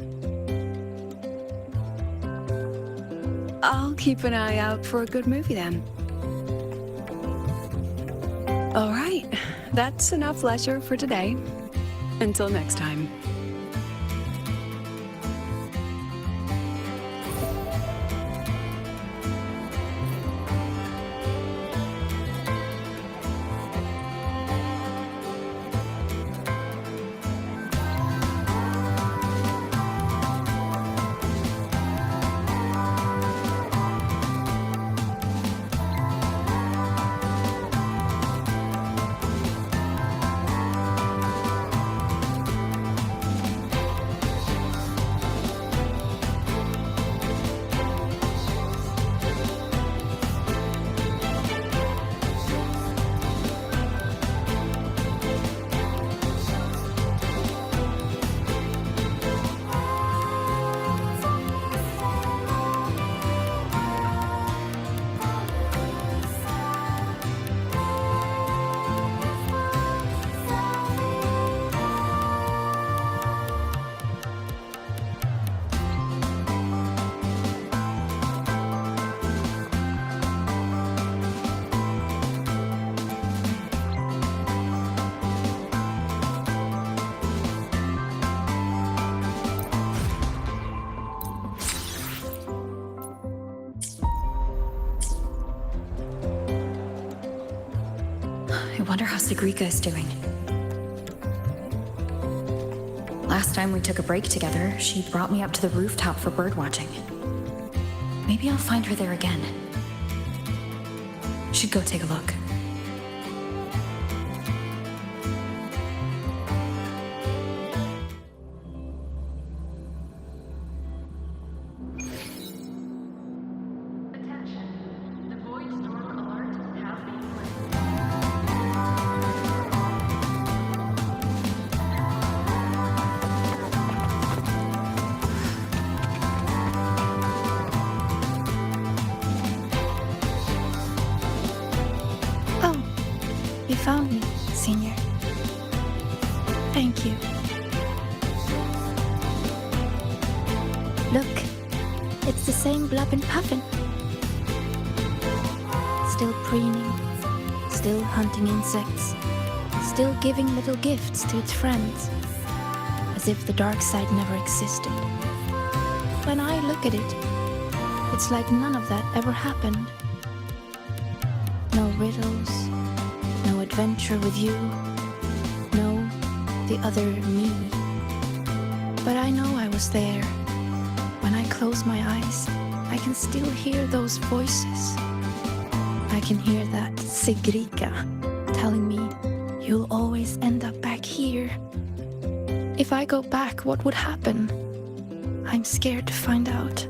I'll keep an eye out for a good movie then. All right, that's enough leisure for today. Until next time. I wonder how Sigrika is doing. Last time we took a break together, she brought me up to the rooftop for birdwatching. Maybe I'll find her there again. Should go take a look. You found me, Senior. Thank you. Look, it's the same Blub and Puffin. Still preening, still hunting insects, still giving little gifts to its friends, as if the dark side never existed. When I look at it, it's like none of that ever happened. No riddles, no adventure with you, no the other me. But I know I was there. When I close my eyes, I can still hear those voices. I can hear that Sigrika telling me, you'll always end up back here. If I go back, what would happen? I'm scared to find out.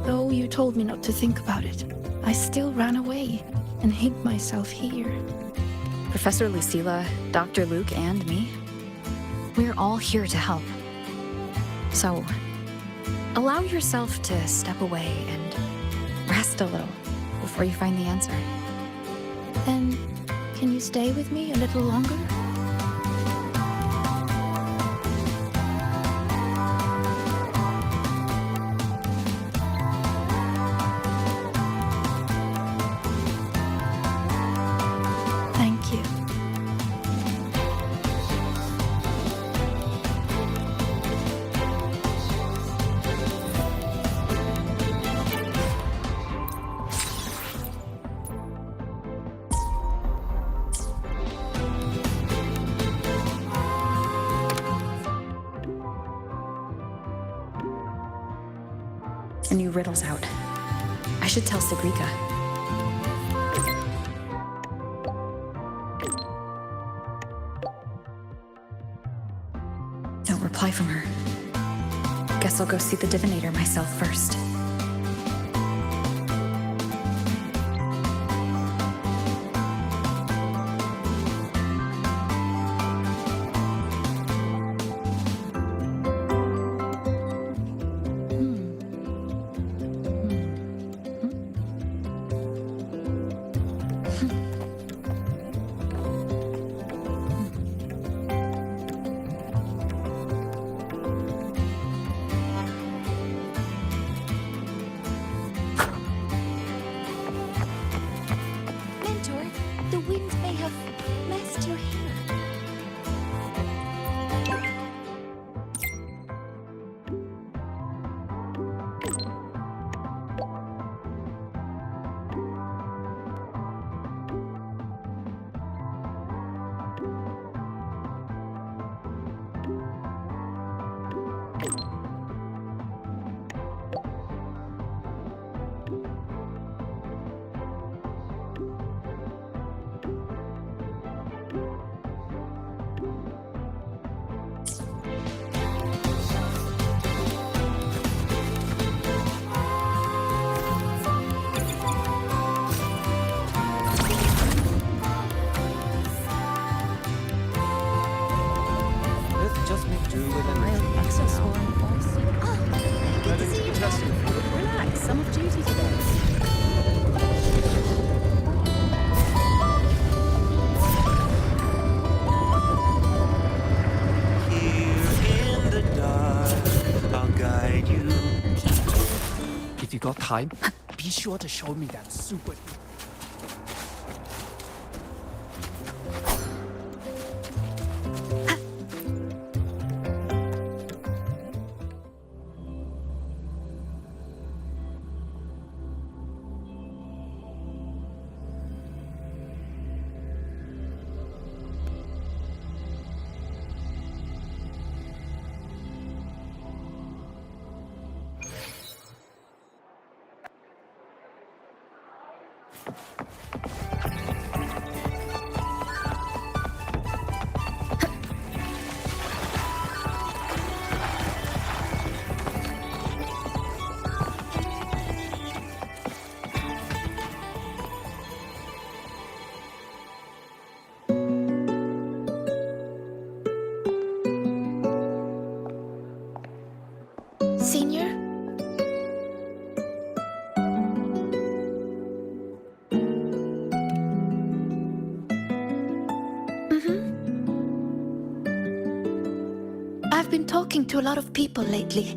Though you told me not to think about it, I still ran away and hid myself here. Professor Lucilla, Dr. Luke, and me, we're all here to help. So, allow yourself to step away and rest a little before you find the answer. Then, can you stay with me a little longer? Thank you. A new riddle's out. I should tell Sigrika. No reply from her. Guess I'll go see the divinator myself first. Mentor, the wind may have messed your hair. Let's just make do with an access now. Head into the testing field. Relax, some of duty today. Here in the dark, I'll guide you. If you got time, be sure to show me that super... Senior? I've been talking to a lot of people lately.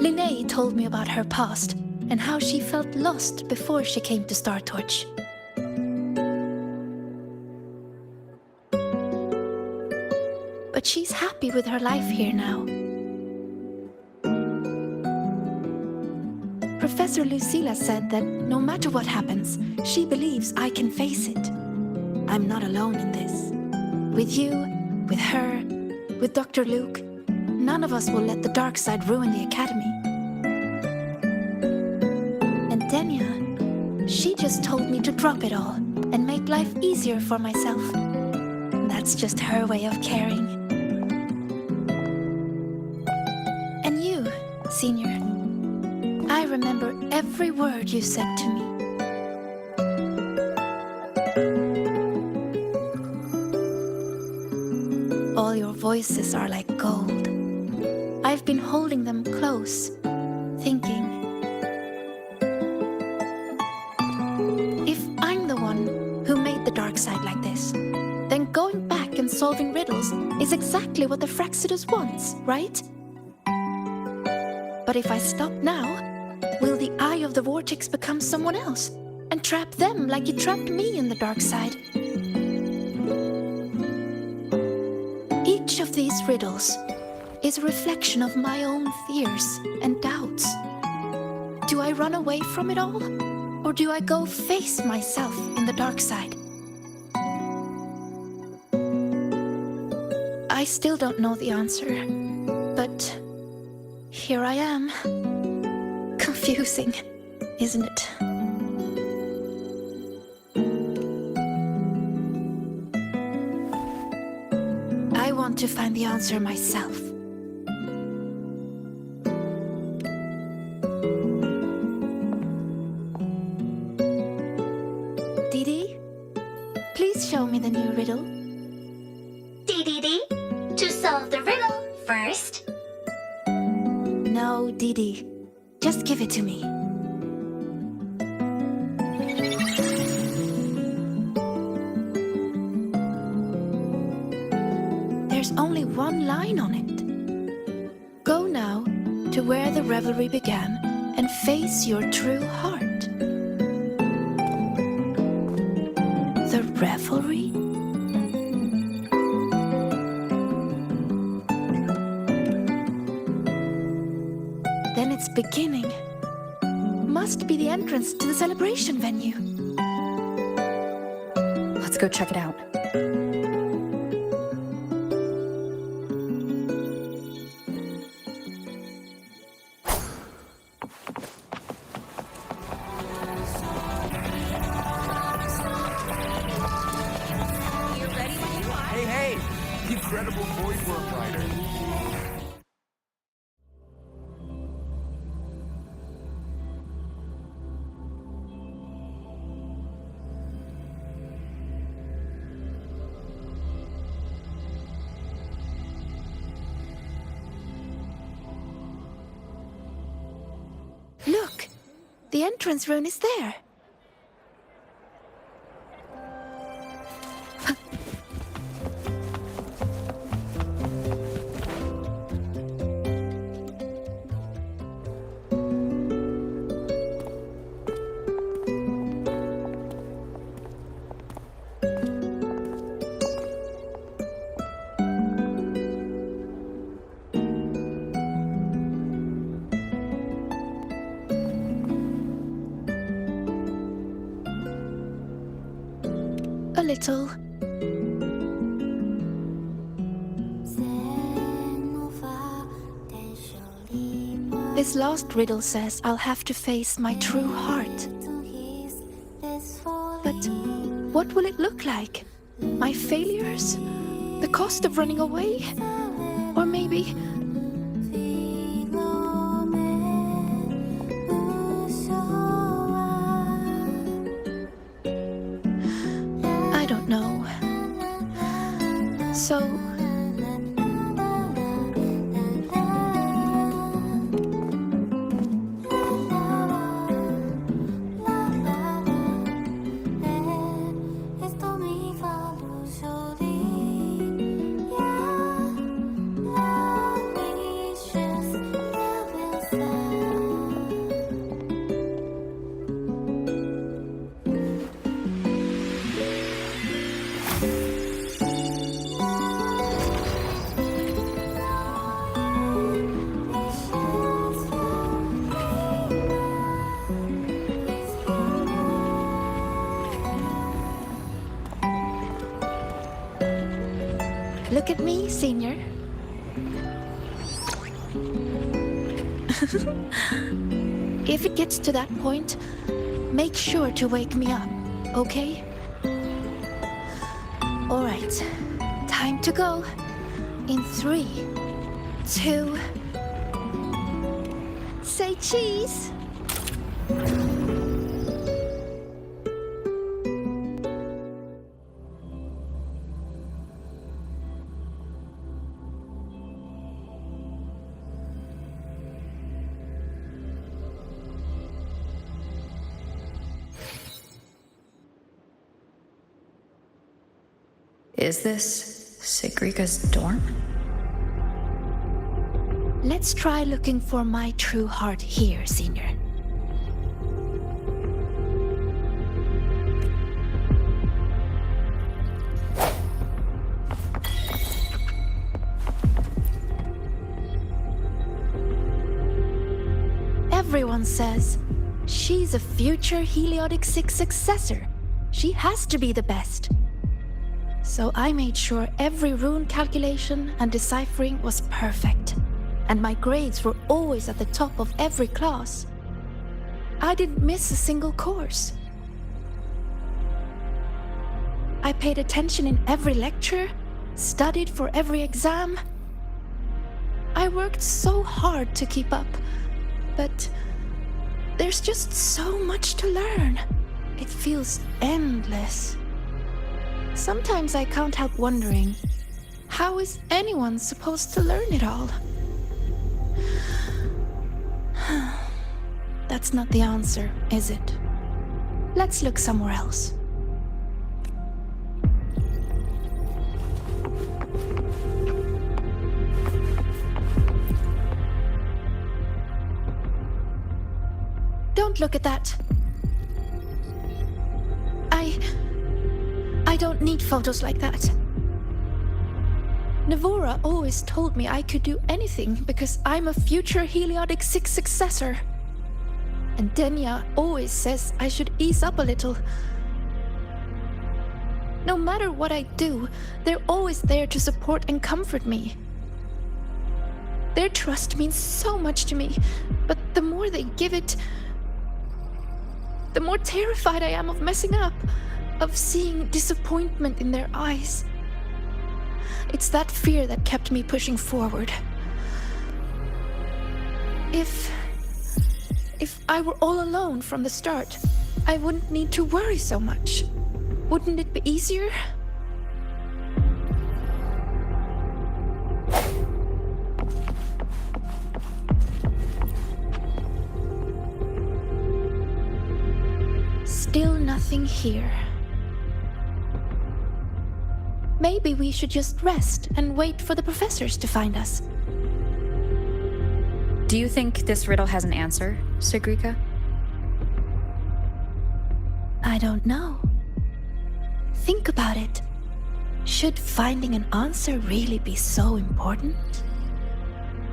Linnea told me about her past and how she felt lost before she came to Star Torch. but she's happy with her life here now. Professor Lucilla said that no matter what happens, she believes I can face it. I'm not alone in this. With you, with her, with Dr. Luke, none of us will let the dark side ruin the Academy. And Denya, she just told me to drop it all and make life easier for myself. That's just her way of caring. And you, Senior, I remember every word you said to me. All your voices are like gold. I've been holding them close, thinking. If I'm the one who made the dark side like this, then going back and solving riddles is exactly what the Fraxidus wants, right? But if I stop now, will the Eye of the Vortex become someone else and trap them like it trapped me in the dark side? Each of these riddles is a reflection of my own fears and doubts. Do I run away from it all? Or do I go face myself in the dark side? I still don't know the answer, but here I am. Confusing, isn't it? I want to find the answer myself. Didi, please show me the new riddle. Didi, to solve the riddle first. No, Didi. Just give it to me. There's only one line on it. Go now to where the revelry began and face your true heart. The revelry? Then its beginning must be the entrance to the celebration venue. Let's go check it out. Hey, the incredible void worm rider. Look! The entrance rune is there. A little. This last riddle says I'll have to face my true heart. But what will it look like? My failures? The cost of running away? Or maybe... I don't know. So... Look at me, Senior. If it gets to that point, make sure to wake me up, okay? All right, time to go. In 3, 2, say cheese. Is this Sigrika's dorm? Let's try looking for my true heart here, Senior. Everyone says she's a future Heliotic 6 successor. She has to be the best. So I made sure every rune calculation and deciphering was perfect. And my grades were always at the top of every class. I didn't miss a single course. I paid attention in every lecture, studied for every exam. I worked so hard to keep up, but there's just so much to learn. It feels endless. Sometimes I can't help wondering, how is anyone supposed to learn it all? That's not the answer, is it? Let's look somewhere else. Don't look at that. I don't need photos like that. Navora always told me I could do anything because I'm a future Heliotic 6 successor. And Denya always says I should ease up a little. No matter what I do, they're always there to support and comfort me. Their trust means so much to me, but the more they give it, the more terrified I am of messing up, of seeing disappointment in their eyes. It's that fear that kept me pushing forward. If I were all alone from the start, I wouldn't need to worry so much. Wouldn't it be easier? Still nothing here. Maybe we should just rest and wait for the professors to find us. Do you think this riddle has an answer, Sigrika? I don't know. Think about it. Should finding an answer really be so important?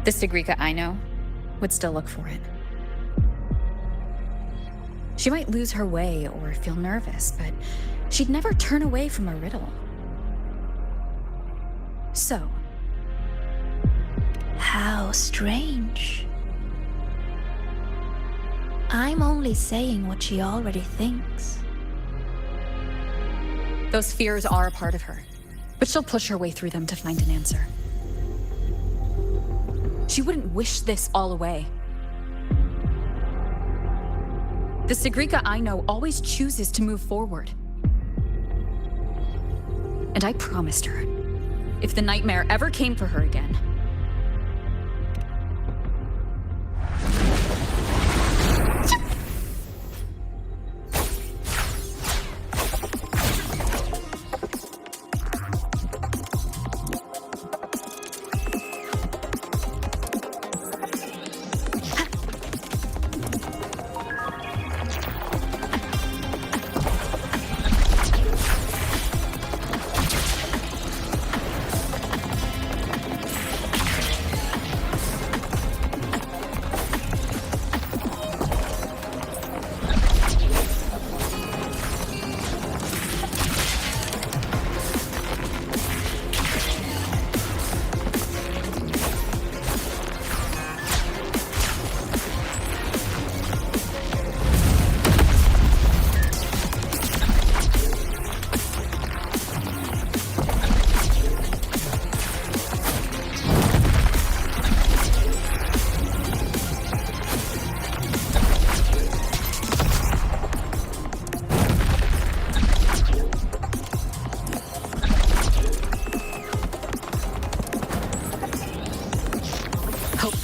The Sigrika I know would still look for it. She might lose her way or feel nervous, but she'd never turn away from a riddle. So, how strange. I'm only saying what she already thinks. those fears are a part of her, but she'll push her way through them to find an answer. She wouldn't wish this all away. The Sigrika I know always chooses to move forward. And I promised her, if the nightmare ever came for her again,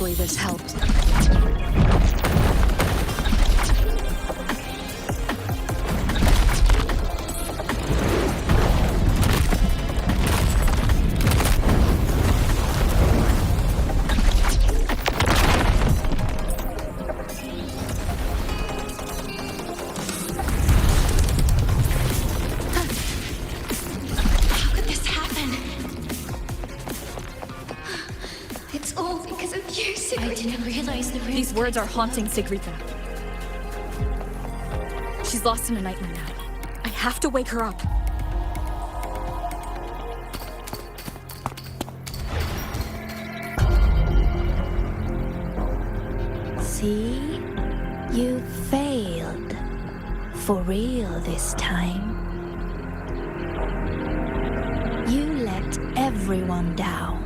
Hopefully this helped. How could this happen? It's all because of you, Sigrika. I didn't realize the These words are haunting Sigrika. She's lost in a nightmare now. I have to wake her up. See? You failed. For real this time. You let everyone down.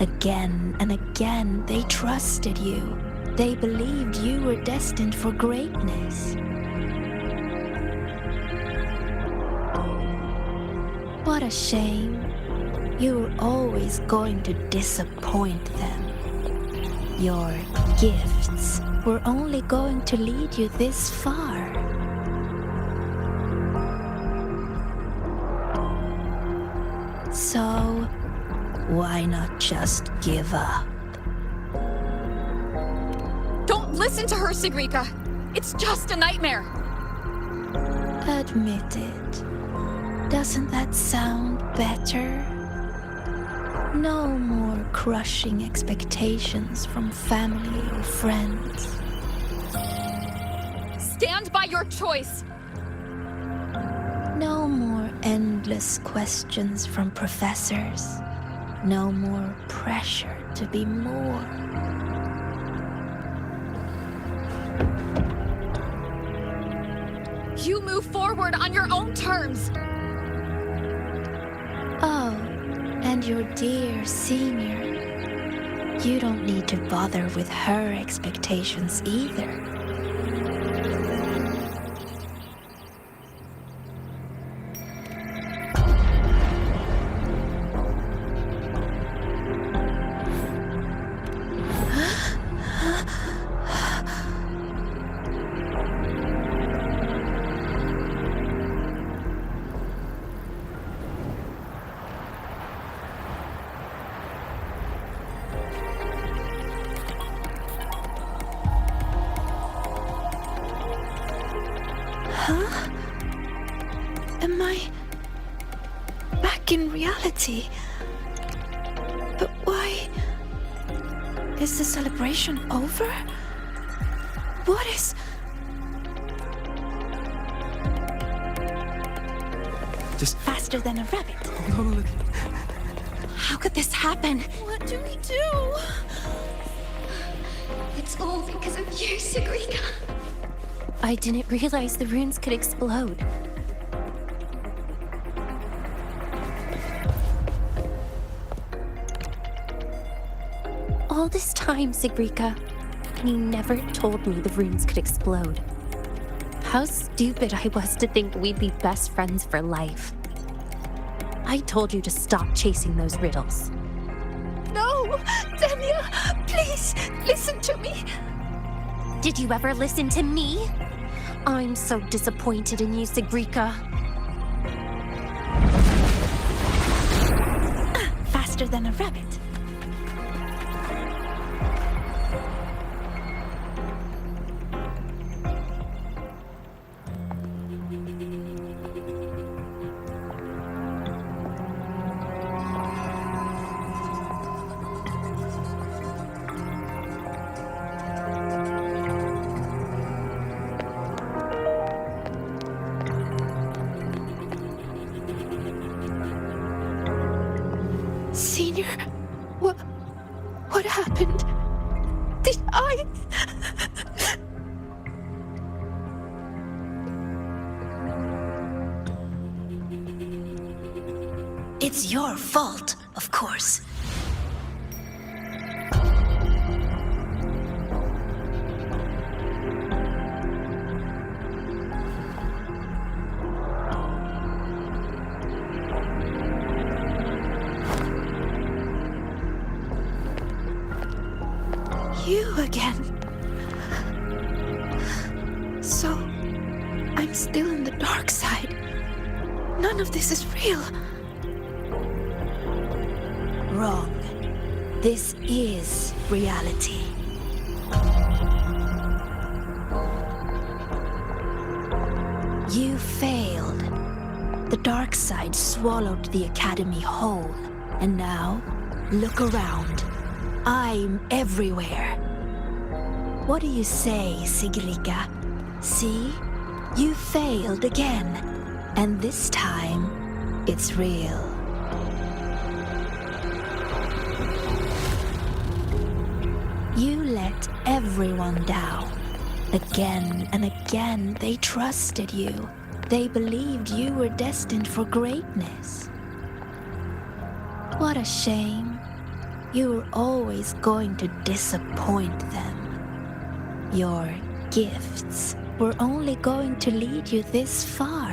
Again and again, they trusted you. They believed you were destined for greatness. What a shame. You were always going to disappoint them. Your gifts were only going to lead you this far. So, why not just give up? Don't listen to her, Sigrika! It's just a nightmare! Admit it. Doesn't that sound better? No more crushing expectations from family or friends. Stand by your choice! No more endless questions from professors. No more pressure to be more. You move forward on your own terms! Oh, and your dear senior. You don't need to bother with her expectations either. Huh? Am I back in reality? But why? Is the celebration over? What is... Just faster than a rabbit. Hold on. How could this happen? What do we do? It's all because of you, Sigrika. I didn't realize the runes could explode. All this time, Sigrika, and you never told me the runes could explode. How stupid I was to think we'd be best friends for life. I told you to stop chasing those riddles. No! Dania, please, listen to me. Did you ever listen to me? I'm so disappointed in you, Sigrika. Faster than a rabbit. Senior, what happened? Did I... It's your fault, of course. you again. So, I'm still in the dark side. None of this is real. Wrong. This is reality. You failed. The dark side swallowed the Academy whole. And now, look around. I'm everywhere. What do you say, Sigrika? See? You failed again. And this time, it's real. You let everyone down. Again and again, they trusted you. They believed you were destined for greatness. What a shame. You were always going to disappoint them. Your gifts were only going to lead you this far.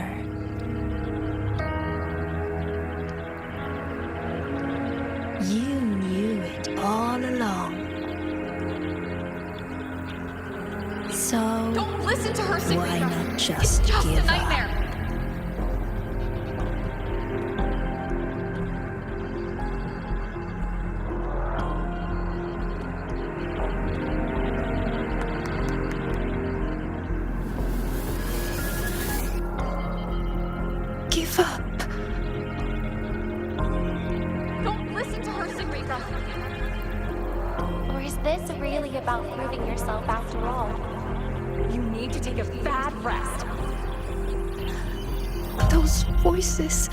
You knew it all along. So, don't listen to her, Sigrika. Why not just it's just give a nightmare. up? Give up. Don't listen to her, Sigrika. Or is this really about proving yourself after all? You need to take a bad rest. Those voices.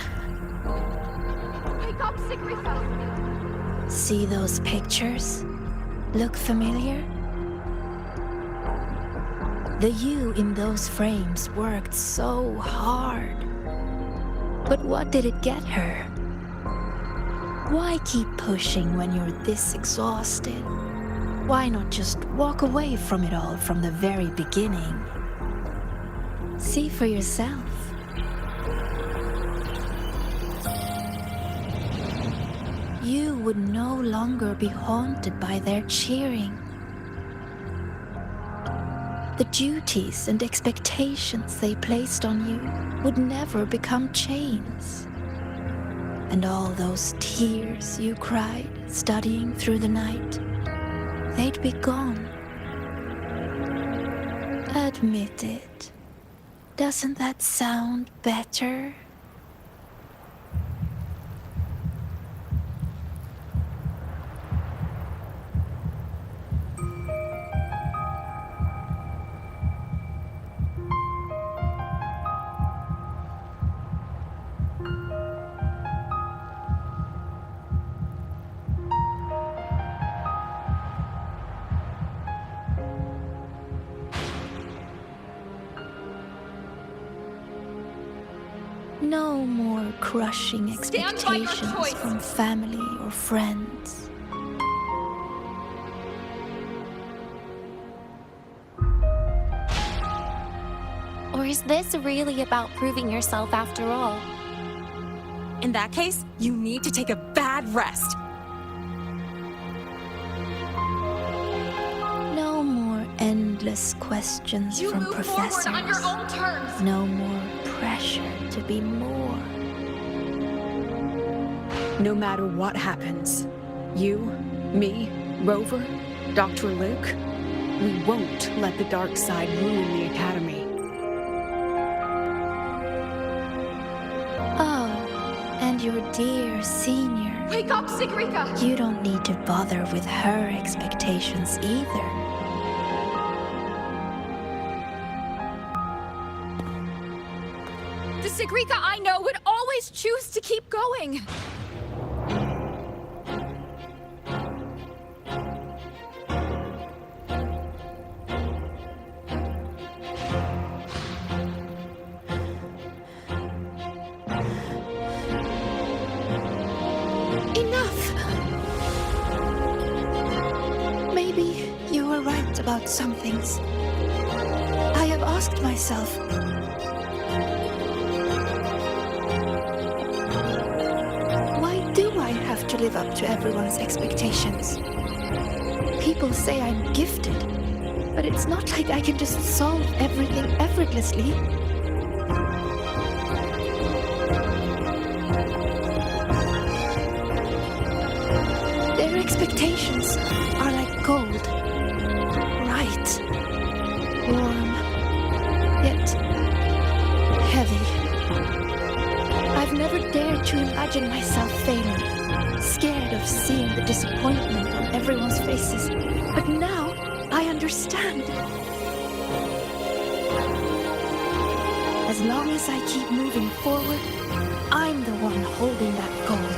Wake up, Sigrika. See those pictures? Look familiar? The you in those frames worked so hard. But what did it get her? Why keep pushing when you're this exhausted? Why not just walk away from it all from the very beginning? See for yourself. You would no longer be haunted by their cheering. The duties and expectations they placed on you would never become chains. And all those tears you cried studying through the night, they'd be gone. Admit it. Doesn't that sound better? No more crushing expectations from family or friends. Or is this really about proving yourself after all? In that case, you need to take a bad rest. No more endless questions You from move professors. forward on your own terms. No more pressure to be more. No matter what happens, you, me, Rover, Dr. Luke, we won't let the dark side ruin the Academy. Oh, and your dear senior. Wake up, Sigrika! You don't need to bother with her expectations either. The Sigrika I know would always choose to keep going. Enough! Maybe you were right about some things. I have asked myself, why do I have to live up to everyone's expectations? People say I'm gifted, but it's not like I can just solve everything effortlessly. Their expectations are like gold. Bright, warm, yet heavy. I've never dared to imagine myself failing, scared of seeing the disappointment on everyone's faces. But now I understand. As long as I keep moving forward, I'm the one holding that goal.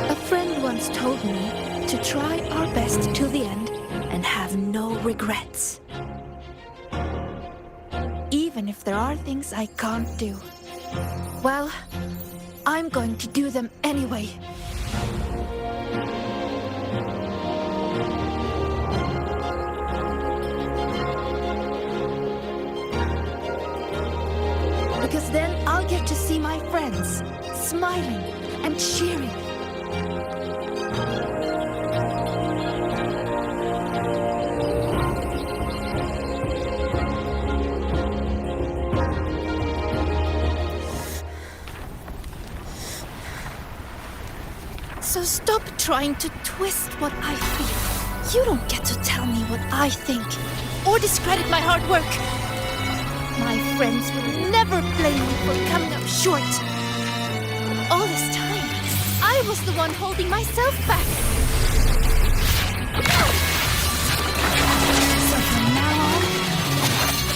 A friend once told me to try our best till the end and have no regrets. Even if there are things I can't do. Well, I'm going to do them anyway. Because then I'll get to see my friends smiling and cheering. So stop trying to twist what I feel. You don't get to tell me what I think or discredit my hard work. My friends will never blame me for coming up short. All this time, I was the one holding myself back. So from now on,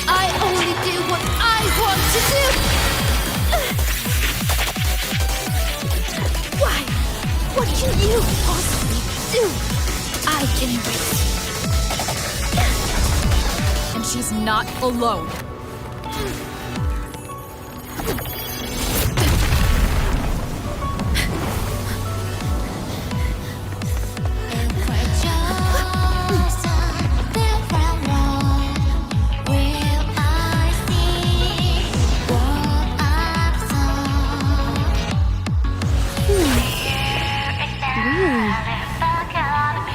I only do what I want to do. Why? What can you possibly do? I can wait. And she's not alone.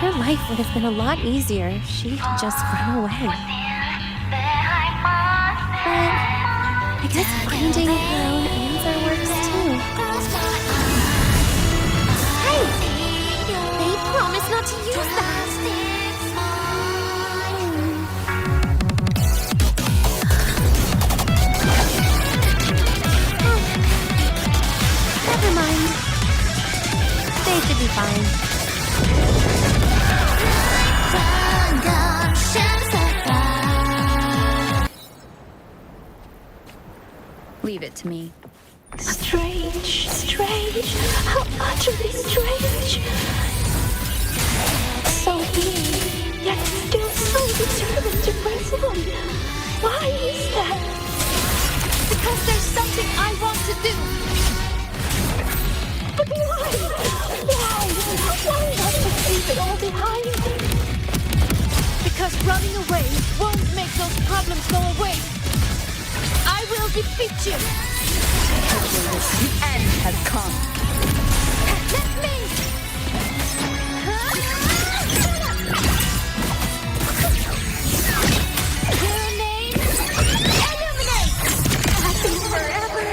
Her life would have been a lot easier if she'd just run away. But I guess finding her own answer works too. Hey! They promised not to use that! Never mind. They should be fine. Leave it to me. Strange, strange, how utterly strange. So big, yet still so determined to press on. Why is that? Because there's something I want to do. But why? Why? Why not just leave it all behind? Because running away won't make those problems go away. I will defeat you! The end has come. Let me! Your name? Illuminate! Happy forever!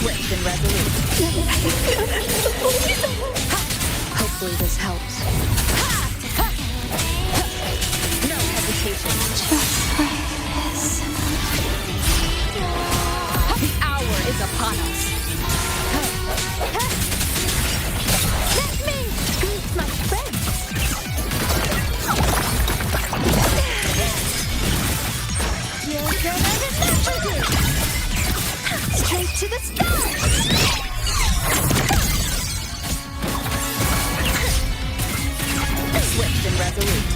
Swift and resolute. Hopefully this helps. No hesitation. Just like this. The hour is upon us. Let me meet my friends. You're gonna remember this. Straight to the stars. Swift and resolute.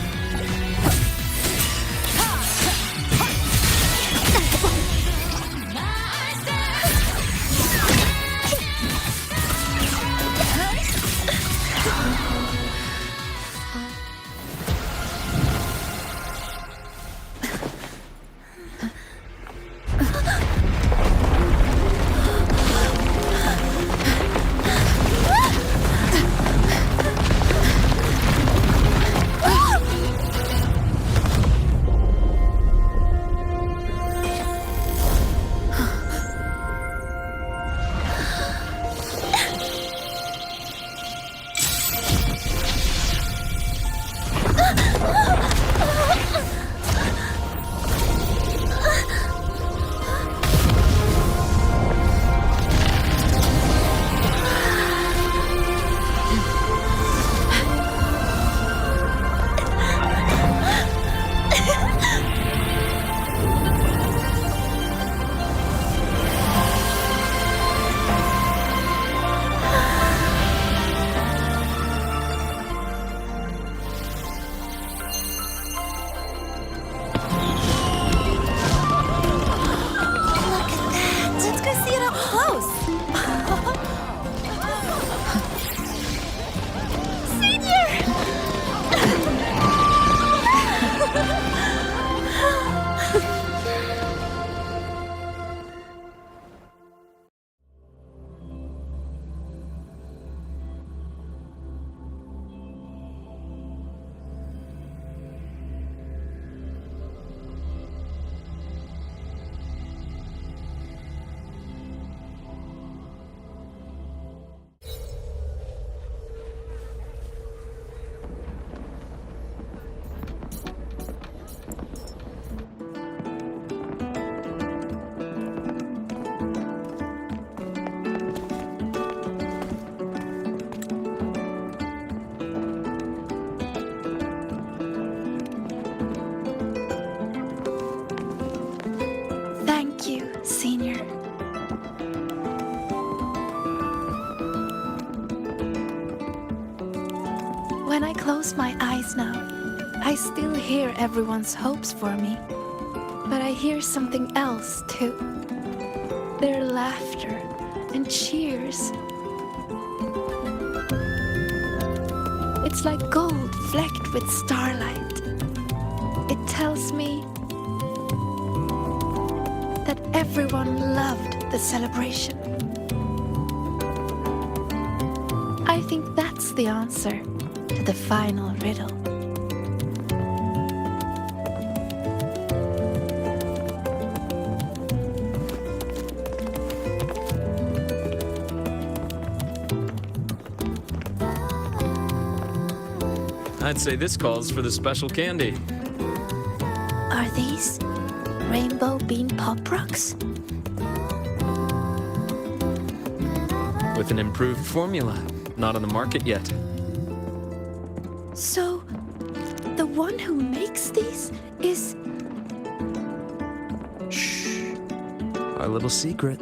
When I close my eyes now, I still hear everyone's hopes for me. But I hear something else too. Their laughter and cheers. It's like gold flecked with starlight. It tells me that everyone loved the celebration. I think that's the answer to the final riddle. I'd say this calls for the special candy. Are these rainbow bean pop rocks? With an improved formula. Not on the market yet. So, the one who makes these is... Shh. Our little secret.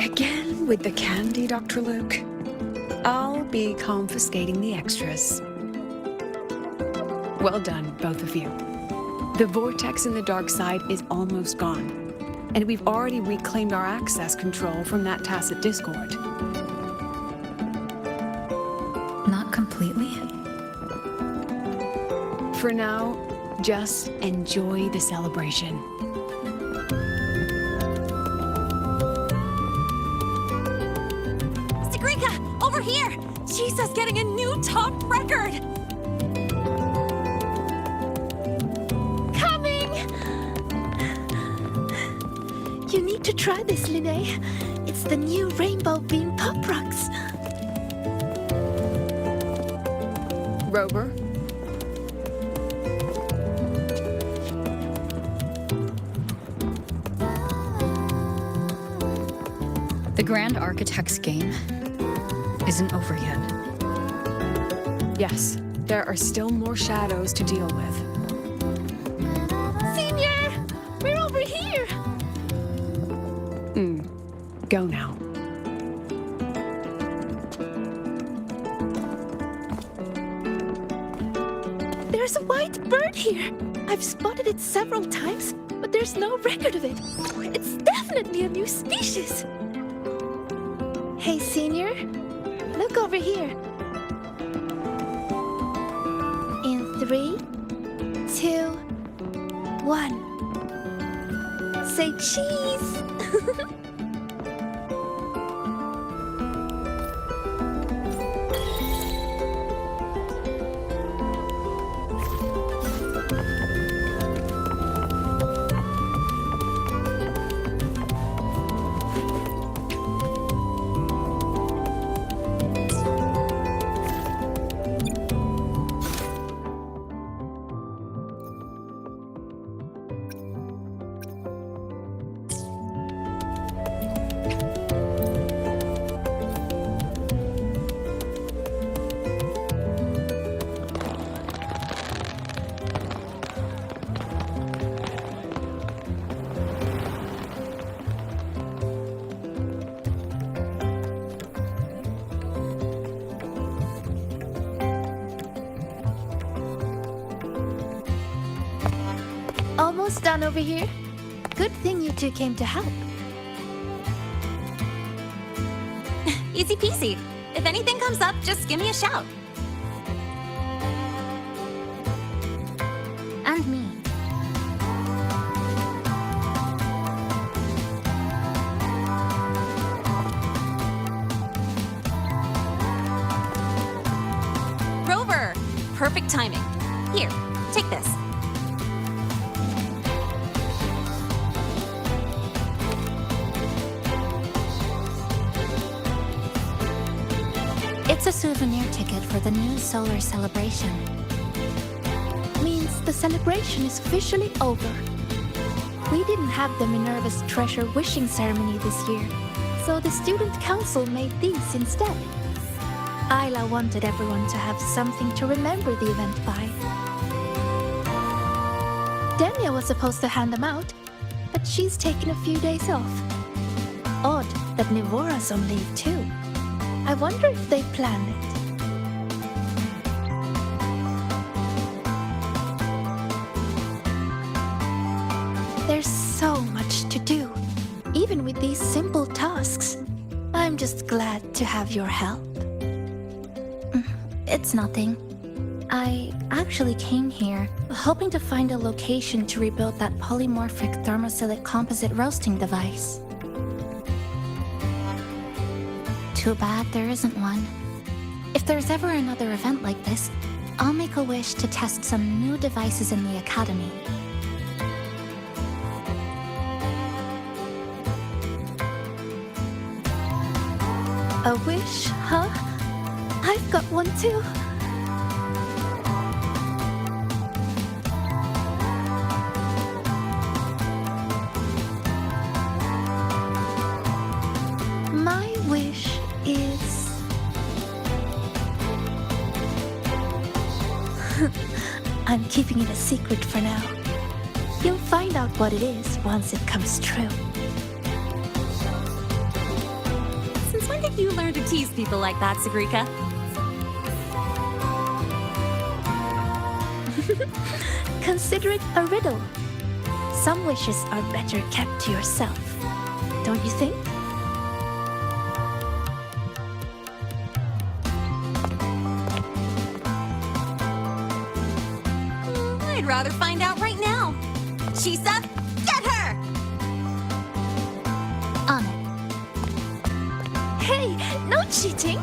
Again with the candy, Dr. Luke. I'll be confiscating the extras. Well done, both of you. The vortex in the dark side is almost gone, and we've already reclaimed our access control from that tacit discord. Not completely. For now, just enjoy the celebration. Over here! Jesus getting a new top record! Coming! You need to try this, Linnea. It's the new rainbow bean pop rocks. Rover? The Grand Architect's game isn't over yet. Yes, there are still more shadows to deal with. Senior! We're over here! Go now. There's a white bird here. I've spotted it several times, but there's no record of it. It's definitely a new species. Hey, Senior. Look over here. In 3, 2, 1. Say cheese! Almost done over here. Good thing you two came to help. Easy peasy. If anything comes up, just give me a shout. And me. Rover! Perfect timing. Here, take this. It's a souvenir ticket for the new solar celebration. Means the celebration is officially over. We didn't have the Minerva's treasure wishing ceremony this year, so the student council made these instead. Isla wanted everyone to have something to remember the event by. Denya was supposed to hand them out, but she's taken a few days off. Odd that Nivora's on leave too. I wonder if they planned it. There's so much to do, even with these simple tasks. I'm just glad to have your help. It's nothing. I actually came here hoping to find a location to rebuild that polymorphic thermophilic composite roasting device. Too bad there isn't one. If there's ever another event like this, I'll make a wish to test some new devices in the academy. A wish, huh? I've got one too. My wish is... I'm keeping it a secret for now. You'll find out what it is once it comes true. Since when did you learn to tease people like that, Sagrika? Consider it a riddle. Some wishes are better kept to yourself, don't you think? I'd rather find out right now. Chisa, get her! On it. Hey, no cheating!